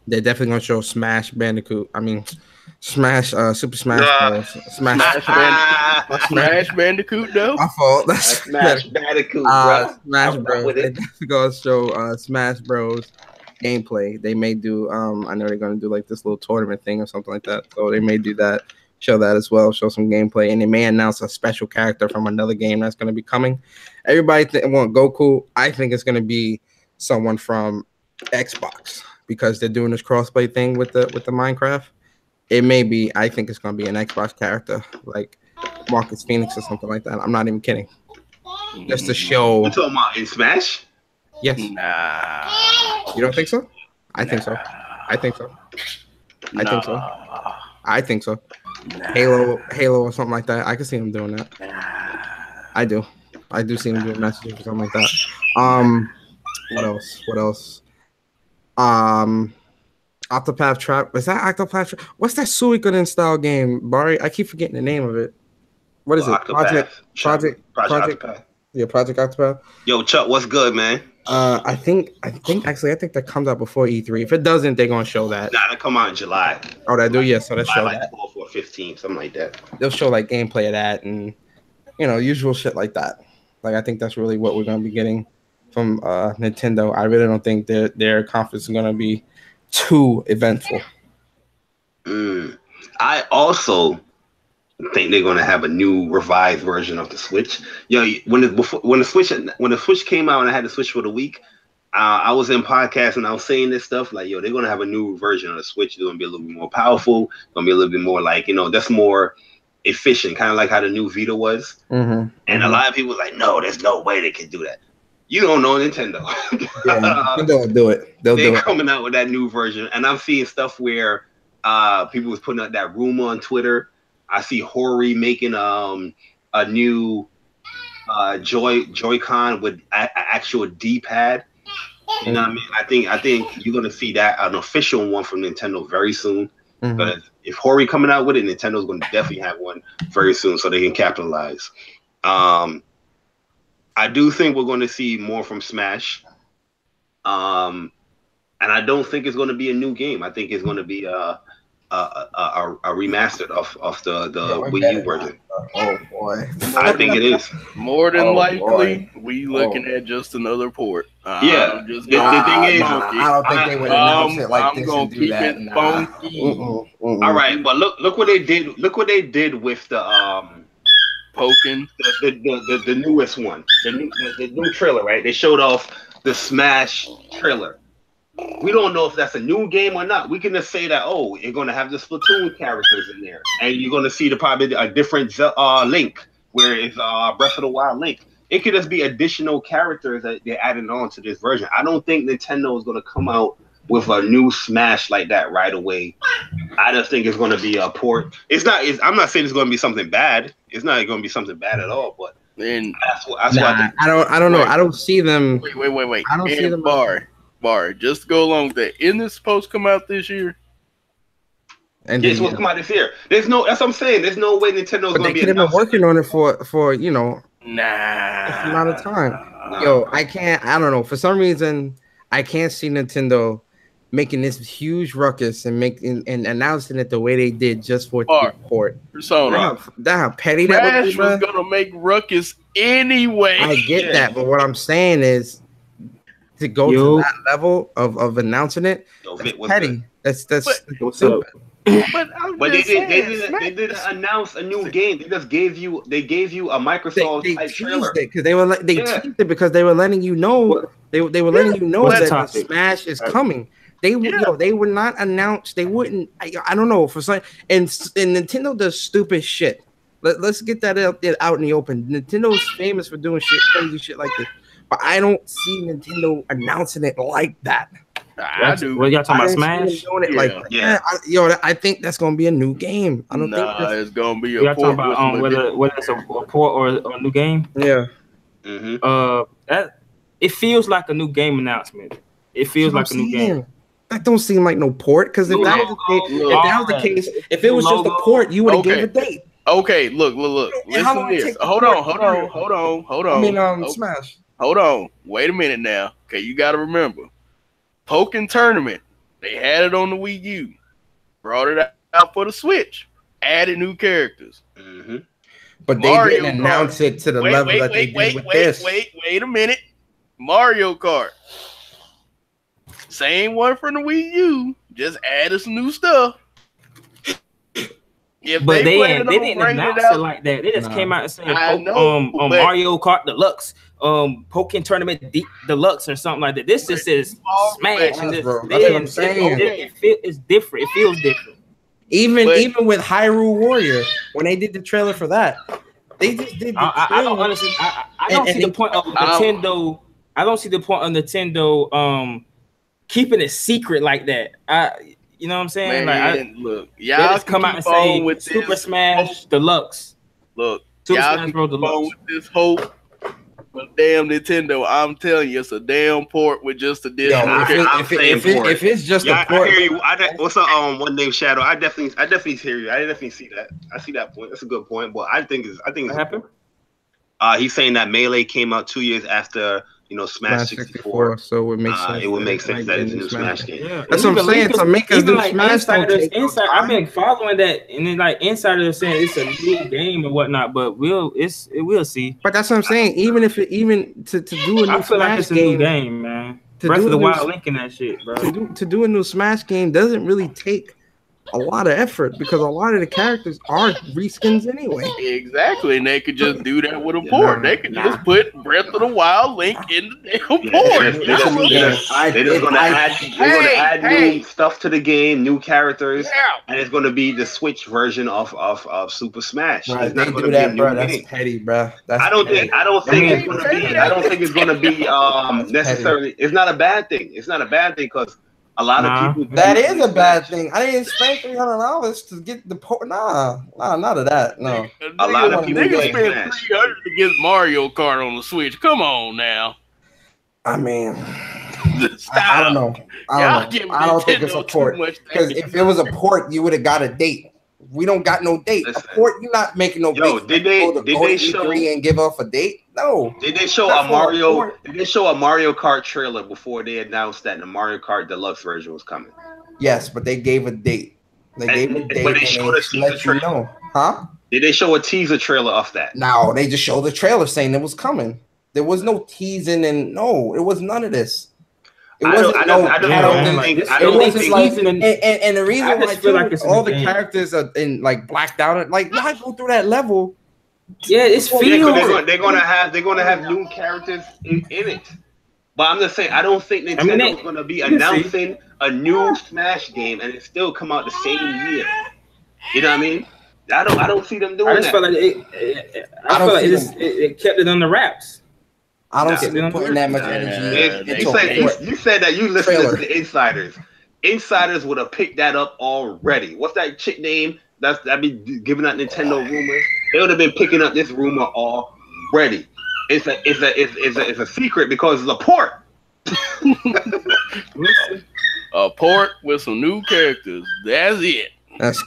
B: They're definitely gonna show Smash Bandicoot. I mean, Smash Super Smash Bros.
C: Smash Bandicoot though.
B: My fault. That's
A: Smash Bandicoot, bro.
B: Smash Bros. They're definitely gonna show Smash Bros. Gameplay. They may do. I know they're gonna do like this little tournament thing or something like that. So they may do that. Show that as well. Show some gameplay, and they may announce a special character from another game that's gonna be coming. Everybody want Goku. I think it's gonna be someone from Xbox because they're doing this crossplay thing with the Minecraft. It may be. I think it's gonna be an Xbox character like Marcus Phoenix or something like that. I'm not even kidding. Just to show.
A: You talking about in Smash?
B: Yes.
C: Nah.
B: You don't think so? I think so. I think so. I think so. I think so. Halo or something like that. I can see him doing that. I do see him doing messages or something like that. What else? Octopath Trap. Is that Octopath Trap? What's that Suikoden style game, Bari? I keep forgetting the name of it. What is it? Project Octopath. Yeah, Project Octopath.
A: Yo, Chuck, what's good, man?
B: I think that comes out before E3. If it doesn't, they're gonna show that.
A: Nah, that come out in July.
B: Oh, that do, yeah. So that's show
A: like
B: that.
A: 12 or 15, something like that.
B: They'll show like gameplay of that and usual shit like that. Like I think that's really what we're gonna be getting from Nintendo. I really don't think their conference is gonna be too eventful.
A: I also think they're gonna have a new revised version of the Switch. When the Switch came out and I had the Switch for the week, I was in podcast and I was saying this stuff like, they're gonna have a new version of the Switch. It's gonna be a little bit more powerful. Gonna be a little bit more like, that's more efficient, kind of like how the new Vita was. And a lot of people were like, no, there's no way they can do that. You don't know Nintendo.
B: Nintendo will do it. They're
A: coming out with that new version, and I'm seeing stuff where people was putting up that rumor on Twitter. I see Hori making a new Joy-Con with actual D-pad. You know what I mean? I think you're gonna see that an official one from Nintendo very soon. But if Hori coming out with it, Nintendo's gonna definitely have one very soon, so they can capitalize. I do think we're going to see more from Smash. And I don't think it's going to be a new game. I think it's going to be a remastered of the Wii U version.
B: Oh boy!
A: I think it is.
C: More than likely, we looking at just another port.
A: The thing is,
B: I don't think they would announce it like
C: this. I'm gonna keep it funky.
A: All right, but look what they did. Look what they did with the
C: Poking
A: the newest one, the new trailer, right? They showed off the Smash trailer. We don't know if that's a new game or not. We can just say that, you're going to have the Splatoon characters in there, and you're going to see probably a different Link, where it's Breath of the Wild Link. It could just be additional characters that they're adding on to this version. I don't think Nintendo is going to come out with a new Smash like that right away. I just think it's going to be a port. I'm not saying it's going to be something bad. It's not going to be something bad at all. But
C: then
B: I don't know. I don't see them.
C: Wait.
B: I don't see them.
C: Bar. Just to go along with that. Isn't this supposed to come out this year?
B: And
A: it's supposed to come out this year. That's what I'm saying. There's no way Nintendo's going to be.
B: They could have been working on it for
C: Nah.
B: amount of time. Yo, I can't. I don't know. For some reason, I can't see Nintendo making this huge ruckus and announcing it the way they did just for the port.
C: Persona.
B: That how petty that
C: was gonna make ruckus anyway.
B: I get that, but what I'm saying is to go to that level of announcing it. That's petty. That's
A: what's up. But they didn't announce a new game. They just gave you a Microsoft type trailer
B: because they teased it because they were letting you know they were letting you know that Smash is coming. They would not announce. They wouldn't. I don't know for some. And Nintendo does stupid shit. Let's get that out in the open. Nintendo's famous for doing crazy shit like this, but I don't see Nintendo announcing it like that.
D: I do. What y'all talking about? Smash?
B: Doing it like I think that's gonna be a new game. I don't think
C: it's gonna be a
D: y'all talking about whether it's a port or a new game.
B: Yeah.
D: That it feels like a new game announcement. It feels like a new game.
B: That don't seem like no port because if that was the case, if it was just a port, you would have gave a date.
C: Okay, look. Listen to this. Hold on.
B: I mean, Smash.
C: Hold on. Wait a minute now. Okay, you got to remember. Pokken Tournament. They had it on the Wii U. Brought it out for the Switch. Added new characters.
B: But they didn't announce it to the level that they did with this.
C: Wait a minute. Mario Kart. Same one from the Wii U. Just added some new stuff.
D: But they didn't announce it like that. They just came out and said, Mario Kart Deluxe, Pokken Tournament Deluxe or something like that. This just says Smash.
B: That's what I'm saying.
D: It's different. It feels different.
B: Even with Hyrule Warrior, when they did the trailer for that, they just did.
D: I don't honestly. I don't see the point of Nintendo. I don't see the point of Nintendo keeping it secret like that. You know what I'm saying?
C: Man, look, y'all
D: just come out and say with Super Smash Deluxe.
C: Look,
D: Super
C: y'all
D: Smash Bros. Deluxe.
C: With this hope, but damn Nintendo, I'm telling you, it's a damn port with just a disc.
B: If it's just a port,
A: I hear you. What's up? One Name Shadow. I definitely hear you. I definitely see that. I see that point. That's a good point. But I think it's
D: what happened.
A: He's saying that Melee came out 2 years after. Smash 64.
B: So it makes sense.
A: It would make sense that it's a new Smash game.
D: Yeah.
B: That's what I'm saying. To make us do Smash,
D: I've been following that, and then insiders saying it's a new game and whatnot. But we'll see.
B: But that's what I'm saying. Even to do a new
D: I feel like it's a new game, man. Breath of the Wild linking that shit, bro.
B: To do a new Smash game doesn't really take a lot of effort because a lot of the characters are reskins anyway.
C: Exactly, and they could just do that with a port. They could just put Breath of the Wild Link in the damn port.
A: They're just gonna add new stuff to the game, new characters, and it's gonna be the Switch version of Super Smash.
B: Right, they do that, bro. That's petty, bro.
A: I don't think it's gonna be necessarily. It's not a bad thing. It's not a bad thing because. A lot of people.
B: That is a bad thing. I didn't spend $300 to get the port. Nah, none of that. No.
A: A lot of people
C: spend $300 to get Mario Kart on the Switch. Come on now.
B: I mean, I don't know. I don't think it's a port because if it was a port, you would have got a date. We don't got no date. A port, you're not making no date.
A: Did they show
B: and give off a date? No.
A: Did they show a Mario? Did they show a Mario Kart trailer before they announced that the Mario Kart Deluxe version was coming?
B: Yes, but they gave a date. They gave a date.
A: But they showed a teaser trailer.
B: Huh?
A: Did they show a teaser trailer of that?
B: No, they just showed the trailer saying it was coming. There was no teasing and no, it was none of this. It wasn't. I don't think. And the reason why all the characters are in blacked out, why go through that level?
D: Yeah, it's feels.
A: They're gonna have new characters in it. But I'm just saying, I don't think Nintendo is gonna be announcing a new Smash game and it still come out the same year. You know what I mean? I don't see them doing that.
D: I feel like it kept it on the wraps.
B: I don't see them putting that much energy.
A: You said that you listened to the insiders. Insiders would have picked that up already. What's that chick name? That'd be giving out Nintendo rumors. They would have been picking up this rumor already. It's a secret because it's a port.
C: A port with some new characters. That's it.
B: That's.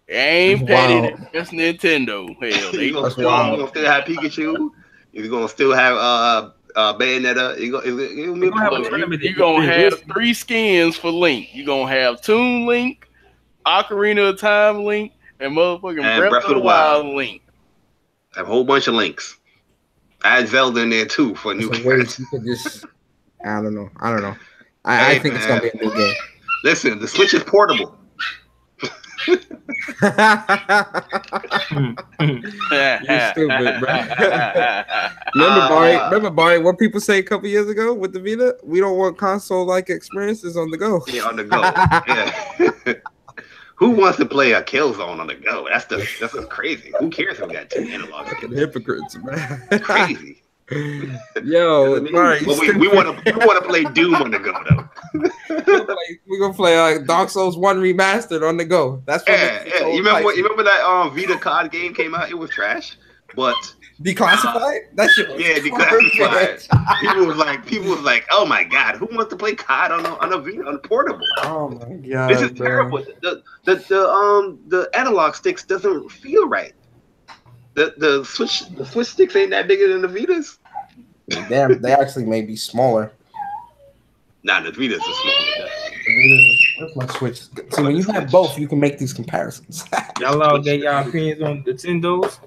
C: They ain't petty. That's Nintendo. Hell,
A: they gonna still have Pikachu. You're gonna still have Bayonetta.
C: You're gonna have 3 skins for Link. You're gonna have Toon Link, Ocarina of Time Link, and motherfucking Breath of the Wild Link.
A: A whole bunch of links. Add Zelda in there too for new characters.
B: I don't know. I think it's gonna be a new game.
A: Listen, the Switch is portable.
B: You stupid, bro. Remember, Barry, what people say a couple years ago with the Vita? We don't want console-like experiences on the go.
A: Yeah, on the go. Yeah. Who wants to play a Killzone on the go? That's just crazy. Who cares if we got 2 analog sticks?
B: Hypocrites, man.
A: Crazy.
B: Yo, Barry,
A: we want to play Doom on the go though.
B: We're gonna play Dark Souls 1 remastered on the go. That's what
A: yeah. You remember that Vita COD game came out? It was trash, but
B: declassified. That shit was
A: declassified. People was like, oh my god, who wants to play COD on a Vita on a portable?
B: Oh my god,
A: this is terrible. The analog sticks doesn't feel right. The Switch sticks ain't that bigger than the Vitas.
B: Damn, they actually may be smaller.
A: Nah, the Vitas are smaller.
B: Where's my Switch? See, when you have both, you can make these comparisons.
D: Y'all all get y'all opinions on Nintendo's?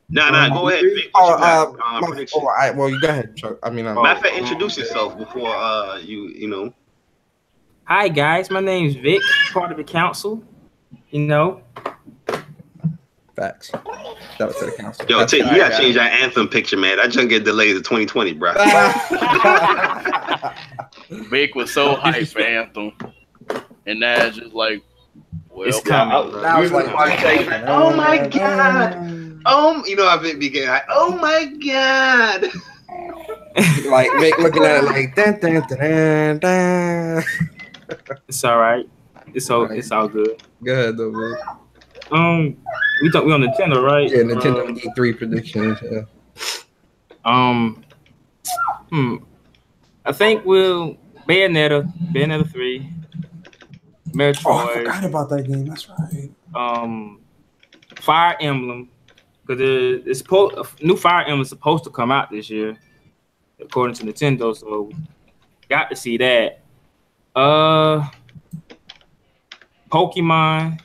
A: Nah, go ahead.
B: All right, well, you go ahead, Chuck. I mean,
A: matter of fact, introduce yourself before you know.
D: Hi guys, my name's Vic, part of the council. You know.
B: Facts. That was to the council.
A: Yo, you gotta change that Anthem picture, man. That junk get delayed to 2020, bro.
C: Vic was so hyped for Anthem, and now it's just like, well,
D: it's coming.
A: I was like, oh my god. You know, I've been getting like, oh my god.
B: Like Vic looking at it like, dun, dun, dun, dun.
D: It's all right. It's all good.
B: Go ahead, though, man.
D: We on Nintendo, right?
B: Yeah, Nintendo E3 predictions. Yeah.
D: I think we'll Bayonetta 3, Metroid.
B: Oh, I forgot about that game. That's right.
D: Fire Emblem, because a new Fire Emblem is supposed to come out this year, according to Nintendo. So got to see that. Pokemon.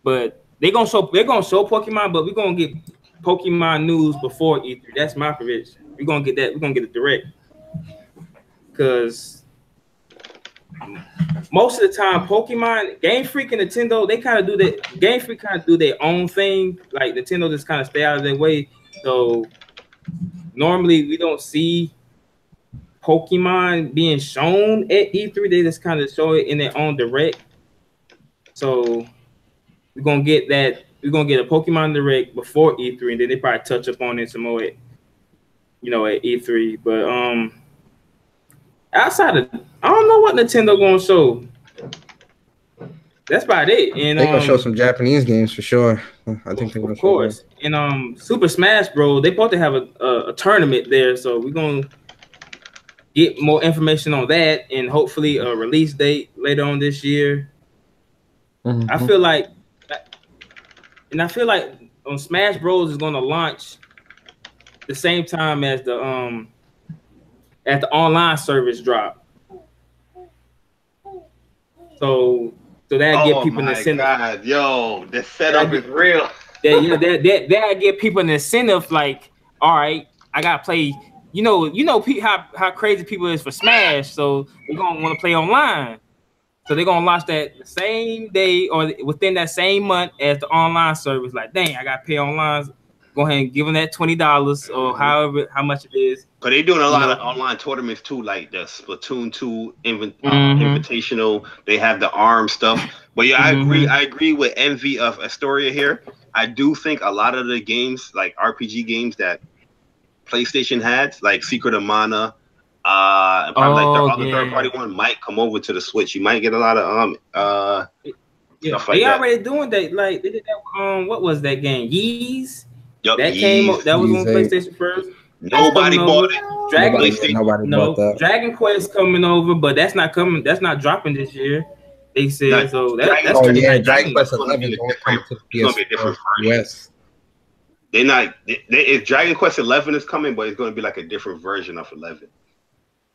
D: But they're gonna show Pokemon, but we're gonna get Pokemon news before E3. That's my prediction. We're gonna get that. We're gonna get it direct. Because most of the time, Pokemon, Game Freak and Nintendo, they kind of do that. Game Freak kind of do their own thing. Like Nintendo just kind of stay out of their way. So normally we don't see Pokemon being shown at E3. They just kind of show it in their own direct. So we're gonna get that. We're gonna get a Pokemon Direct before E3, and then they probably touch up on it some more at E3. But outside of, I don't know what Nintendo gonna show. That's about it. And
B: they're gonna show some Japanese games for sure. I think they're gonna
D: of course. And Super Smash Bros. They supposed to have a tournament there, so we're gonna get more information on that, and hopefully a release date later on this year. Mm-hmm. I feel like Smash Bros is gonna launch the same time as the online service drop. So that get people in the incentive.
A: God, yo, the setup is real.
D: That get people an incentive. Like, all right, I gotta play. You know how crazy people is for Smash. So they're gonna want to play online. So they're gonna launch that the same day or within that same month as the online service. Like, dang, I gotta pay online. Go ahead and give them that $20 or how much it is.
A: But they're doing a lot of online tournaments too, like the Splatoon 2 Invitational. They have the ARM stuff. But yeah, I agree with Envy of Astoria here. I do think a lot of the games, like RPG games that PlayStation had, like Secret of Mana, and probably like the other third-party one might come over to the Switch. You might get a lot of stuff like
D: they
A: that.
D: already doing that. Like they did that. What was that game? Yeez.
A: Yep,
D: that came up. That was on PlayStation first.
A: Nobody bought it.
B: Nobody bought that.
D: Dragon Quest coming over, but that's not coming. That's not dropping this year. They said so. That's
B: Dragon Quest 11 is only coming to the PS4
A: be a different US. They're not. If Dragon Quest 11 is coming, but it's going to be like a different version of 11.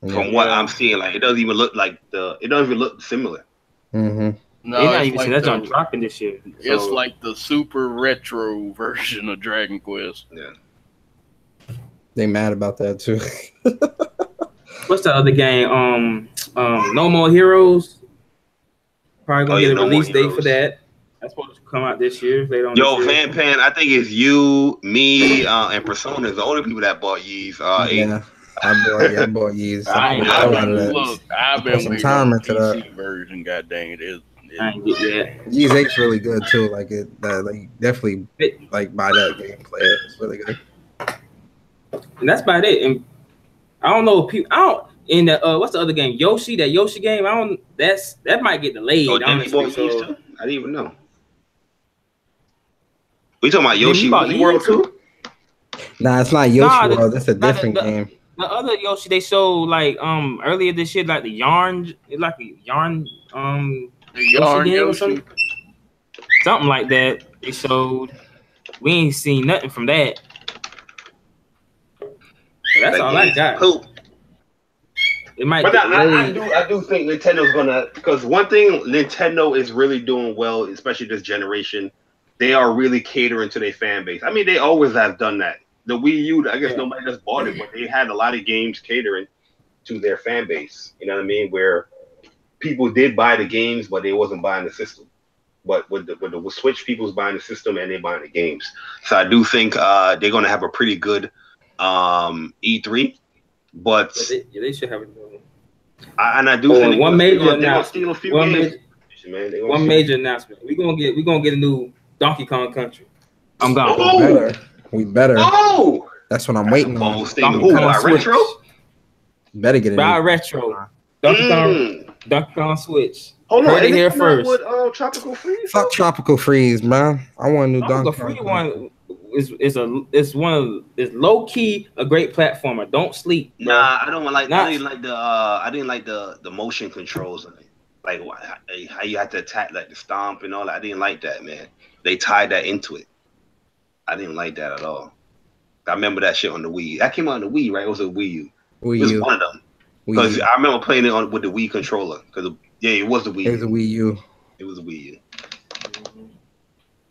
A: From what I'm seeing, like it doesn't even look like it doesn't even look similar.
B: Mm-hmm.
C: No,
D: they're not even saying that's not dropping this year.
C: It's like the super retro version of Dragon Quest.
A: Yeah.
B: They mad about that too.
D: What's the other game? No More Heroes. Probably gonna get a release date for that. That's supposed to come out this year. Later on
A: Yo,
D: this year.
A: Van Pan, I think it's you, me, and Persona is the only people that bought Yeez.
B: Yeah, I bought Yeez.
D: I ain't
B: I
D: got
B: that.
C: Look, I've been
B: some
C: waiting
B: time
C: on
B: into
C: the
B: that.
C: PC version. God dang it!
D: I ain't get that.
B: Yeez 8's really good too. Like like definitely like buy that game, play it. It's really good.
D: And that's about it. And I don't know if people. I don't. In the what's the other game? Yoshi, that Yoshi game. I don't. That might get delayed.
A: Oh, Denny bought
D: honestly,
A: Yeez too? I didn't even know. We talking about Yoshi
D: Yeez
A: World too?
B: Nah, it's not Yoshi World. That's a different game.
D: The other Yoshi they showed like earlier this year, like the yarn, like a yarn
C: The yarn
D: game or
C: Yoshi.
D: something like that. They showed. We ain't seen nothing from that. So that's
A: That
D: all I
A: game's
D: got.
A: poop.
D: It might.
A: But
D: Get
A: I do think Nintendo's gonna, because one thing Nintendo is really doing well, especially this generation, they are really catering to their fan base. I mean, they always have done that. The Wii U, I guess nobody just bought it, but they had a lot of games catering to their fan base. You know what I mean? Where people did buy the games, but they wasn't buying the system. But with the Switch, people's buying the system and they buying the games. So I do think they're gonna have a pretty good E3. But
D: they should have it.
A: I do think
D: one major
A: announcement.
D: One major announcement. We're gonna get a new Donkey Kong Country. I'm gone.
A: Oh!
B: We better.
A: Oh,
B: that's what I'm waiting on.
A: Donkey Kong Retro.
B: Better get it.
D: Buy retro. Donkey Kong Switch.
A: Hold on,
D: heard it here first.
A: With, Tropical Freeze.
B: Fuck Tropical Freeze, man. I want a new Donkey
D: Kong. Free one is low key a great platformer. Don't sleep. Bro.
A: Nah, I don't like. I didn't like the motion controls on it. Like how you have to attack, like the stomp and all that. I didn't like that, man. They tied that into it. I didn't like that at all. I remember that shit on the Wii. That came out on the Wii, right? It was a Wii U. It was one of them. Because I remember playing it with the Wii controller. Because it was the Wii.
B: It was a Wii U.
A: It was a Wii U.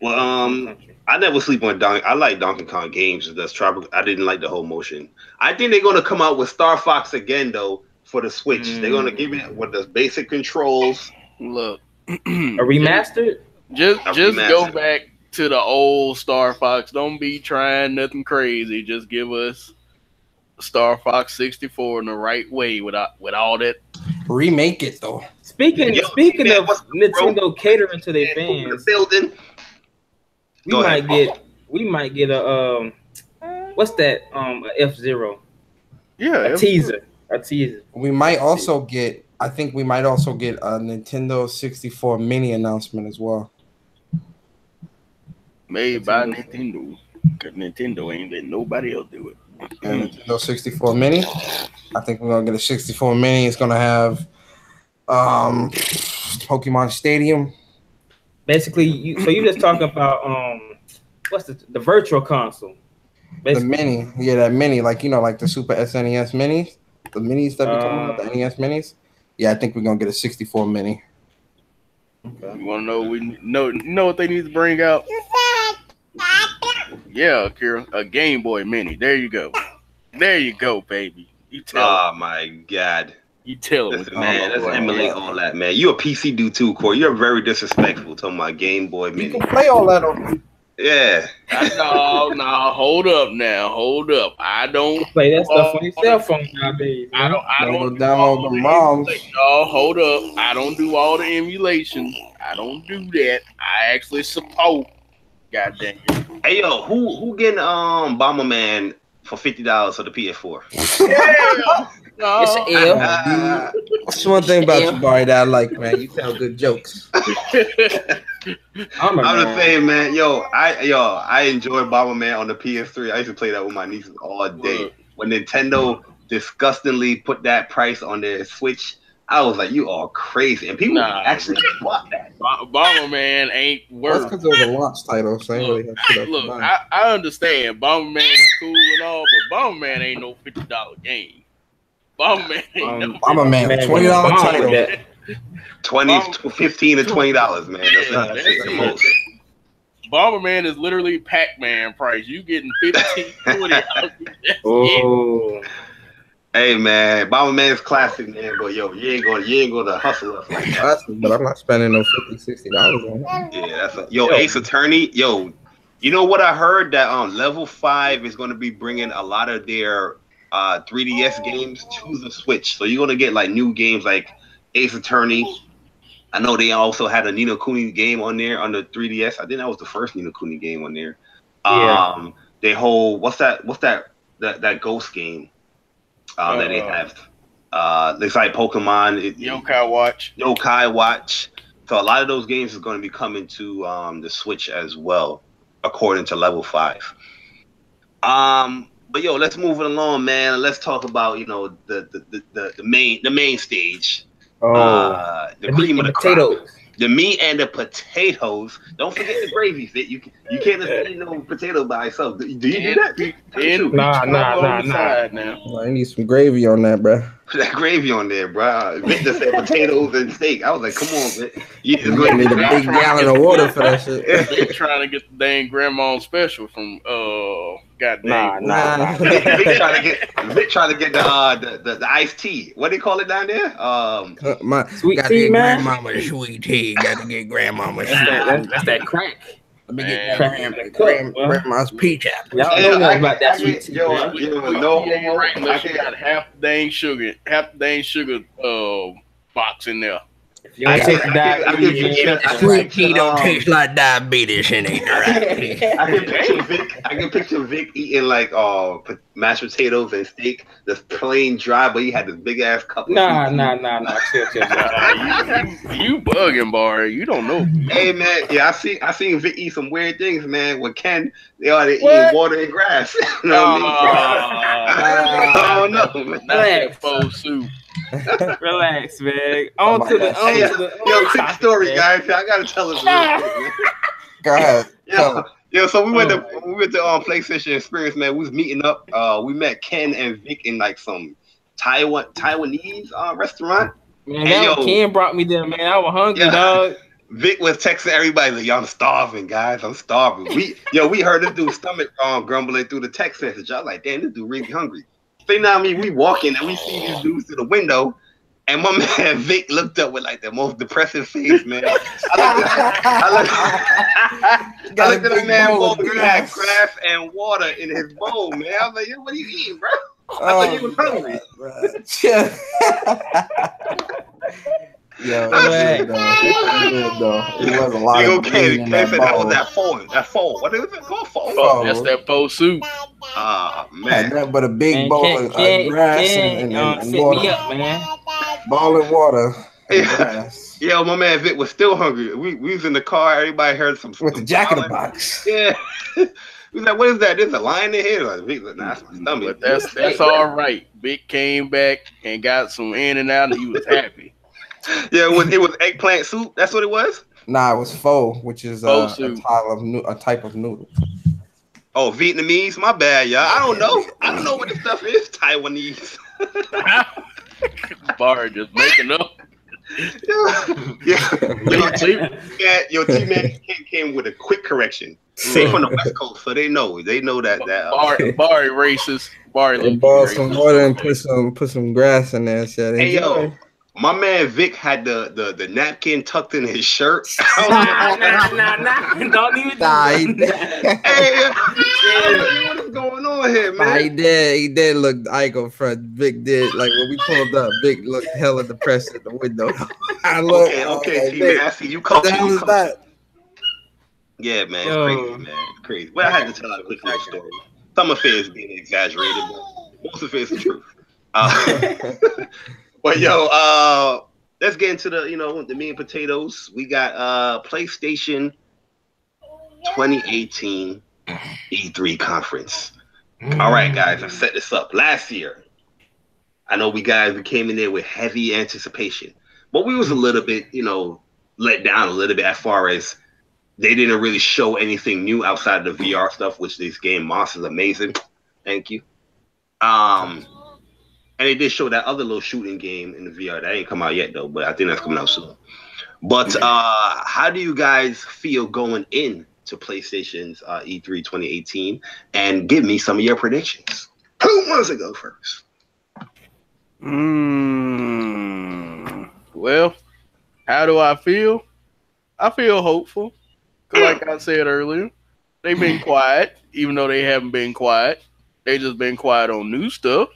A: Well, I never sleep on Donkey. I like Donkey Kong games. That's tropical. I didn't like the whole motion. I think they're gonna come out with Star Fox again though for the Switch. They're gonna give it with the basic controls.
C: Look,
D: a remastered.
C: Just go back to the old Star Fox. Don't be trying nothing crazy. Just give us Star Fox 64 in the right way without all that.
B: Remake it though.
D: Speaking of Nintendo catering to their fans, we might get a what's that? F-Zero.
C: Yeah,
D: a teaser.
B: We might also get. I think we might also get a Nintendo 64 Mini announcement as well.
C: Made by Nintendo. Because Nintendo ain't letting nobody else do it.
B: Nintendo 64 Mini. I think we're gonna get a 64 Mini. It's gonna have Pokemon Stadium.
D: Basically, you're just talking about what's the virtual console? Basically.
B: The Mini, yeah, that Mini, like like the Super SNES Minis, the Minis that we talking about, the NES Minis. Yeah, I think we're gonna get a 64 Mini.
C: Okay. You wanna know? We know what they need to bring out. Yeah, Kira, a Game Boy Mini. There you go. There you go, baby. You tell.
A: Oh my God.
C: You tell him,
A: man. Let's emulate all that, man. You a PC dude too, Corey. You're very disrespectful talking about Game Boy Mini.
B: You can play all that on.
A: Yeah.
C: No, hold up now. Hold up. I don't
D: play that stuff on your cell phone nowadays.
C: I don't
B: download the ROMs.
C: No, hold up. I don't do all the emulation. I don't do that. I actually support. God dang it.
A: Hey yo, who getting Bomberman for $50 for the PS4?
D: Yeah. It's an L.
B: That's one thing about you, Barry, that I like, man. You tell good jokes.
A: I'm just saying, man. I enjoy Bomberman on the PS3. I used to play that with my nieces all day. When Nintendo disgustingly put that price on their Switch, I was like, you are crazy. And people actually bought that.
C: Bomberman ain't worth.
B: That's because it was a launch title. So
C: look, I understand Bomberman is cool and all, but Bomberman ain't no $50 game. Bomberman ain't no
B: Bomberman, $20 title.
A: 15 to $20, man. That's the most.
C: Bomberman is literally Pac-Man price. You getting 15, 20.
D: Oh.
A: Hey man, Bomberman's classic, man. But yo, you ain't gonna hustle us like that.
B: But I'm not spending no $50, $60 on it.
A: Yeah, Ace Attorney. Yo, you know what I heard that Level 5 is gonna be bringing a lot of their 3DS games to the Switch. So you're gonna get like new games like Ace Attorney. I know they also had a Ni no Kuni game on there on the 3DS. I think that was the first Ni no Kuni game on there.
D: Yeah.
A: They whole what's that ghost game that they have. It's like Pokemon. Yokai Watch. So a lot of those games is going to be coming to the Switch as well, according to Level 5. But yo, let's move it along, man. Let's talk about the main stage. The cream of the potatoes. Crop. The meat and the potatoes. Don't forget the gravy. You can't just eat no potato by itself. Do you do that?
B: Nah. I need some gravy on that, bro.
A: That gravy on there, bro. Vic just said potatoes and steak. I was like, come on, Vic. You
B: need a big gallon of water for that shit.
C: They trying to get the dang grandma special from goddamn.
A: Nah. Vic trying to get the iced tea. What do you call it down there?
B: My
D: sweet tea, man.
B: Grandmama sweet tea. Got to get grandmama.
D: That's that crack.
B: Let me get grandma's peach apple.
D: Y'all don't know about that sweet tea.
C: I got half the dang sugar box in there.
D: If you don't take diabetes,
B: sweet tea don't taste like diabetes in it.
A: I can picture Vic eating like mashed potatoes and steak, just plain dry, but he had this big ass cup.
D: Nah. Chill.
C: You bugging, Bar. You don't know.
A: Hey man, yeah, I seen Vic eat some weird things, man. With Ken, they eating water and grass. You know what I mean? I don't know.
C: That's faux soup.
D: Relax, man. On to the
A: quick story, guys. I gotta tell it real quick.
B: Go ahead.
A: Yo, so we went to PlayStation Experience, man. We was meeting up. We met Ken and Vic in like some Taiwanese restaurant.
D: Man, Ken brought me there, man. I was hungry, dog.
A: Vic was texting everybody like, "Yo, I'm starving, guys. I'm starving." We heard this dude's stomach grumbling through the text message. I was like, "Damn, this dude really hungry." So now we walking and we see these dudes through the window, and my man Vic looked up with like the most depressive face, man. I looked at the man bowl. He had grass and water in his bowl, man. I was like, "Yo, what are you eating, bro?" I thought he was hungry.
B: Yo, it was a lot of
A: Ken said that fall. What is it called? Fall.
C: That's that faux soup.
A: Man.
B: But a big bowl of grass and water.
D: Me up, man.
B: Ball and water.
A: Yeah, my man Vic was still hungry. We was in the car. Everybody heard some
B: with the Jack in the Box.
A: Yeah. We was like, "What is that? There's a lion in here." Like, Vic, nah, that's my stomach.
C: But that's all right. Vic came back and got some in and out, and he was happy.
A: Yeah, it was eggplant soup. That's what it was.
B: Nah, it was pho, which is a type of noodle.
A: Oh, Vietnamese. My bad, y'all. I don't know what this stuff is. Taiwanese.
C: Bar just making up.
A: Your T-Man came with a quick correction. They from the West Coast, so they know that
C: Bar racist. Bar
B: some water and put some grass in there. So
A: hey yo, my man Vic had the napkin tucked in his shirt.
D: Nah. Don't even
A: Hey, what is going on here, man?
B: Nah, he did look Ike front. Vic did, like when we pulled up, Vic looked hella depressed at the window.
A: Okay, T-Man, I see you come. Yeah, man, it's crazy, man. It's crazy. Well, I had to tell a quick little story. Some of it is being exaggerated, but most of it is the truth. But yo, let's get into the meat and potatoes. We got PlayStation 2018 E3 conference. All right, guys, I've set this up last year. I know we came in there with heavy anticipation, but we was a little bit, let down a little bit as far as they didn't really show anything new outside of the VR stuff, which this game Monster's amazing. Thank you. And they did show that other little shooting game in the VR. That ain't come out yet, though, but I think that's coming out soon. But how do you guys feel going into PlayStation's E3 2018? And give me some of your predictions. Who wants to go first?
C: Well, how do I feel? I feel hopeful. 'Cause like I said earlier, they've been quiet, even though they haven't been quiet. They just been quiet on new stuff.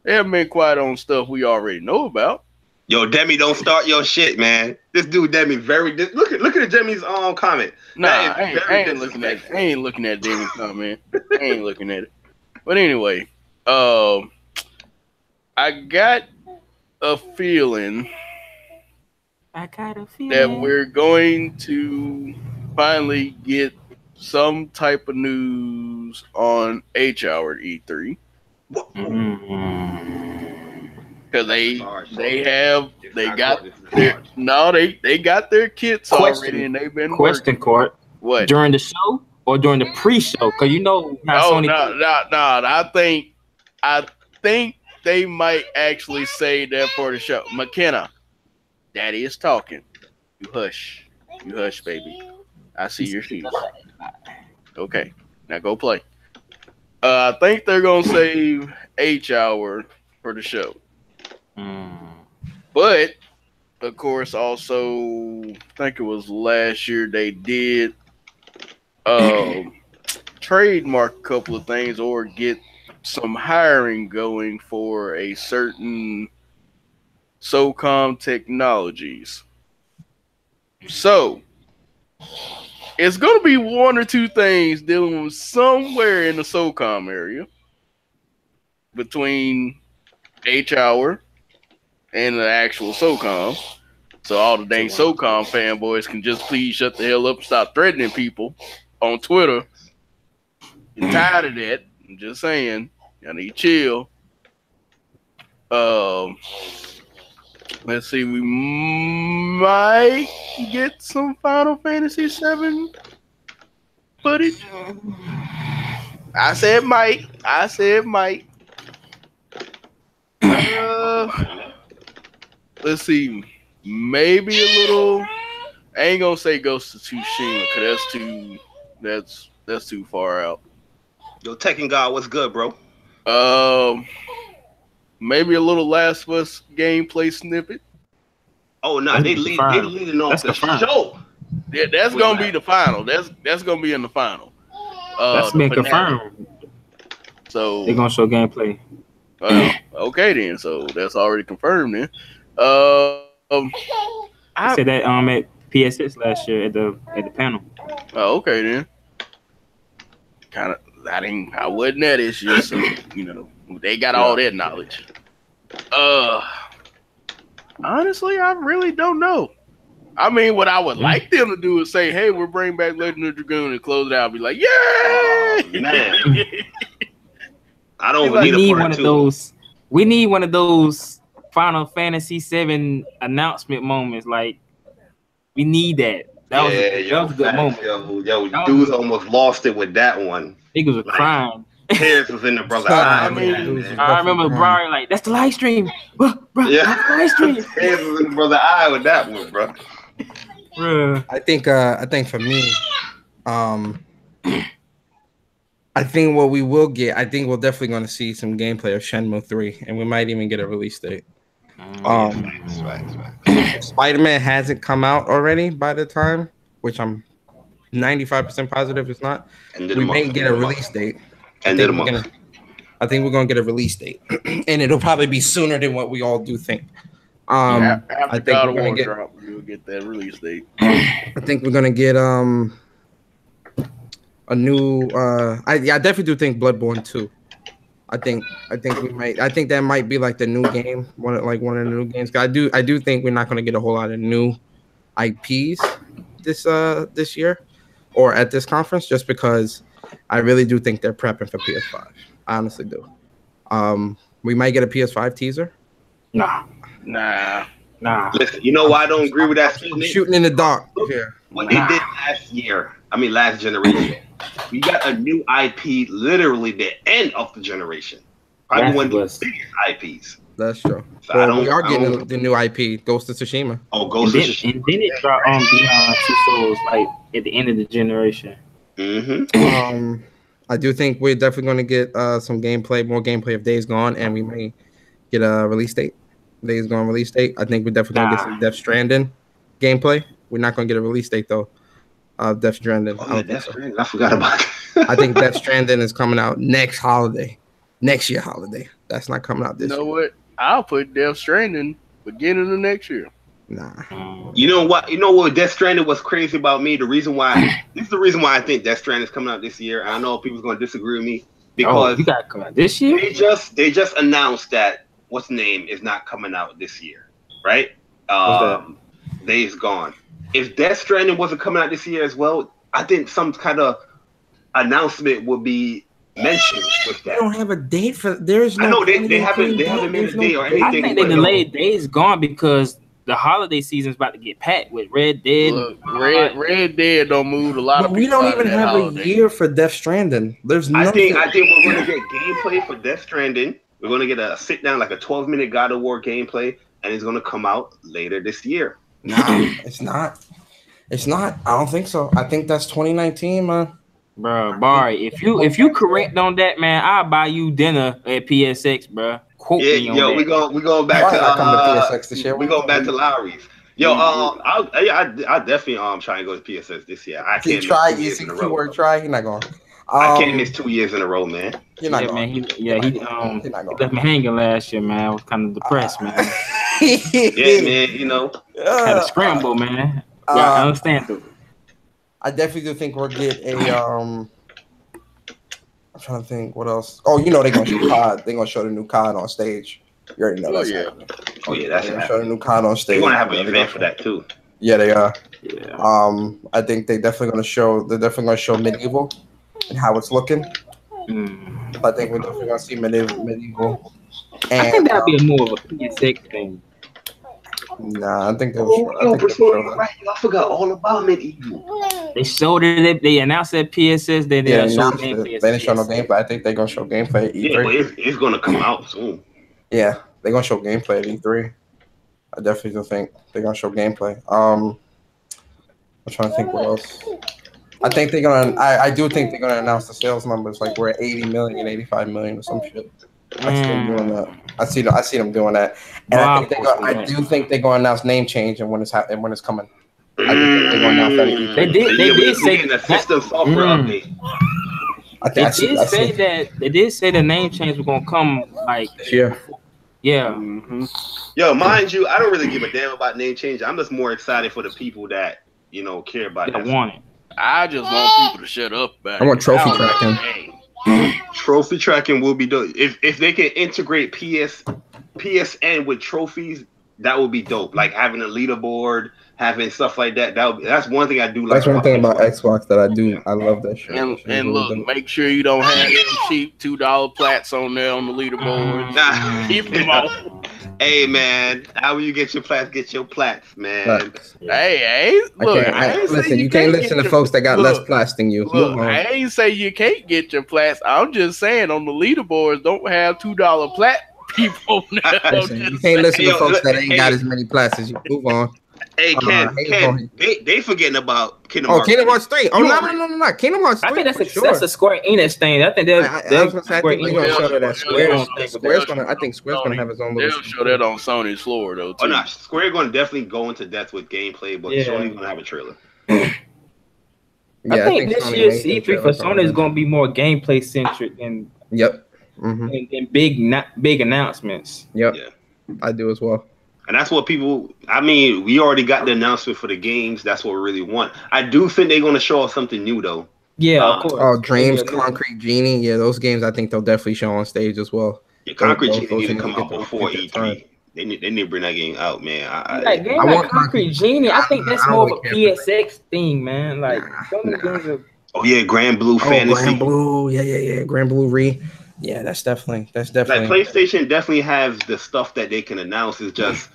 C: They haven't been quiet on stuff we already know about.
A: Yo, Demi, don't start your shit, man. This dude, Demi, look at Demi's comment.
C: Nah, I ain't looking at Demi's comment. I ain't looking at it. But anyway, I got a feeling that we're going to finally get some type of news on H-Hour E3. Because they got their kits already, and they've been
D: working. Court.
C: What,
D: during the show or during the pre-show? Because you know how Sony.
C: No. I think they might actually say that for the show. McKenna, Daddy is talking. You hush, baby. I see your shoes. Okay, now go play. I think they're gonna save H-Hour for the show. But of course, also I think it was last year they did trademark a couple of things or get some hiring going for a certain SOCOM Technologies. So it's going to be one or two things dealing with somewhere in the SOCOM area between H-Hour and the actual SOCOM. So all the dang SOCOM fanboys can just please shut the hell up and stop threatening people on Twitter. You're tired of that. I'm just saying. Y'all need to chill. Let's see. We might get some Final Fantasy VII footage. I said might. Let's see. Maybe a little. I ain't gonna say Ghost of Tsushima because that's too far out.
A: Yo, Tekken God, what's good, bro?
C: Maybe a little Last of Us gameplay snippet.
A: Oh no, they leading off the show.
C: Yeah, that's gonna be the final. That's gonna be in the final.
D: That's been confirmed.
C: So
D: they're gonna show gameplay.
C: Okay then. So that's already confirmed then.
D: I said that at PS6 last year at the panel.
C: Oh, okay then. I wasn't at this year, so you know they got all that knowledge. Honestly, I really don't know. I mean, what I would like them to do is say, "Hey, we're bringing back Legend of Dragoon," and close it out. Be like, "Yay!"
A: Man. I don't
D: need one of those. We need one of those Final Fantasy VII announcement moments. Like, we need that. That was a good moment.
A: Yo, dudes almost lost it with that one.
D: Niggas was crying.
A: Tears was in the brother eye.
D: I remember Brian like, "That's the live stream, bro.
A: Yeah,
D: that's the live stream."
A: Tears was in the brother eye with that one, bro.
B: I think for me, I think what we will get, I think we're definitely going to see some gameplay of Shenmue 3, and we might even get a release date.
A: That's right.
B: Spider-Man hasn't come out already by the time, which I'm 95% positive it's not. We may get a release date. I think we're going to get a release date, and it'll probably be sooner than what we all do think. I think we're going to
C: get that release date.
B: I think we're going to get a new. I definitely do think Bloodborne 2. I think we might. I think that might be like the new game, one of the new games. I do think we're not going to get a whole lot of new IPs this year or at this conference, just because I really do think they're prepping for PS5. I honestly do. We might get a PS5 teaser.
A: Nah. Listen, you know why I don't agree with that?
B: Shooting in the dark here.
A: What they did last generation. We got a new IP, literally the end of the generation. Probably one of the biggest IPs.
B: That's true. So we are getting the new IP, Ghost of Tsushima.
A: Oh, Ghost of Tsushima.
D: And then it dropped on Beyond Two Souls, like at the end of the generation.
B: I do think we're definitely going to get some gameplay, more gameplay of Days Gone, and we may get a release date. Days Gone release date. I think we're definitely gonna get some Death Stranding gameplay. We're not gonna get a release date though. Death Stranding.
A: Oh, yeah, Death Stranding. I forgot about it.
B: I think Death Stranding is coming out next year holiday. That's not coming out this year.
C: You know what? I'll put Death Stranding beginning of next year.
B: Nah.
A: You know what? Death Stranding was crazy about me. This is the reason why I think Death Stranding is coming out this year. I know people's gonna disagree with me because
D: you got to come out this year.
A: They just announced that what's the name is not coming out this year, right? Days Gone. If Death Stranding wasn't coming out this year as well, I think some kind of announcement would be mentioned with that.
B: They don't have a date for. There's no.
A: I know they haven't made a date or anything.
D: I think they delayed Days Gone because the holiday season's about to get packed with Red Dead.
C: Look, Red Dead don't move a lot
B: But
C: of people.
B: we don't even have
C: holiday.
B: a year for Death Stranding. There's nothing.
A: I think we're gonna get gameplay for Death Stranding. We're gonna get a sit down, like a 12-minute God of War gameplay, and it's gonna come out later this year.
B: No, it's not. It's not. I don't think so. I think that's 2019, man.
D: Bro, Bari, if you correct on that, man, I'll buy you dinner at PSX, bro. Quote me on that.
A: we going back to
B: PSX this year.
A: We going back to Lowry's. Yo, I definitely try and go to PSX this year. I can't
B: try.
A: miss 2
B: You
A: years
B: see
A: in a
B: the
A: row.
B: keyword try. You're not going.
A: I can't miss 2 years in a row, man.
B: You're not
D: Yeah,
B: going.
D: man. He
B: going.
D: left me hanging last year, man. I was kind of depressed, man.
A: Yeah, man. You know,
D: Had to scramble, man. Yeah, I understand though.
B: I definitely do think we'll get a I'm trying to think what else. Oh, you know they're gonna show COD. They're gonna show the new COD on stage. You already know that's happening.
A: Oh yeah, that's
B: They're gonna show the new COD on stage.
A: They're gonna have an event for that too.
B: Yeah, they are.
D: Yeah.
B: I think they're definitely gonna show Medieval and how it's looking. I think we're definitely gonna see Medieval. And,
D: I think that'd be more of a PS6 thing.
B: Nah, I think they'll
A: Right, I forgot all about Medieval.
D: They showed it. They announced at PSS. They didn't show gameplay.
B: They didn't show no gameplay. I think they're gonna show gameplay at E3.
A: Yeah, but it's gonna come out soon.
B: Yeah, they're gonna show gameplay at E3. I definitely do think they're gonna show gameplay. I'm trying to think what else. I think they're gonna. I do think they're gonna announce the sales numbers. Like we're at 80 million, 85 million, or some shit. I see them doing that. I see them doing that. And I do think they're gonna announce name change and when it's coming. I think they're gonna announce that at E3.
D: They did say
A: the system software update.
D: They did say the name change was gonna come like
B: yeah.
A: Yo, mind you, I don't really give a damn about name change. I'm just more excited for the people that care about that.
D: Want it.
C: I just want people to shut up about
B: I want trophy
C: it.
B: tracking.
A: Trophy tracking will be dope. If they can integrate PSN with trophies, that would be dope. Like having a leaderboard, having stuff like that. That's one thing I do like.
B: That's one thing about Xbox that I do. I love that shit.
C: And look, make sure you don't have them cheap $2 plats on there on the leaderboard.
A: Nah.
C: Keep them off.
A: Hey man, how will you get your plats? Get your plats, man.
C: Hey, look.
B: Listen, you can't listen to folks that got less plats than you.
C: Look, I ain't say you can't get your plats. I'm just saying on the leaderboards, don't have $2 plat people.
B: Listen, you can't listen to folks that ain't got as many plats as you. Move on.
A: Hey, Ken, they forgetting about Kingdom Hearts.
B: Kingdom Hearts 3. Oh, no. Kingdom Hearts 3.
D: I think that's a Square Enix thing. I think they're
B: going to show that Square's going to have its own little.
C: They'll show that on Sony's floor, though, too.
A: Oh, no. Square going to definitely go into depth with gameplay, but Sony's going to have a trailer.
D: I think this year's E3 for Sony is going to be more gameplay centric than and big announcements.
B: Yep. Yeah. I do as well.
A: And that's what we already got the announcement for the games. That's what we really want. I do think they're going to show us something new, though.
D: Yeah, of course.
B: Oh, Dreams, Concrete Genie. Yeah, those games I think they'll definitely show on stage as well.
A: Yeah, Concrete Genie need to come out before E3. They need to bring that game out, man.
D: I want Concrete Genie. I think that's more of a PSX thing, man. Like,
A: oh, yeah, Grand Blue Fantasy.
B: Grand Blue. Yeah. Grand Blue Re. Yeah, that's definitely. Like
A: PlayStation definitely has the stuff that they can announce. Is just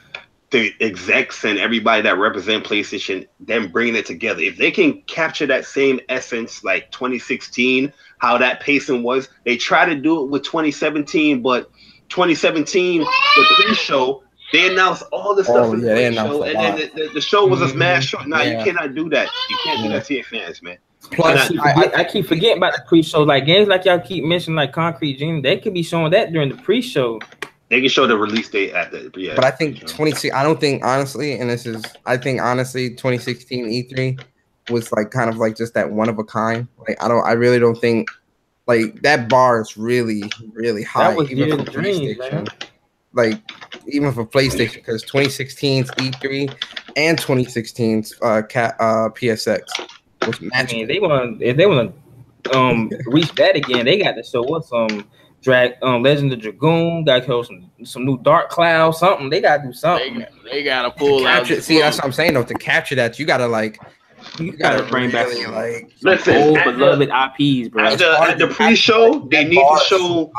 A: the execs and everybody that represent PlayStation, them bringing it together. If they can capture that same essence, like 2016, how that pacing was, they try to do it with 2017, but 2017, the pre-show, they announced all the stuff in the pre-show, and then the show was a smash short. Now you cannot do that. You can't do that to your fans, man.
D: Plus, I keep forgetting about the pre-show. Like games like y'all keep mentioning, like Concrete Genie, they could be showing that during the pre-show.
A: They can show the release date at the. Yeah,
B: but I think 26. I don't think honestly, and this is. I think honestly, 2016 E3 was like kind of like just that one of a kind. Like I really don't think like that bar is really high.
D: That was
B: even
D: your
B: for
D: dream,
B: PlayStation.
D: man.
B: Like even for PlayStation, because 2016's E3 and 2016's PSX was magical.
D: I mean, if they want to reach that again, they got to show us some Legend of Dragoon. Got to show some new Dark Cloud, something. They got to do something.
C: They got to pull out.
B: See, that's what I'm saying though. To capture that, you gotta like.
D: You gotta bring back
B: really, like
A: listen,
D: old beloved IPs, bro.
A: At the pre-show, they need to show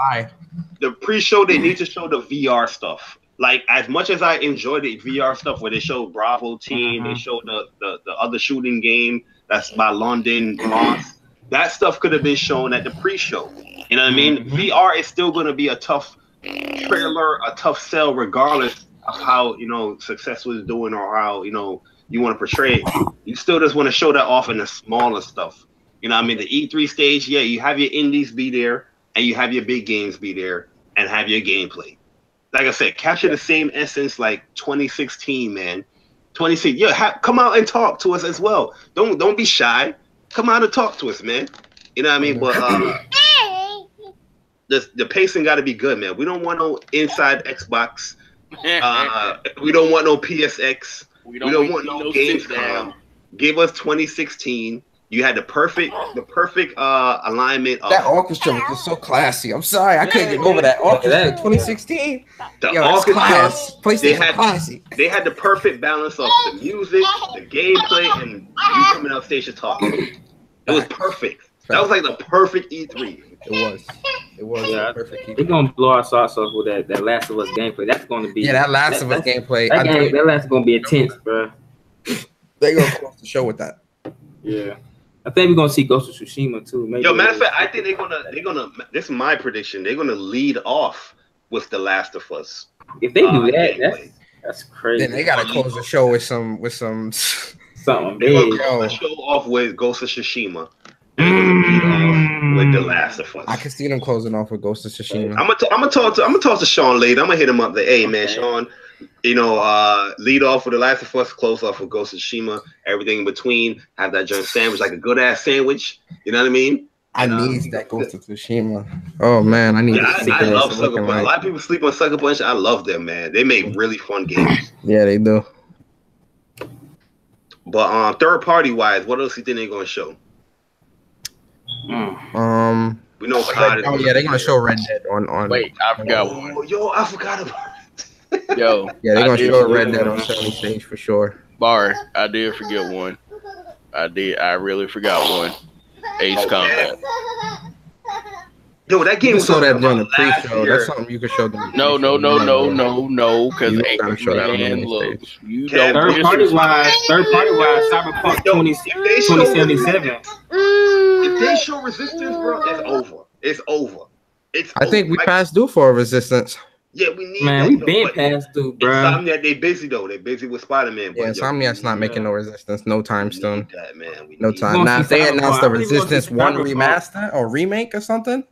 A: the pre-show. They need to show the VR stuff. Like as much as I enjoy the VR stuff, where they show Bravo Team, they show the other shooting game that's by London Moss. That stuff could have been shown at the pre-show. You know what I mean? VR is still going to be a tough trailer, a tough sell, regardless of how successful is doing or how you want to portray it. You still just want to show that off in the smaller stuff. You know what I mean? The E3 stage, yeah, you have your indies be there and you have your big games be there and have your gameplay. Like I said, capture the same essence like 2016, man. 2016, yeah, come out and talk to us as well. Don't be shy. Come out and talk to us, man. You know what I mean? But the pacing got to be good, man. We don't want no inside Xbox. We don't want no PSX. We don't want no Gamescom. Give us 2016. You had the perfect alignment.
B: That orchestra was just so classy. I'm sorry, I couldn't get over that orchestra. 2016.
A: The orchestra,
B: PlayStation classy.
A: They had the perfect balance of the music, the gameplay, and you coming out station talking. It was perfect. That was like the perfect E3.
B: It was
D: yeah,
B: perfect E3.
D: They're gonna blow our socks off with that Last of Us gameplay. That's gonna be
B: that Last of Us gameplay.
D: That Last is gonna be intense, bro.
B: They gonna close the show with that.
D: Yeah. I think we're gonna see Ghost of Tsushima too. Maybe.
A: Yo, matter of fact, I think they're gonna. This is my prediction. They're gonna lead off with The Last of Us.
D: If they do that, that's crazy.
B: Then they gotta close the show with some
D: something
A: big.
D: They're
A: gonna close the show off with Ghost of Tsushima. Lead off with The Last of Us.
B: I can see them closing off with Ghost of Tsushima.
A: I'm gonna talk to Sean later. I'm gonna hit him up. Hey man, Sean. Lead off with The Last of Us, close off with Ghost of Tsushima, everything in between. Have that joint sandwich, like a good ass sandwich. You know what I mean?
B: I need that Ghost of Tsushima. Oh man, I need.
A: Yeah, I love Sucker Punch. A lot of people sleep on Sucker Punch. I love them, man. They make really fun games.
B: Yeah, they do.
A: But third party wise, what else do you think they're gonna show? We know COD.
B: Oh yeah, they're gonna show Red Dead on.
C: Wait, I forgot one.
A: I forgot about it.
C: Yo,
B: yeah, they're gonna show Red Dead on Sony stage for sure.
C: Bar, I did forget one. I really forgot one. Ace Combat.
A: Yo, that game was
B: so that during the pre-show. That's something you could show them.
C: No. Because look, you don't.
D: Third party wise, Cyberpunk 2077.
A: If they show Resistance, bro, it's over.
B: I think we passed due for Resistance.
A: Yeah, we need.
D: Man, we been past due, bro.
A: Insomniac, they busy though. They busy with Spider-Man.
B: Yeah, Insomniac's not making no Resistance no time soon.
A: That, man.
B: No time. Now, if they announce the Resistance 1 remaster or remake or something,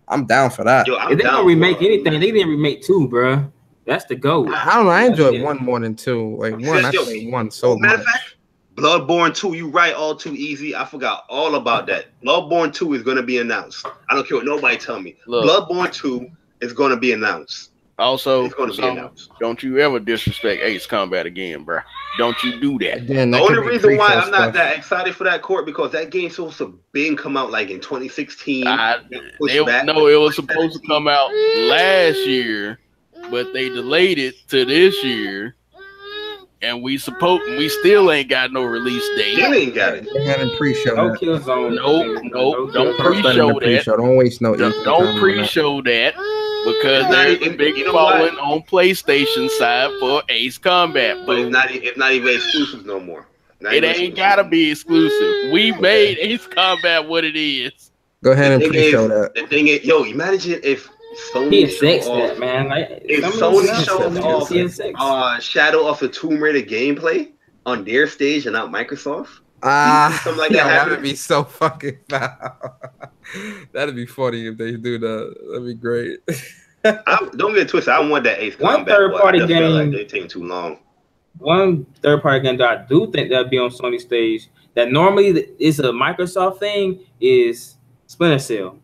B: I'm down for that.
A: Yo,
D: if they don't remake anything, they didn't remake 2, bro. That's the goal.
B: I don't know. I enjoyed 1 more than 2. Like 1, I played 1 so much.
A: Matter of fact, Bloodborne 2, you right, all too easy. I forgot all about that. Bloodborne 2 is going to be announced. I don't care what nobody tell me. Look, Bloodborne 2 is going to be announced.
C: Also, it's going to be announced. Don't you ever disrespect Ace Combat again, bro. Don't you do that.
B: Again,
A: the only reason why I'm not that excited for that court because that game's supposed to been come out like in 2016.
C: It was supposed to come out last year, but they delayed it to this year. And we still ain't got no release date.
A: They ain't got it.
B: They haven't pre-show that.
C: Nope. Don't pre-show that.
B: Don't waste no.
C: Don't pre-show that because there's a big following on PlayStation side for Ace Combat.
A: But it's not even exclusive no more.
C: It ain't gotta be exclusive. We made Ace Combat what it is.
B: Go ahead and pre-show that.
A: The thing is, imagine if
D: Sony showed
A: man. Like, if Sony showed off Shadow of the Tomb Raider gameplay on their stage and not Microsoft, something like that
B: would be so fucking foul. That'd be funny if they do that. That'd be great.
A: Don't get it twisted. I want that Ace
D: One
A: Combat.
D: third-party
A: I just feel like
D: game-
A: they're taking too long.
D: One third-party game that I do think that'll be on Sony stage that normally is a Microsoft thing is Splinter Cell.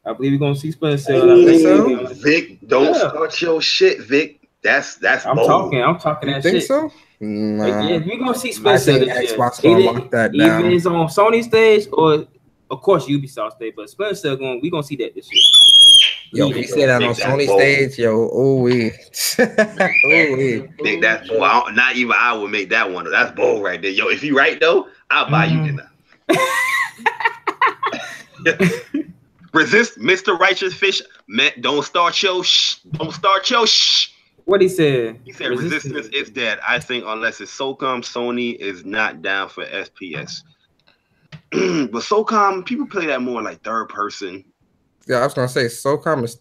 D: I believe you're gonna see Splinter Cell.
A: Ooh, Vic, don't start your shit, Vic. That's
D: I'm
A: bold.
D: talking
B: You
D: that
B: think
D: shit.
B: so? Nah.
D: Yeah, you're gonna see
B: I
D: Splinter Cell
B: think
D: this year.
B: Xbox gonna lock that down.
D: Either it's on Sony stage or, of course, Ubisoft stage. But Splinter Cell we gonna see that this year.
B: Yo, if you say that on Sony stage, yo,
A: Think that's bold. Not even I would make that one. That's bold right there. Yo, if you right though, I'll buy you dinner. Resist, Mr. Righteous Fish. Man, don't start your shh. Don't start your shh.
D: What he said?
A: He said Resistance is dead. I think unless it's SOCOM, Sony is not down for SPS. But SOCOM, people play that more like third person.
B: Yeah, I was gonna say SOCOM is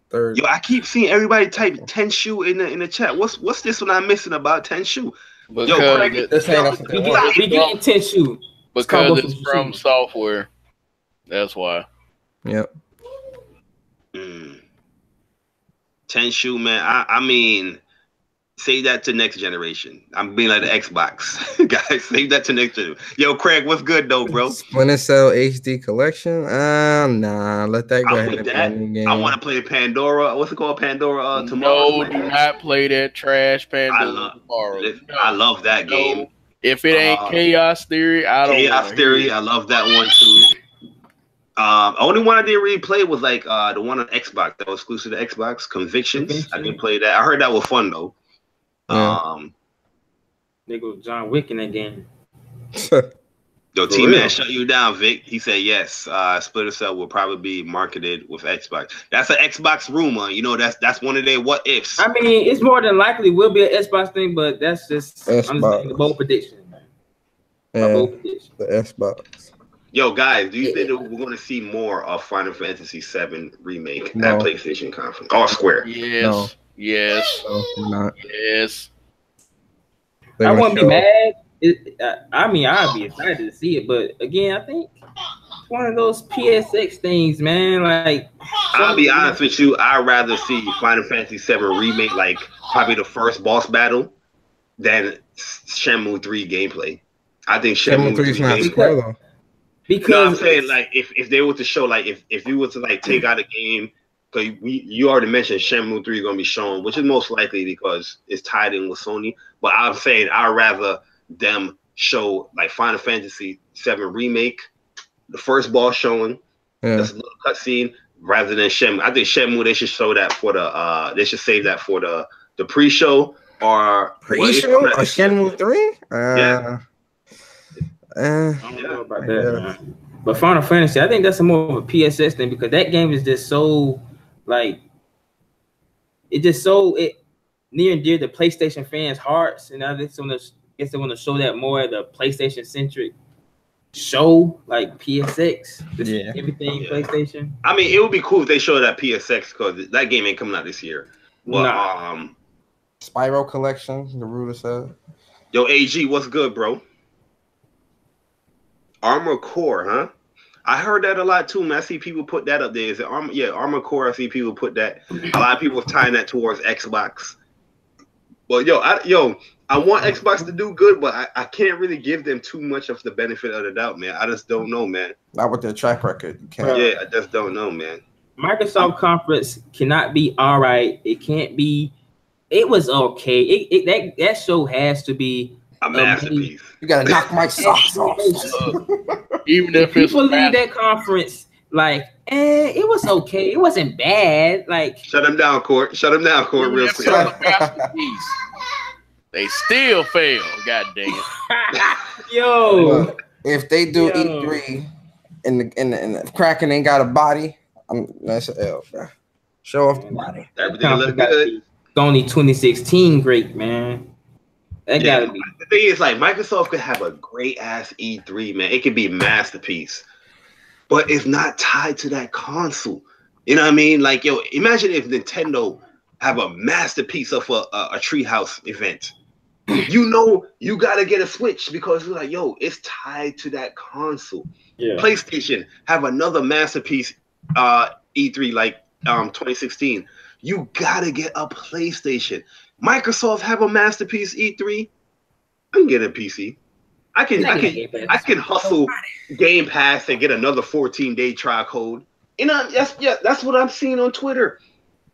B: third.
A: Yo, I keep seeing everybody type Tenshu in the chat. What's this one I'm missing about Tenshu? Yo, Craig,
D: we getting Tenshu
C: because it's from software. That's why.
B: Yep.
A: Tenshu, man. I mean, save that to next generation. I'm being like the Xbox guys. Save that to next generation. Yo, Craig, what's good though, bro?
B: Splinter Cell HD collection? Nah, let that go ahead.
A: I want to play Pandora. What's it called? Pandora
C: No,
A: tomorrow.
C: do not play that trash Pandora tomorrow.
A: I love that game.
C: If it ain't Chaos Theory, I don't.
A: Chaos Theory, I love that one too. Only one I didn't really play was like the one on Xbox that was exclusive to Xbox, Convictions. I didn't play that. I heard that was fun though.
D: They go John Wick in that game.
A: Yo, T-Man shut you down, Vic. He said yes. Splinter Cell will probably be marketed with Xbox. That's an Xbox rumor. You know, that's one of their what ifs.
D: I mean, it's more than likely will be an Xbox thing, but that's just the bold prediction.
B: Yeah, the Xbox.
A: Yo, guys, do you think that we're going to see more of Final Fantasy VII Remake at PlayStation Conference? Or Square?
C: Yes.
B: No.
C: Yes.
B: No, not.
C: Yes.
D: I wouldn't be mad. I mean, I'd be excited to see it, but again, I think it's one of those PSX things, man. Like,
A: I'll be honest with you, I'd rather see Final Fantasy VII Remake, like probably the first boss battle, than Shenmue 3 gameplay. I think Shenmue 3 is not Square though. Because no, I'm saying like if they were to show like if you were to like take out a game, because you already mentioned Shenmue 3 is gonna be shown, which is most likely because it's tied in with Sony. But I'm saying I'd rather them show like Final Fantasy VII Remake, the first boss showing, just a little cutscene, rather than Shenmue. I think Shenmue they should show that for the they should save that for the pre-show or
B: pre-show or Shenmue 3.
A: Yeah.
D: I don't know about that, man. But Final Fantasy, I think that's more of a PSS thing because that game is just so like it near and dear to PlayStation fans' hearts, and I guess they want to show that more at the PlayStation centric show, like PSX. Everything PlayStation.
A: I mean, it would be cool if they showed that PSX because that game ain't coming out this year. But
B: Spyro Collection, the Ruler said.
A: Yo, AG, what's good, bro? Armor Core, huh? I heard that a lot too, man. I see people put that up there. Is it Armor? Yeah, Armor Core. I see people put that. A lot of people tying that towards Xbox. Well, I want Xbox to do good, but I can't really give them too much of the benefit of the doubt, man. I just don't know, man.
B: Not with their track record. You can't.
A: Yeah, I just don't know, man.
D: Microsoft conference cannot be all right. It can't be. It was okay. That show has to be
A: a masterpiece.
B: You gotta knock my socks off.
C: Even if
D: people leave that conference like, it was okay. It wasn't bad. Like,
A: shut him down, Court. Shut him down, Court, real quick.
C: They still fail. God dang it.
D: Yo,
B: if they do E3 and the Kraken ain't got a body, that's an L, bro. Show off the body.
A: Everything look good.
D: Sony 2016, great, man. That gotta be.
A: The thing is, like, Microsoft could have a great ass E3, man. It could be a masterpiece, but it's not tied to that console. You know what I mean? Like, yo, imagine if Nintendo have a masterpiece of a Treehouse event. You know, you gotta get a Switch because it's like, yo, it's tied to that console. Yeah. PlayStation have another masterpiece E3 like 2016. You gotta get a PlayStation. Microsoft have a masterpiece E3. I'm getting a PC. I can hustle Game Pass and get another 14-day trial code. And that's what I'm seeing on Twitter.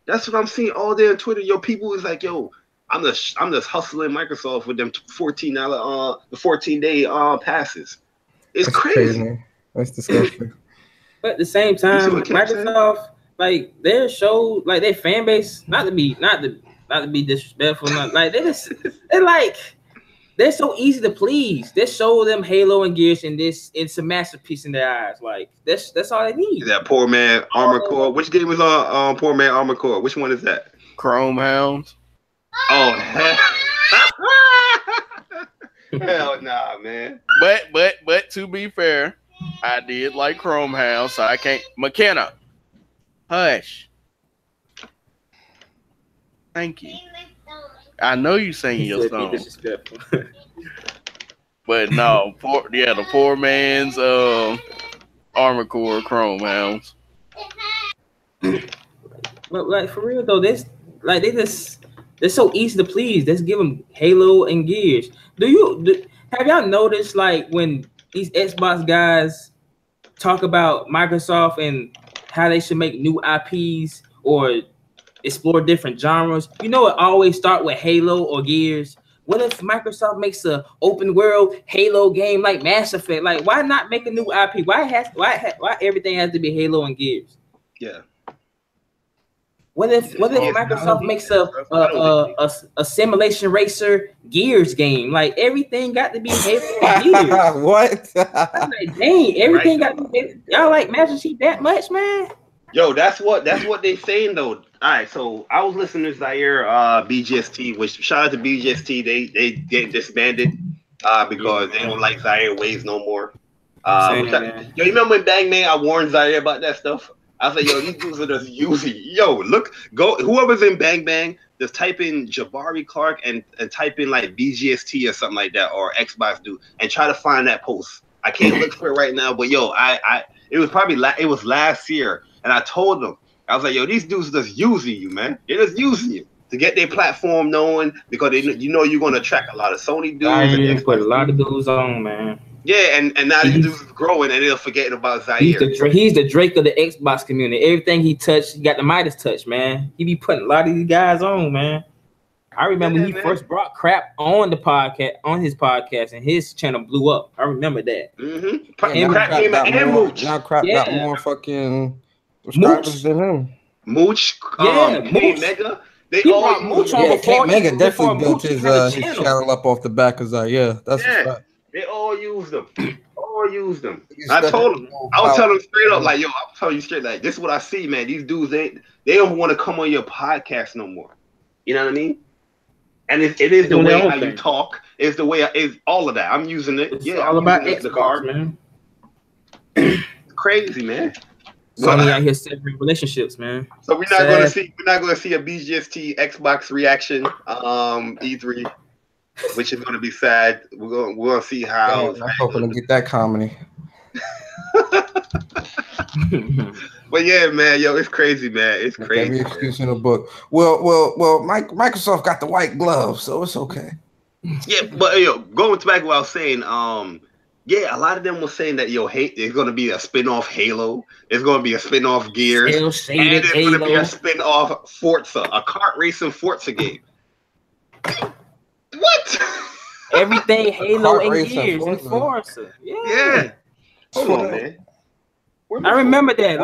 A: That's what I'm seeing all day on Twitter. Yo, people is like, yo, I'm just hustling Microsoft with them $14 the 14-day passes. It's crazy.
B: That's disgusting.
D: But at the same time, Microsoft, like their show, like their fan base, not to be disrespectful, like they're so easy to please. They show them Halo and Gears, and it's a masterpiece in their eyes. Like that's all they need.
A: That Poor Man Armor Core. Which game was on Poor Man Armor Core? Which one is that?
C: Chrome Hounds.
A: Oh hell nah, man.
C: But to be fair, I did like Chrome Hounds, so I can't. McKenna, hush. Thank you. I know you singing your song. But no, the poor man's Armor Core Chrome Hounds.
D: But like for real though, they're so easy to please. Let's give them Halo and Gears. Have y'all noticed like when these Xbox guys talk about Microsoft and how they should make new IPs or explore different genres? You know, it always start with Halo or Gears. What if Microsoft makes a open world Halo game like Mass Effect? Like, why not make a new IP? Why everything has to be Halo and Gears?
A: Yeah.
D: What if Microsoft makes a simulation racer Gears game? Like everything got to be Halo and Gears.
B: What?
D: I'm like, dang, everything got to be. Y'all like Master Chief that much, man?
A: Yo, that's what they saying though. All right, so I was listening to Zaire BGST, which shout out to BGST. They get disbanded because they don't like Zaire ways no more. Yo, you remember when Bang Man? I warned Zaire about that stuff. I was like, yo, these dudes are just using. Yo, go whoever's in Bang Bang, just type in JayBari Clark and type in like BGST or something like that, or Xbox dude, and try to find that post. I can't look for it right now, but yo, it was probably it was last year, and I told them, I was like, yo, these dudes are just using you, man. They're just using you to get their platform known because you're gonna attract a lot of Sony dudes.
D: Put a lot of dudes on, man.
A: Yeah, and now these dudes are growing and they're forgetting about Zaire.
D: He's the Drake of the Xbox community. Everything he touched, he got the Midas touch, man. He be putting a lot of these guys on, man. I remember when he first brought crap on the podcast, on his podcast, and his channel blew up. I remember that.
A: Mm-hmm.
B: Now crap got more fucking subscribers than him.
A: Mooch,
B: Mega.
A: They all
B: Mooch on before. Mega definitely built his channel up off the back of Zaire. Yeah, that's a fact.
A: They all used them. I told them. I was telling them straight up, like, yo, I'm telling you straight, like, this is what I see, man. These dudes, they don't want to come on your podcast no more. You know what I mean? And it is the way how you talk. It's the way it's all of that. I'm using it.
D: It's all about Xbox, man.
A: Crazy, man.
D: Sony out here severing relationships, man.
A: So we're not gonna see a BGST Xbox reaction E3. Which is gonna be sad. We're gonna see how.
B: I'm hoping to get that comedy.
A: But yeah, man, yo, it's crazy, man. It's crazy.
B: Every excuse in the book. Well, Microsoft got the white glove, so it's okay.
A: Yeah, but yo, going back to what I was saying, yeah, a lot of them were saying that there's gonna be a spin-off Halo, there's gonna be a spin-off Gears, and there's gonna be a spin-off Forza, a kart racing Forza game. What?
D: Everything Halo and Gears and Forza. Yeah.
A: Hold on, man.
D: I remember that.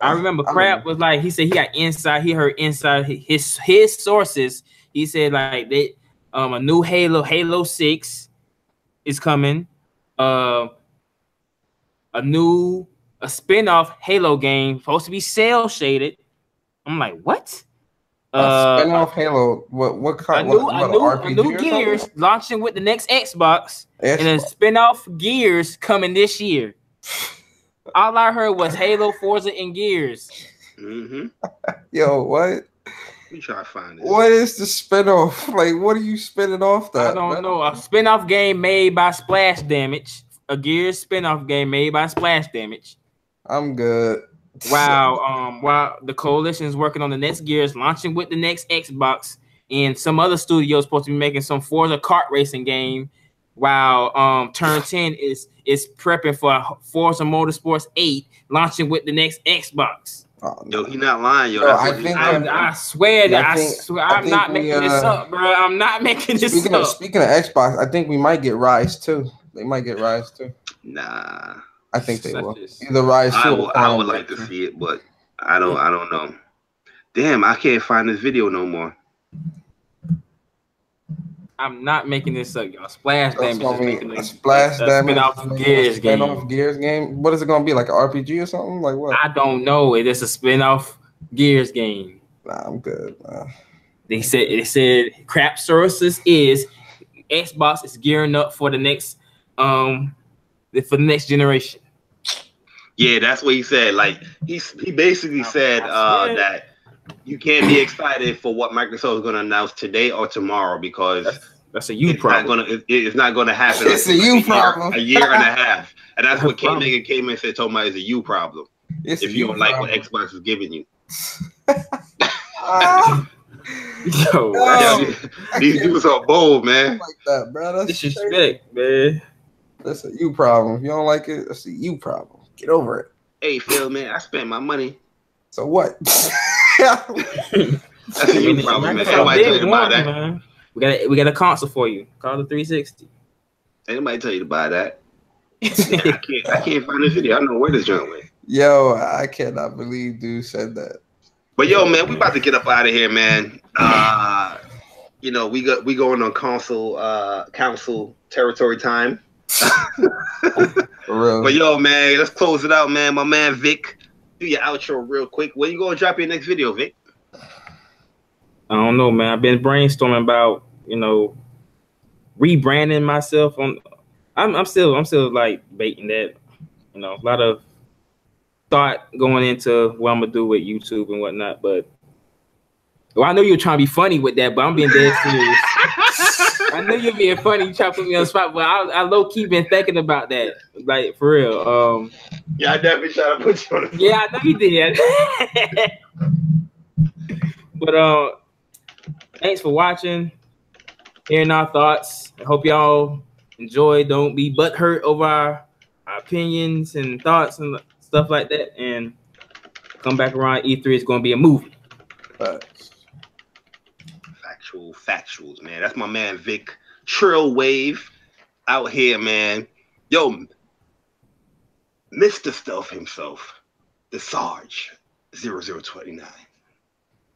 D: I remember Crap was like, he said he got inside. He heard inside his sources. He said like a new Halo 6 is coming. A spin-off Halo game supposed to be cell shaded. I'm like, what?
B: Spin-off Halo. What kind?
D: A new Gears launching with the next Xbox, and a spin-off Gears coming this year. All I heard was Halo, Forza, and Gears.
A: Mm-hmm.
B: Yo, what?
A: We try to find it.
B: What is the spin-off? Like, what are you spinning off that?
D: I don't know. A spin-off game made by Splash Damage. A Gears spin-off game made by Splash Damage.
B: I'm good.
D: While the coalition is working on the next Gears, launching with the next Xbox, and some other studio is supposed to be making some Forza kart racing game, while Turn 10 is prepping for Forza Motorsports 8, launching with the next Xbox.
A: Yo, he not lying, yo.
D: I swear I'm not making this up, bro. I'm not making this up.
B: Speaking of Xbox, I think we might get Rise too. They might get Rise too.
A: Nah,
B: I think they will. Either Rise 2
A: I would like to see it, but I don't know. Damn, I can't find this video no more.
D: I'm not making this up, y'all. Splash Damage is making
B: a Splash Damage
D: spin-off Gears game.
B: Spin-off Gears game. What is it gonna be? Like an RPG or something? Like what?
D: I don't know. It is a spin-off Gears game.
B: Nah, I'm good.
D: They said Crap Sources is Xbox is gearing up for the next generation.
A: Yeah, that's what he said. Like he basically said that you can't be excited for what Microsoft is going to announce today or tomorrow because
D: that's a you problem.
A: It's not going to happen.
B: It's a you problem.
A: A year and a half, and that's what K-Megan came and said. Told me it's a you problem. If you don't like what Xbox is giving you. These dudes are bold, man.
B: Like that, bro. That's
D: disrespect, man.
B: That's a you problem. If you don't like it, that's a you problem. Get over it.
A: Hey, Phil, man, I spent my money.
B: So what?
A: That's a you problem, man. Nobody tell you to buy that. Man.
D: We got a console for you. Call the 360.
A: Anybody tell you to buy that? I can't find this video. I don't know where this junk went.
B: Yo, I cannot believe dude said that.
A: But yo, man, we about to get up out of here, man. We going on council territory time.
B: For real.
A: But yo, man, let's close it out, man. My man Vic, do your outro real quick. When you gonna drop your next video, Vic?
D: I don't know, man. I've been brainstorming about, rebranding myself. I'm still like baiting that, a lot of thought going into what I'm gonna do with YouTube and whatnot. But I know you're trying to be funny with that, but I'm being dead serious. I know you're being funny. You trying to put me on the spot, but I low key been thinking about that, like for real.
A: Yeah, I definitely trying to put you on the spot.
D: Yeah, I know you did. But thanks for watching, hearing our thoughts. I hope y'all enjoy. Don't be butthurt over our opinions and thoughts and stuff like that. And come back around. E3 is going to be a movie.
A: Factuals, man. That's my man Vic Trill Wave out here, man. Yo, Mr. Stealth himself, the Sarge 0029.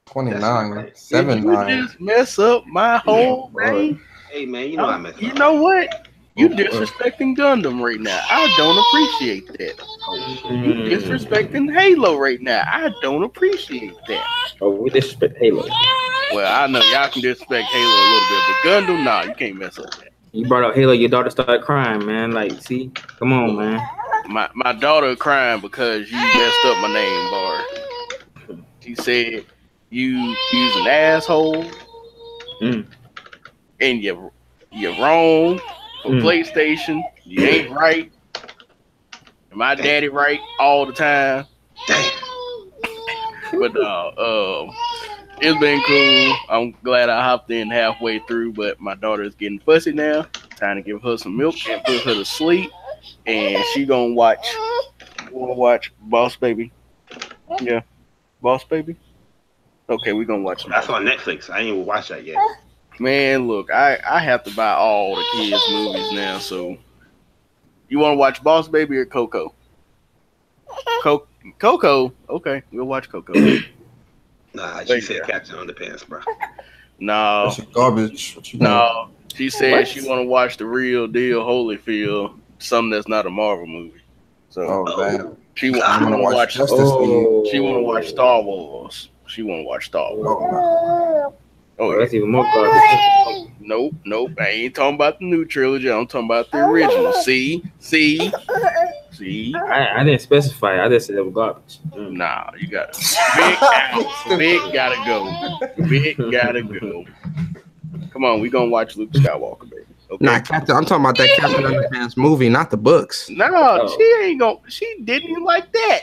B: 29, 79.
C: You just mess up my whole brain.
A: Hey, man, you know I messed up.
C: You know what? You disrespecting Gundam right now. I don't appreciate that. You disrespecting Halo right now. I don't appreciate that.
D: Oh, we disrespect Halo.
C: Well, I know y'all can disrespect Halo a little bit, but Gundam, nah, you can't mess up that.
D: You brought up Halo, your daughter started crying, man. Like, see? Come on, man.
C: My daughter crying because you messed up my name, Bar. She said you's an asshole and you're wrong for PlayStation. You ain't right. And my daddy right all the time. But it's been cool. I'm glad I hopped in halfway through, but my daughter is getting fussy now. Time to give her some milk and put her to sleep. And she gonna watch Boss Baby. Yeah, Boss Baby. Okay, we gonna watch.
A: That's on Netflix. I ain't even watched that yet.
C: Man, look, I have to buy all the kids' movies now. So, you want to watch Boss Baby or Coco? Coco. Okay, we'll watch Coco.
A: Nah, she said Captain Underpants, bro.
C: No,
B: that's garbage.
C: No, she said she want to watch the real deal, Holyfield, something that's not a Marvel movie. So,
B: man,
C: she want to watch Justice League. She want to watch Star Wars. She want to watch Star Wars. Oh,
D: that's even more garbage.
C: Nope. I ain't talking about the new trilogy. I'm talking about the original. See.
D: I didn't specify. I just said it was garbage.
C: Nah, you got Big gotta go. Big gotta go. Come on, we gonna watch Luke Skywalker, baby. Okay.
B: Nah, Captain. I'm talking about that Captain Underpants movie, not the books.
C: No, she ain't gonna. She didn't like that.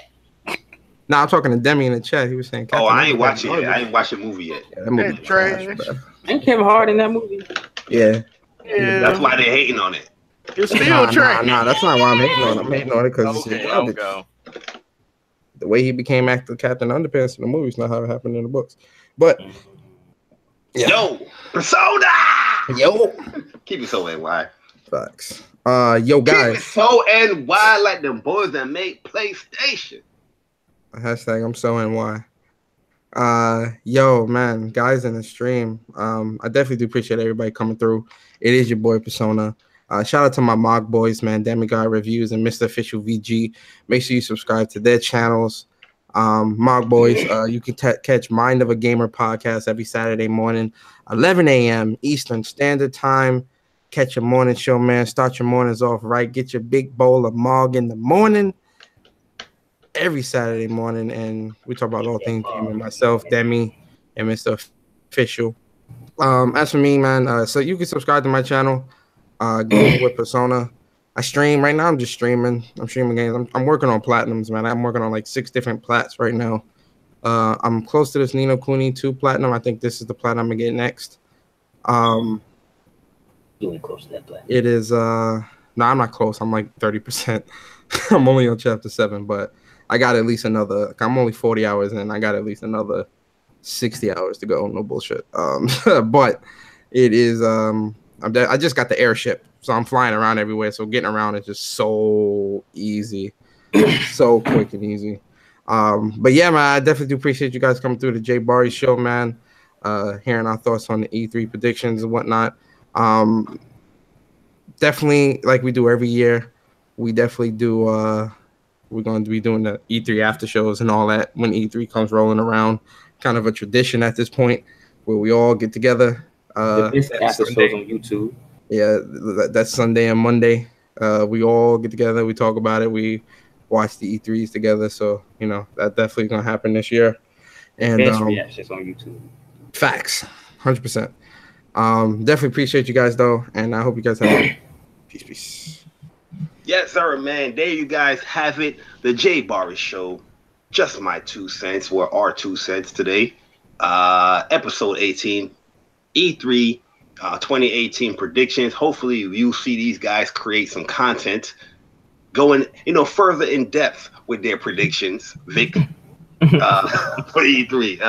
B: Nah, I'm talking to Demi in the chat. He was saying.
A: Oh,
B: Captain
A: I ain't
B: Underpants
A: watching it.
B: garbage.
A: I ain't watched the movie yet.
B: Yeah, that movie
C: That
B: was
C: trash.
B: bro.
D: Ain't Kevin Hart in that movie?
B: Yeah.
C: Yeah,
A: That's why they hating on it.
C: it's still
B: Nah,
C: trash.
B: that's not why I'm hating on it. I'm hating on it because it's
C: Okay,
B: garbage.
C: okay.
B: The way he became actor Captain Underpants in the movie is not how it happened in the books. But yeah.
A: Yo, Persona.
B: Yo.
A: Keep it so NY.
B: Facts. Yo, guys.
A: Keep it so NY like them boys that make PlayStation.
B: Hashtag I'm so NY. Yo, man, guys in the stream. I definitely do appreciate everybody coming through. It is your boy Persona. Shout out to my mock boys, man, Demigod Reviews and Mr. Official VG. Make sure you subscribe to their channels. Mock boys, you can catch Mind of a Gamer podcast every Saturday morning, 11 a.m. Eastern Standard Time. Catch your morning show, man. Start your mornings off right. Get your big bowl of Mog in the morning. Every Saturday morning, and we talk about all things gaming. Myself, Demi, and Mr. Official. As for me, man, so you can subscribe to my channel, Gaming with Persona. I stream right now. I'm just streaming. I'm streaming games. I'm working on platinums, man. I'm working on like 6 different plats right now. I'm close to this Nino Kuni 2 platinum. I think this is the plat I'm gonna get next.
D: Doing close to that plat.
B: It is no, I'm not close. I'm like 30%. I'm only on chapter 7, but I got at least another. I'm only 40 hours in. I got at least another 60 hours to go. No bullshit. But it is. I just got the airship, so I'm flying around everywhere. So getting around is just so easy, so quick and easy. But yeah, man, I definitely do appreciate you guys coming through the JayBari Show, man. Hearing our thoughts on the E3 predictions and whatnot. Definitely, like we do every year, we definitely do. We're going to be doing the E3 after shows and all that when E3 comes rolling around. Kind of a tradition at this point where we all get together.
D: The best after shows on YouTube.
B: Yeah, that's Sunday and Monday. We all get together. We talk about it. We watch the E3s together. So, you know, that definitely going to happen this year. And
D: best reactions on YouTube.
B: Facts, 100%. Definitely appreciate you guys, though. And I hope you guys have a peace.
A: Yes, sir, man. There you guys have it. The JayBari Show. Just my 2 cents, or our 2 cents today. Episode 18. E3 2018 predictions. Hopefully, you'll see these guys create some content going, further in depth with their predictions. Vic, for E3.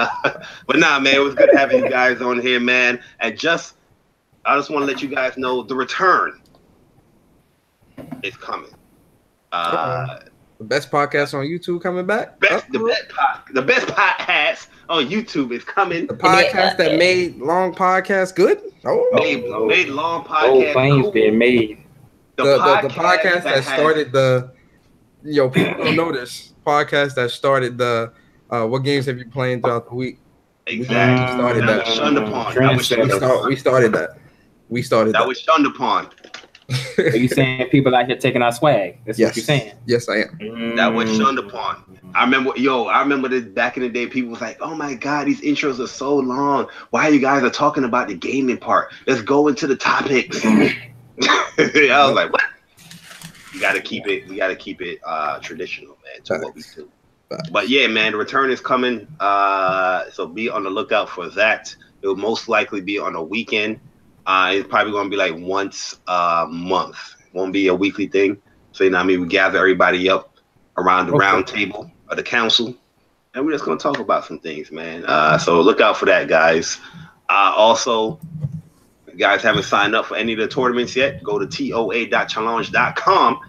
A: But nah, man, it was good having you guys on here, man. And I just want to let you guys know the return is coming.
B: The best podcast on YouTube coming back.
A: The best podcast on YouTube is coming.
B: The podcast that made long podcasts good.
A: Made long podcasts.
D: Claims being made.
B: The podcast that started the. People don't know this podcast that started the. What games have you played throughout the week?
A: Exactly.
B: We started that.
A: Shunned upon.
B: We started that.
A: That was shunned upon.
D: Are you saying people out here taking our swag? That's what you're saying.
B: Yes, I am.
A: That was shunned upon. I remember this back in the day. People was like, "Oh my god, these intros are so long. Why you guys are talking about the gaming part? Let's go into the topics." I was like, "What?" We gotta keep it traditional, man, to what we do. But yeah, man, the return is coming. So be on the lookout for that. It will most likely be on a weekend. It's probably going to be like once a month. It won't be a weekly thing. So, we gather everybody up around the round table of the council, and we're just going to talk about some things, man. So look out for that, guys. Also, if you guys haven't signed up for any of the tournaments yet, go to toa.challenge.com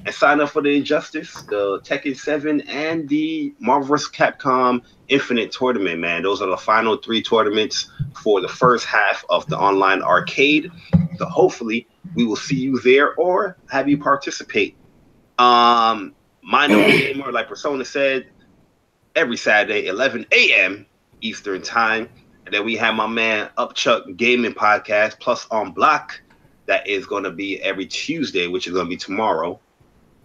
A: and sign up for the Injustice, the Tekken 7, and the Marvel vs. Capcom Infinite Tournament, man. Those are the final 3 tournaments for the first half of the online arcade. So hopefully we will see you there or have you participate. Mind of a Gamer, like Persona said, every Saturday, 11 a.m. Eastern Time. And then we have my man Upchuck Gaming Podcast, Plus on Block. That is going to be every Tuesday, which is going to be tomorrow.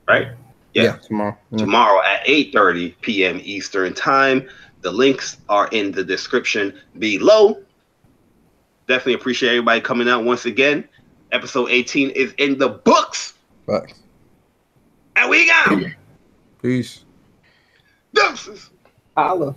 A: Right?
B: Yeah, tomorrow.
A: Tomorrow at 8:30 p.m. Eastern Time. The links are in the description below. Definitely appreciate everybody coming out once again. Episode 18 is in the books.
B: Bye.
A: And we got
B: Peace.
A: Deuces.
B: Holla.